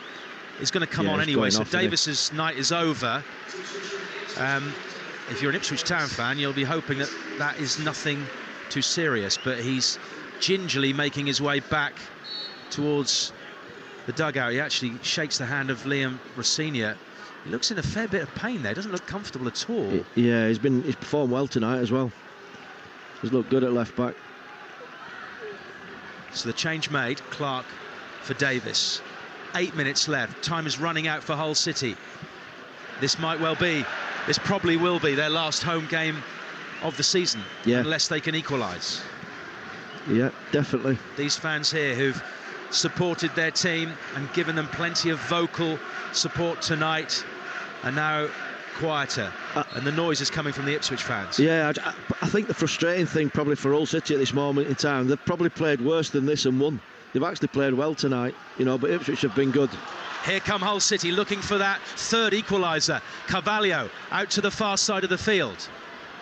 is going to come on anyway, so Davis's night is over. If you're an Ipswich Town fan, you'll be hoping that that is nothing too serious, but he's gingerly making his way back towards the dugout. He actually shakes the hand of Liam Rossignol. He looks in a fair bit of pain there. Doesn't look comfortable at all. Yeah, he's performed well tonight as well. He's looked good at left back. So the change made, Clark for Davis. 8 minutes left. Time is running out for Hull City. This probably will be their last home game of the season, unless they can equalise. Yeah, definitely. These fans here who've supported their team and given them plenty of vocal support tonight are now quieter, and the noise is coming from the Ipswich fans. Yeah, I think the frustrating thing probably for Hull City at this moment in time, they've probably played worse than this and won. They've actually played well tonight, but Ipswich have been good. Here come Hull City looking for that third equaliser. Carvalho out to the far side of the field.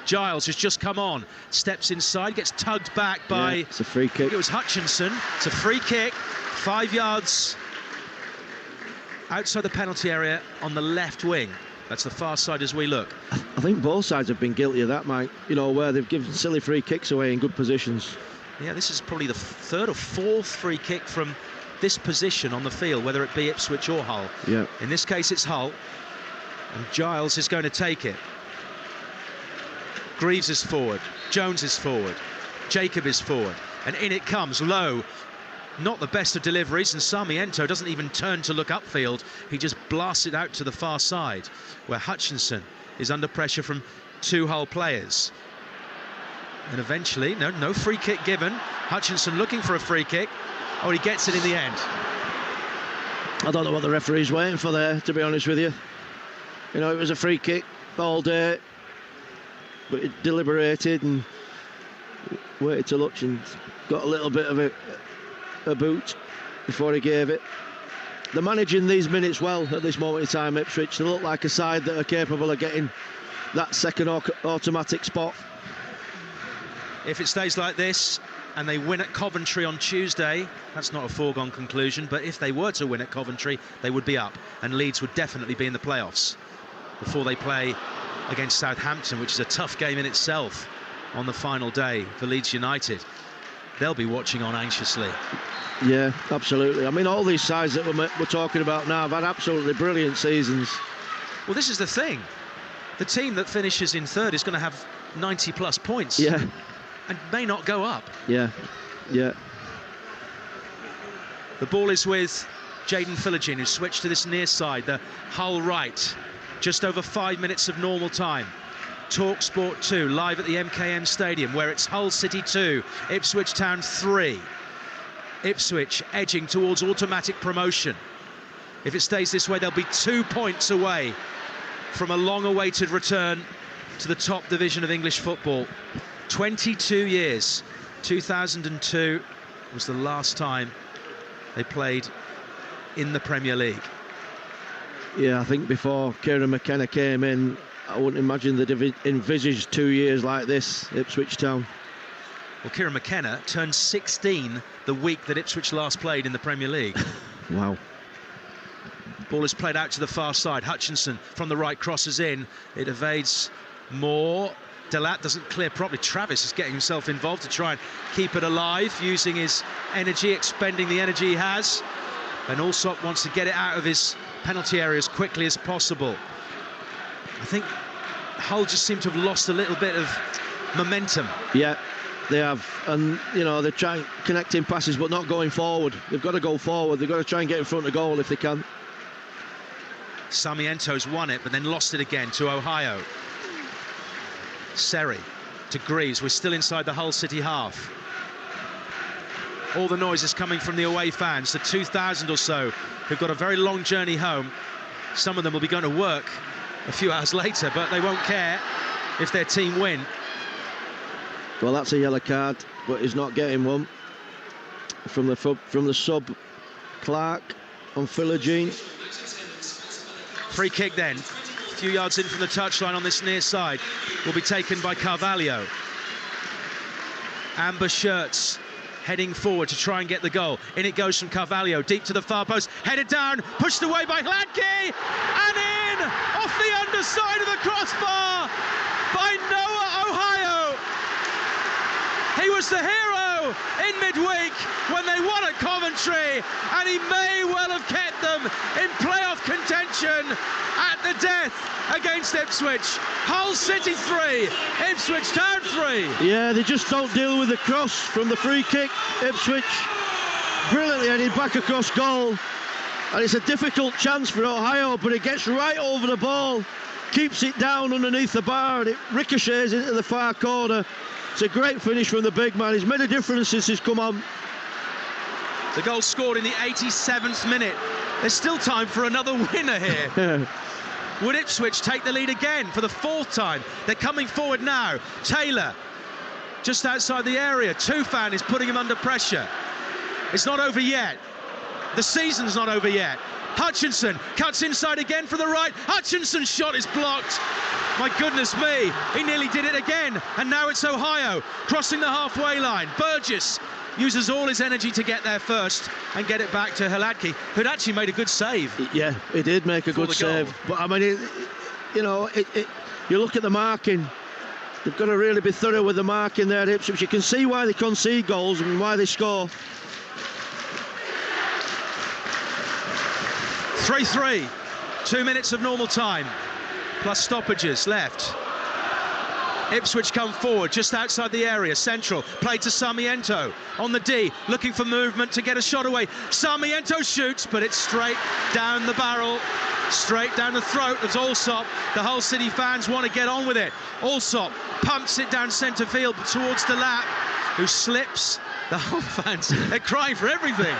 Giles has just come on, steps inside, gets tugged back by... it's a free kick. It was Hutchinson. It's a free kick, 5 yards outside the penalty area on the left wing. That's the far side as we look. I think both sides have been guilty of that, Mike, where they've given silly free kicks away in good positions. Yeah, this is probably the 3rd or 4th free kick from this position on the field, whether it be Ipswich or Hull. Yeah. In this case, it's Hull, and Giles is going to take it. Greaves is forward, Jones is forward, Jacob is forward, and in it comes Lowe. Not the best of deliveries, and Sarmiento doesn't even turn to look upfield. He just blasts it out to the far side, where Hutchinson is under pressure from two Hull players. And eventually, no free kick given. Hutchinson looking for a free kick. Oh, he gets it in the end. I don't know what the referee's waiting for there, to be honest with you. You know, it was a free kick all day, but it deliberated and waited to look and got a little bit of a boot before he gave it. They're managing these minutes well at this moment in time, Ipswich. They look like a side that are capable of getting that second automatic spot. If it stays like this and they win at Coventry on Tuesday, that's not a foregone conclusion, but if they were to win at Coventry, they would be up, and Leeds would definitely be in the playoffs before they play against Southampton, which is a tough game in itself on the final day for Leeds United. They'll be watching on anxiously. Yeah, absolutely. I mean, all these sides that we're talking about now have had absolutely brilliant seasons. Well, this is the thing. The team that finishes in third is going to have 90-plus points. Yeah. And may not go up. Yeah, yeah. The ball is with Jayden Philogene, who switched to this near side, the Hull right. Just over 5 minutes of normal time. Talksport 2, live at the MKM Stadium, where it's Hull City 2, Ipswich Town 3. Ipswich edging towards automatic promotion. If it stays this way, they'll be 2 points away from a long-awaited return to the top division of English football. 22 years. 2002 was the last time they played in the Premier League. Yeah, I think before Kieran McKenna came in, I wouldn't imagine they'd envisaged 2 years like this, Ipswich Town. Well, Kieran McKenna turned 16 the week that Ipswich last played in the Premier League. Wow. Ball is played out to the far side. Hutchinson from the right crosses in. It evades Moore. Delat doesn't clear properly. Travis is getting himself involved to try and keep it alive, using his energy, expending the energy he has. And Allsop wants to get it out of his penalty area as quickly as possible. I think Hull just seem to have lost a little bit of momentum. Yeah, they have. And, you know, they're trying connecting passes but not going forward. They've got to go forward. They've got to try and get in front of goal if they can. Sarmiento's won it, but then lost it again to Ohio. Seri to Greaves. We're still inside the Hull City half. All the noise is coming from the away fans, the 2,000 or so who've got a very long journey home. Some of them will be going to work a few hours later, but they won't care if their team win. Well, that's a yellow card, but he's not getting one from the sub Clark on Philogene. Free kick then. A few yards in from the touchline on this near side will be taken by Carvalho. Amber shirts heading forward to try and get the goal. In it goes from Carvalho, deep to the far post, headed down, pushed away by Hladky, and in off the underside of the crossbar by Noah Ohio. He was the hero in midweek when they won at Coventry, and he may well have kept them in playoff contention at the death against Ipswich. Hull City 3, Ipswich Town 3. Yeah, they just don't deal with the cross from the free kick. Ipswich brilliantly headed back across goal, and it's a difficult chance for Ohio, but it gets right over the ball, keeps it down underneath the bar, and it ricochets into the far corner. It's a great finish from the big man. He's made a difference since he's come on. The goal scored in the 87th minute. There's still time for another winner here. Would Ipswich take the lead again for the fourth time? They're coming forward now. Taylor, just outside the area. Tufan is putting him under pressure. It's not over yet. The season's not over yet. Hutchinson cuts inside again for the right. Hutchinson's shot is blocked. My goodness me, he nearly did it again. And now it's Ohio crossing the halfway line. Burgess uses all his energy to get there first and get it back to Hladky, who'd actually made a good save. Yeah, he did make a good save. But I mean, you look at the marking. They've got to really be thorough with the marking there at Ipswich. You can see why they concede goals and why they score. 3-3, 2 minutes of normal time, plus stoppages left. Ipswich come forward just outside the area. Central, played to Sarmiento on the D, looking for movement to get a shot away. Sarmiento shoots, but it's straight down the barrel, straight down the throat of Allsop. The Hull City fans want to get on with it. Allsop pumps it down centre field towards Delap, who slips. The Hull fans, they're crying for everything.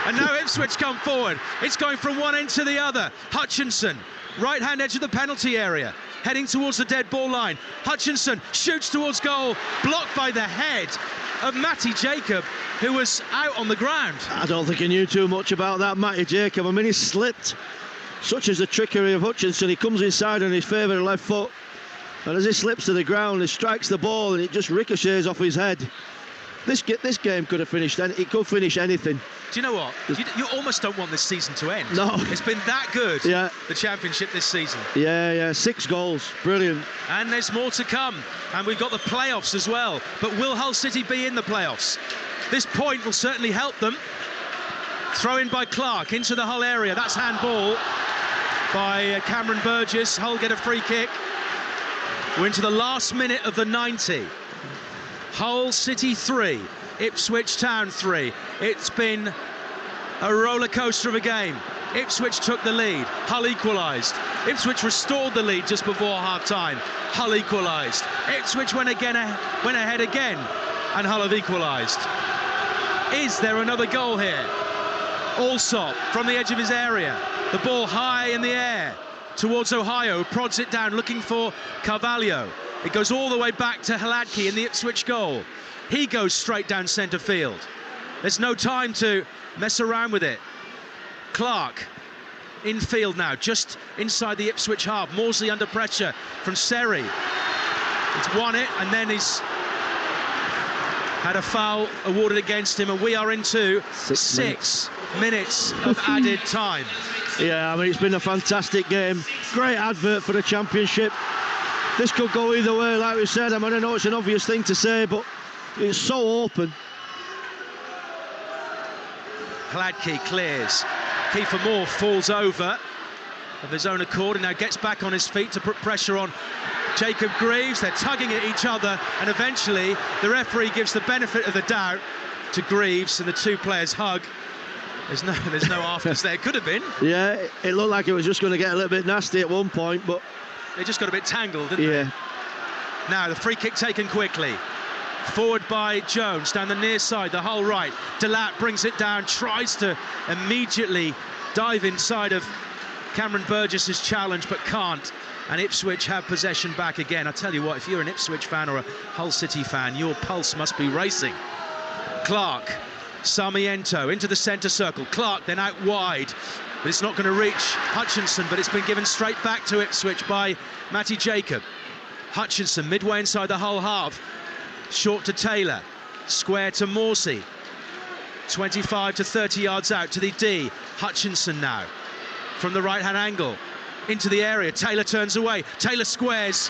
And now Ipswich come forward. It's going from one end to the other. Hutchinson, right-hand edge of the penalty area, heading towards the dead ball line. Hutchinson shoots towards goal, blocked by the head of Matty Jacob, who was out on the ground. I don't think he knew too much about that, Matty Jacob. I mean, he slipped. Such is the trickery of Hutchinson. He comes inside on his favourite left foot, and as he slips to the ground, he strikes the ball, and it just ricochets off his head. This game could have finished. It could finish anything. Do you know what? You almost don't want this season to end. No. It's been that good, yeah. The Championship this season. Yeah, 6 goals. Brilliant. And there's more to come. And we've got the playoffs as well. But will Hull City be in the playoffs? This point will certainly help them. Throw in by Clark into the Hull area. That's handball by Cameron Burgess. Hull get a free kick. We're into the last minute of the 90. Hull City 3, Ipswich Town 3. It's been a roller coaster of a game. Ipswich took the lead. Hull equalised. Ipswich restored the lead just before half-time. Hull equalised. Ipswich went ahead again, and Hull have equalised. Is there another goal here? Allsop from the edge of his area. The ball high in the air towards Ohio, prods it down, looking for Carvalho. It goes all the way back to Hladky in the Ipswich goal. He goes straight down centre field. There's no time to mess around with it. Clark, infield now, just inside the Ipswich half. Morsley under pressure from Seri. He's won it, and then he's had a foul awarded against him, and we are into 6 minutes of added time. Yeah, I mean, it's been a fantastic game. Great advert for the Championship. This could go either way, like we said. I mean, I know it's an obvious thing to say, but it's so open. Hladky clears. Kiefer Moore falls over of his own accord and now gets back on his feet to put pressure on Jacob Greaves. They're tugging at each other, and eventually the referee gives the benefit of the doubt to Greaves, and the two players hug. There's no afters there. Could have been. Yeah, it looked like it was just going to get a little bit nasty at one point, but they just got a bit tangled, didn't they? Now the free kick taken quickly. Forward by Jones, down the near side, the Hull right. Delap brings it down, tries to immediately dive inside of Cameron Burgess's challenge, but can't. And Ipswich have possession back again. I tell you what, if you're an Ipswich fan or a Hull City fan, your pulse must be racing. Clark, Sarmiento into the centre circle. Clark then out wide, but it's not going to reach Hutchinson, but it's been given straight back to Ipswich by Matty Jacob. Hutchinson midway inside the Hull half. Short to Taylor, square to Morsey, 25 to 30 yards out to the D. Hutchinson now from the right-hand angle into the area. Taylor turns away. Taylor squares.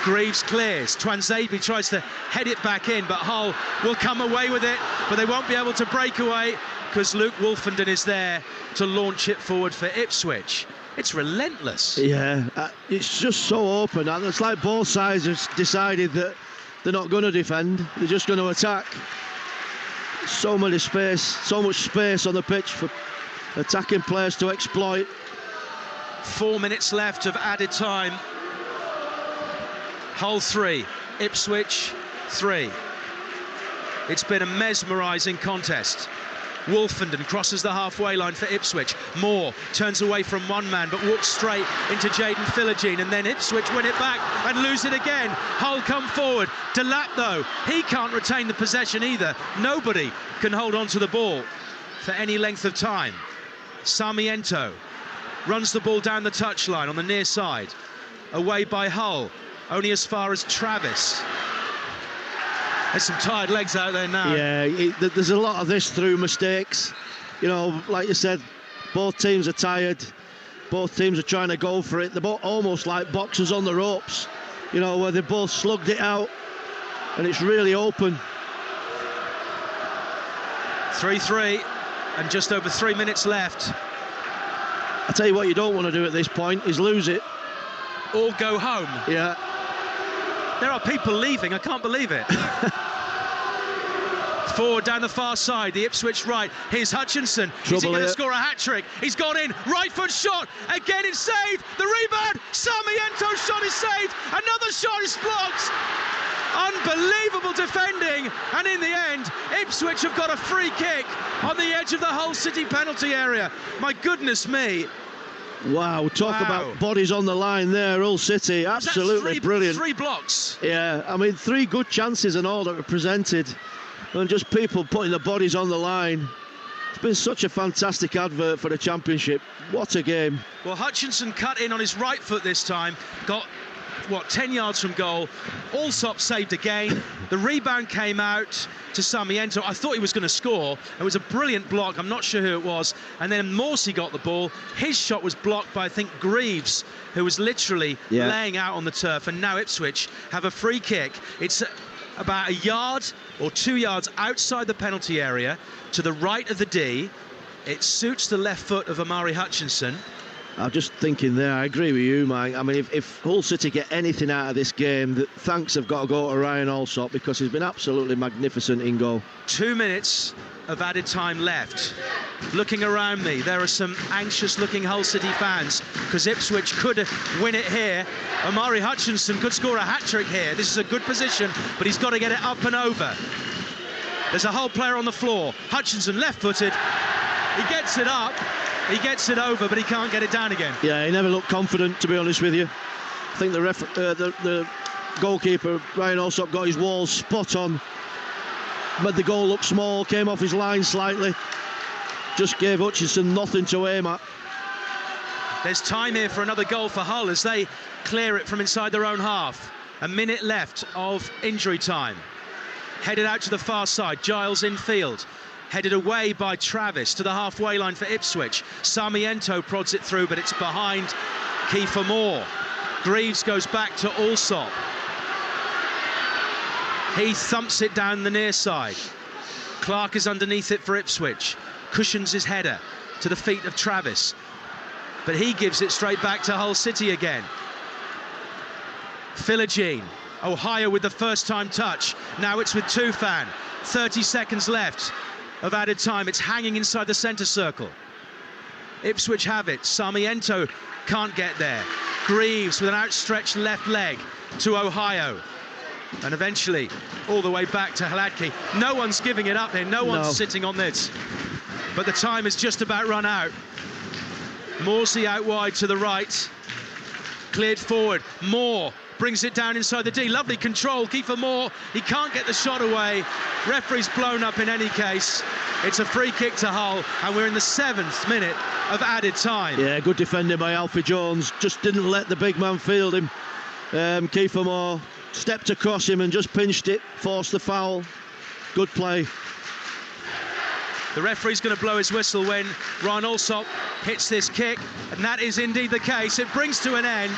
Greaves clears. Twanzebe tries to head it back in, but Hull will come away with it, but they won't be able to break away because Luke Wolfenden is there to launch it forward for Ipswich. It's relentless. Yeah, it's just so open. It's like both sides have decided that they're not going to defend, they're just going to attack. So much space on the pitch for attacking players to exploit. 4 minutes left of added time. Hull 3, Ipswich 3. It's been a mesmerising contest. Wolfenden crosses the halfway line for Ipswich. Moore turns away from one man but walks straight into Jaden Philogene, and then Ipswich win it back and lose it again. Hull come forward. Delap though, he can't retain the possession either. Nobody can hold on to the ball for any length of time. Sarmiento runs the ball down the touchline on the near side. Away by Hull, only as far as Travis. There's some tired legs out there now. Yeah, there's a lot of this through mistakes. You know, like you said, both teams are tired. Both teams are trying to go for it. They're both almost like boxers on the ropes, you know, where they both slugged it out, and it's really open. 3-3, and just over 3 minutes left. I tell you what you don't want to do at this point is lose it. Or go home. Yeah. There are people leaving, I can't believe it. Forward down the far side, the Ipswich right. Here's Hutchinson. Is he going to score a hat-trick? He's gone in. Right foot shot. Again, it's saved. The rebound. Sarmiento's shot is saved. Another shot is blocked. Unbelievable defending. And in the end, Ipswich have got a free kick on the edge of the Hull City penalty area. My goodness me. Wow, talk about bodies on the line there, Hull City. Absolutely brilliant. 3 blocks. Yeah, I mean, 3 good chances and all that were presented. And just people putting the bodies on the line. It's been such a fantastic advert for the Championship. What a game. Well, Hutchinson cut in on his right foot this time. Got, 10 yards from goal. Allsop saved again. The rebound came out to Sarmiento. I thought he was going to score. It was a brilliant block. I'm not sure who it was. And then Morsey got the ball. His shot was blocked by, I think, Greaves, who was literally laying out on the turf. And now Ipswich have a free kick. It's about a yard or 2 yards outside the penalty area to the right of the D. It suits the left foot of Amari Hutchinson. I'm just thinking there, I agree with you, Mike. I mean, if Hull City get anything out of this game, the thanks have got to go to Ryan Allsop, because he's been absolutely magnificent in goal. 2 minutes of added time left. Looking around me, there are some anxious-looking Hull City fans, because Ipswich could win it here. Amari Hutchinson could score a hat-trick here. This is a good position, but he's got to get it up and over. There's a Hull player on the floor. Hutchinson left-footed. He gets it up. He gets it over, but he can't get it down again. Yeah, he never looked confident, to be honest with you. I think the goalkeeper, Ryan Allsop, got his walls spot on. Made the goal look small, came off his line slightly. Just gave Hutchinson nothing to aim at. There's time here for another goal for Hull as they clear it from inside their own half. A minute left of injury time. Headed out to the far side, Giles infield. Headed away by Travis to the halfway line for Ipswich. Sarmiento prods it through, but it's behind Kiefer Moore. Greaves goes back to Allsop. He thumps it down the near side. Clark is underneath it for Ipswich. Cushions his header to the feet of Travis. But he gives it straight back to Hull City again. Philogene. Ohio with the first-time touch. Now it's with Tufan. 30 seconds left of added time. It's hanging inside the centre circle. Ipswich have it. Sarmiento can't get there. Greaves with an outstretched left leg to Ohio. And eventually all the way back to Hladky. No one's giving it up here. No one's sitting on this. But the time is just about run out. Morsey out wide to the right. Cleared forward. Moore brings it down inside the D. Lovely control. Kiefer Moore, he can't get the shot away. Referee's blown up in any case. It's a free kick to Hull, and we're in the 7th minute of added time. Yeah, good defending by Alfie Jones. Just didn't let the big man field him. Kiefer Moore stepped across him and just pinched it, forced the foul. Good play. The referee's going to blow his whistle when Ryan Allsop hits this kick, and that is indeed the case. It brings to an end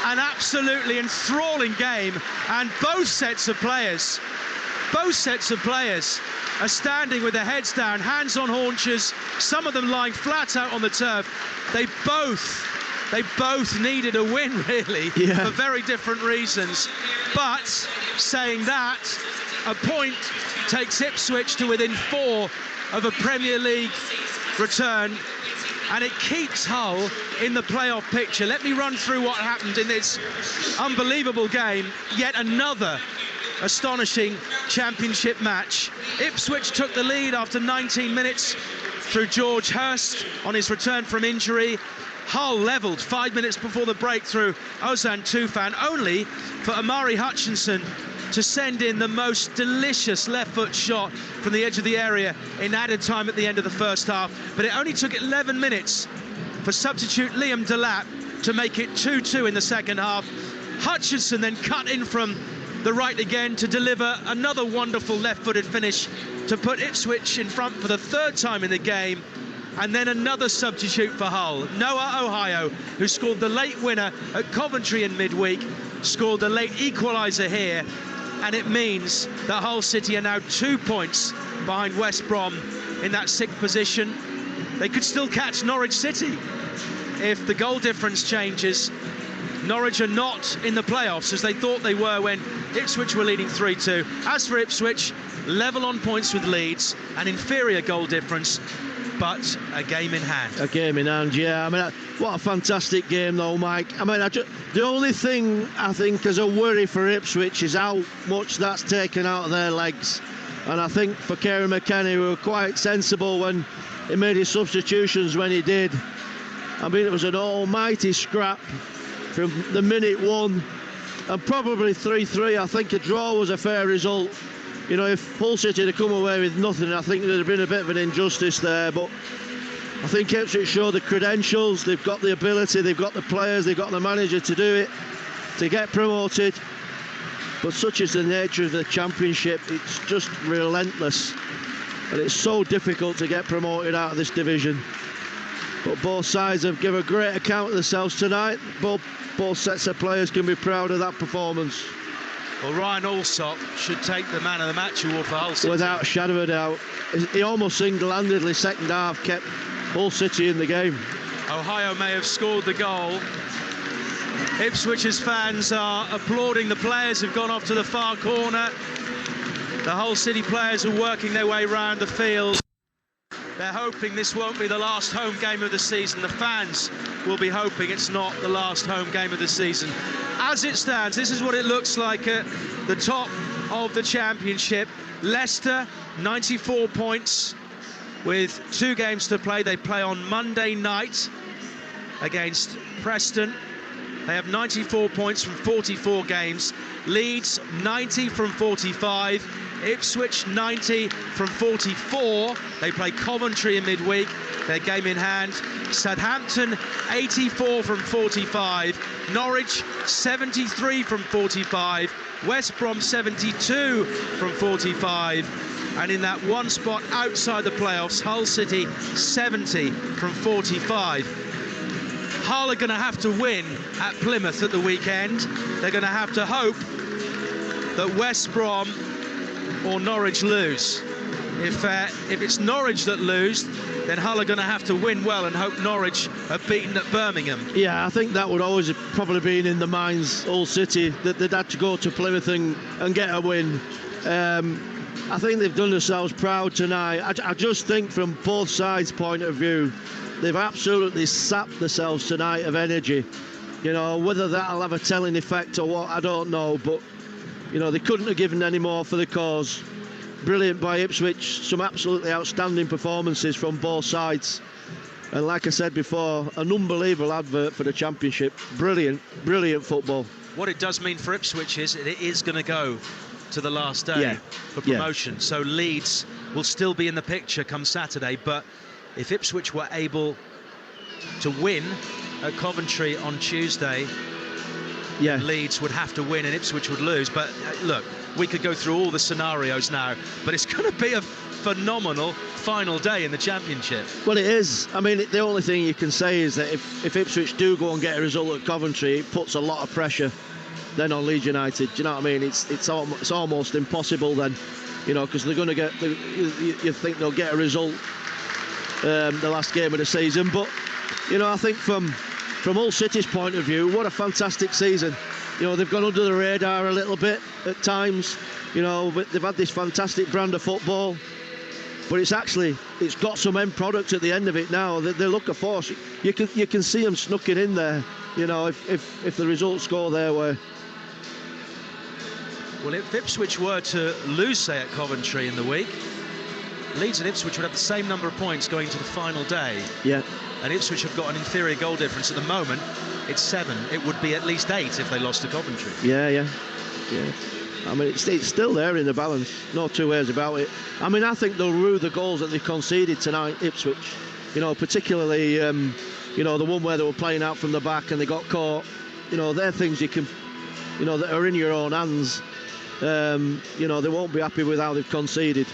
an absolutely enthralling game, and both sets of players are standing with their heads down, hands on haunches, some of them lying flat out on the turf. They both needed a win, really, for very different reasons. But saying that, a point takes Ipswich to within 4 of a Premier League return, and it keeps Hull in the playoff picture. Let me run through what happened in this unbelievable game. Yet another astonishing championship match. Ipswich took the lead after 19 minutes through George Hurst on his return from injury. Hull levelled 5 minutes before the break through Ozan Tufan, only for Amari Hutchinson to send in the most delicious left-foot shot from the edge of the area in added time at the end of the first half. But it only took 11 minutes for substitute Liam Delap to make it 2-2 in the second half. Hutchinson then cut in from the right again to deliver another wonderful left-footed finish to put Ipswich in front for the 3rd time in the game. And then another substitute for Hull. Noah Ohio, who scored the late winner at Coventry in midweek, scored the late equaliser here. And it means that Hull City are now 2 points behind West Brom in that 6th position. They could still catch Norwich City if the goal difference changes. Norwich are not in the playoffs as they thought they were when Ipswich were leading 3-2. As for Ipswich, level on points with Leeds, an inferior goal difference, but a game in hand. A game in hand, yeah. I mean, what a fantastic game, though, Mike. I mean, the only thing I think is a worry for Ipswich is how much that's taken out of their legs. And I think for Kieran McKenna, who were quite sensible when he made his substitutions when he did. I mean, it was an almighty scrap from the minute one, and probably 3-3. I think a draw was a fair result. You know, if Hull City had come away with nothing, I think there'd have been a bit of an injustice there. But I think Ipswich show the credentials, they've got the ability, they've got the players, they've got the manager to do it, to get promoted. But such is the nature of the Championship, it's just relentless. And it's so difficult to get promoted out of this division. But both sides have given a great account of themselves tonight. Both sets of players can be proud of that performance. Well, Ryan Allsop should take the man of the match award for Hull City. Without a shadow of a doubt. He almost single-handedly, second half, kept Hull City in the game. Ohio may have scored the goal. Ipswich's fans are applauding the players who've gone off to the far corner. The Hull City players are working their way round the field. They're hoping this won't be the last home game of the season. The fans will be hoping it's not the last home game of the season. As it stands, this is what it looks like at the top of the Championship. Leicester, 94 points with 2 games to play. They play on Monday night against Preston. They have 94 points from 44 games. Leeds, 90 from 45. Ipswich, 90 from 44. They play Coventry in midweek, their game in hand. Southampton, 84 from 45. Norwich, 73 from 45. West Brom, 72 from 45. And in that one spot outside the playoffs, Hull City, 70 from 45. Hull are going to have to win at Plymouth at the weekend. They're going to have to hope that West Brom or Norwich lose. If it's Norwich that lose, then Hull are going to have to win well and hope Norwich are beaten at Birmingham. Yeah, I think that would always have probably been in the minds, Hull City, that they'd had to go to Plymouth and get a win. I think they've done themselves proud tonight. I just think from both sides' point of view, they've absolutely sapped themselves tonight of energy. You know, whether that'll have a telling effect or what, I don't know, but you know, they couldn't have given any more for the cause. Brilliant by Ipswich, some absolutely outstanding performances from both sides. And like I said before, an unbelievable advert for the Championship. Brilliant, brilliant football. What it does mean for Ipswich is it is going to go to the last day for promotion. So Leeds will still be in the picture come Saturday, but if Ipswich were able to win at Coventry on Tuesday, Leeds would have to win and Ipswich would lose. But look, we could go through all the scenarios now, but it's going to be a phenomenal final day in the Championship. Well, it is. I mean, the only thing you can say is that if Ipswich do go and get a result at Coventry, it puts a lot of pressure then on Leeds United. Do you know what I mean? It's almost impossible then, you know, because they're going to get. You think they'll get a result the last game of the season, but you know, I think from Hull City's point of view, what a fantastic season. You know, they've gone under the radar a little bit at times, you know, but they've had this fantastic brand of football, but it's got some end product at the end of it now. They look a force. You can see them snooking in there, you know, if the results go their way. Well, if Ipswich were to lose, say, at Coventry in the week, Leeds and Ipswich would have the same number of points going to the final day. Yeah. And Ipswich have got an inferior goal difference at the moment. It's 7. It would be at least 8 if they lost to Coventry. Yeah. I mean, it's still there in the balance. No two ways about it. I mean, I think they'll rue the goals that they conceded tonight, Ipswich. You know, particularly, you know, the one where they were playing out from the back and they got caught. You know, they're things you can, you know, that are in your own hands. You know, they won't be happy with how they've conceded.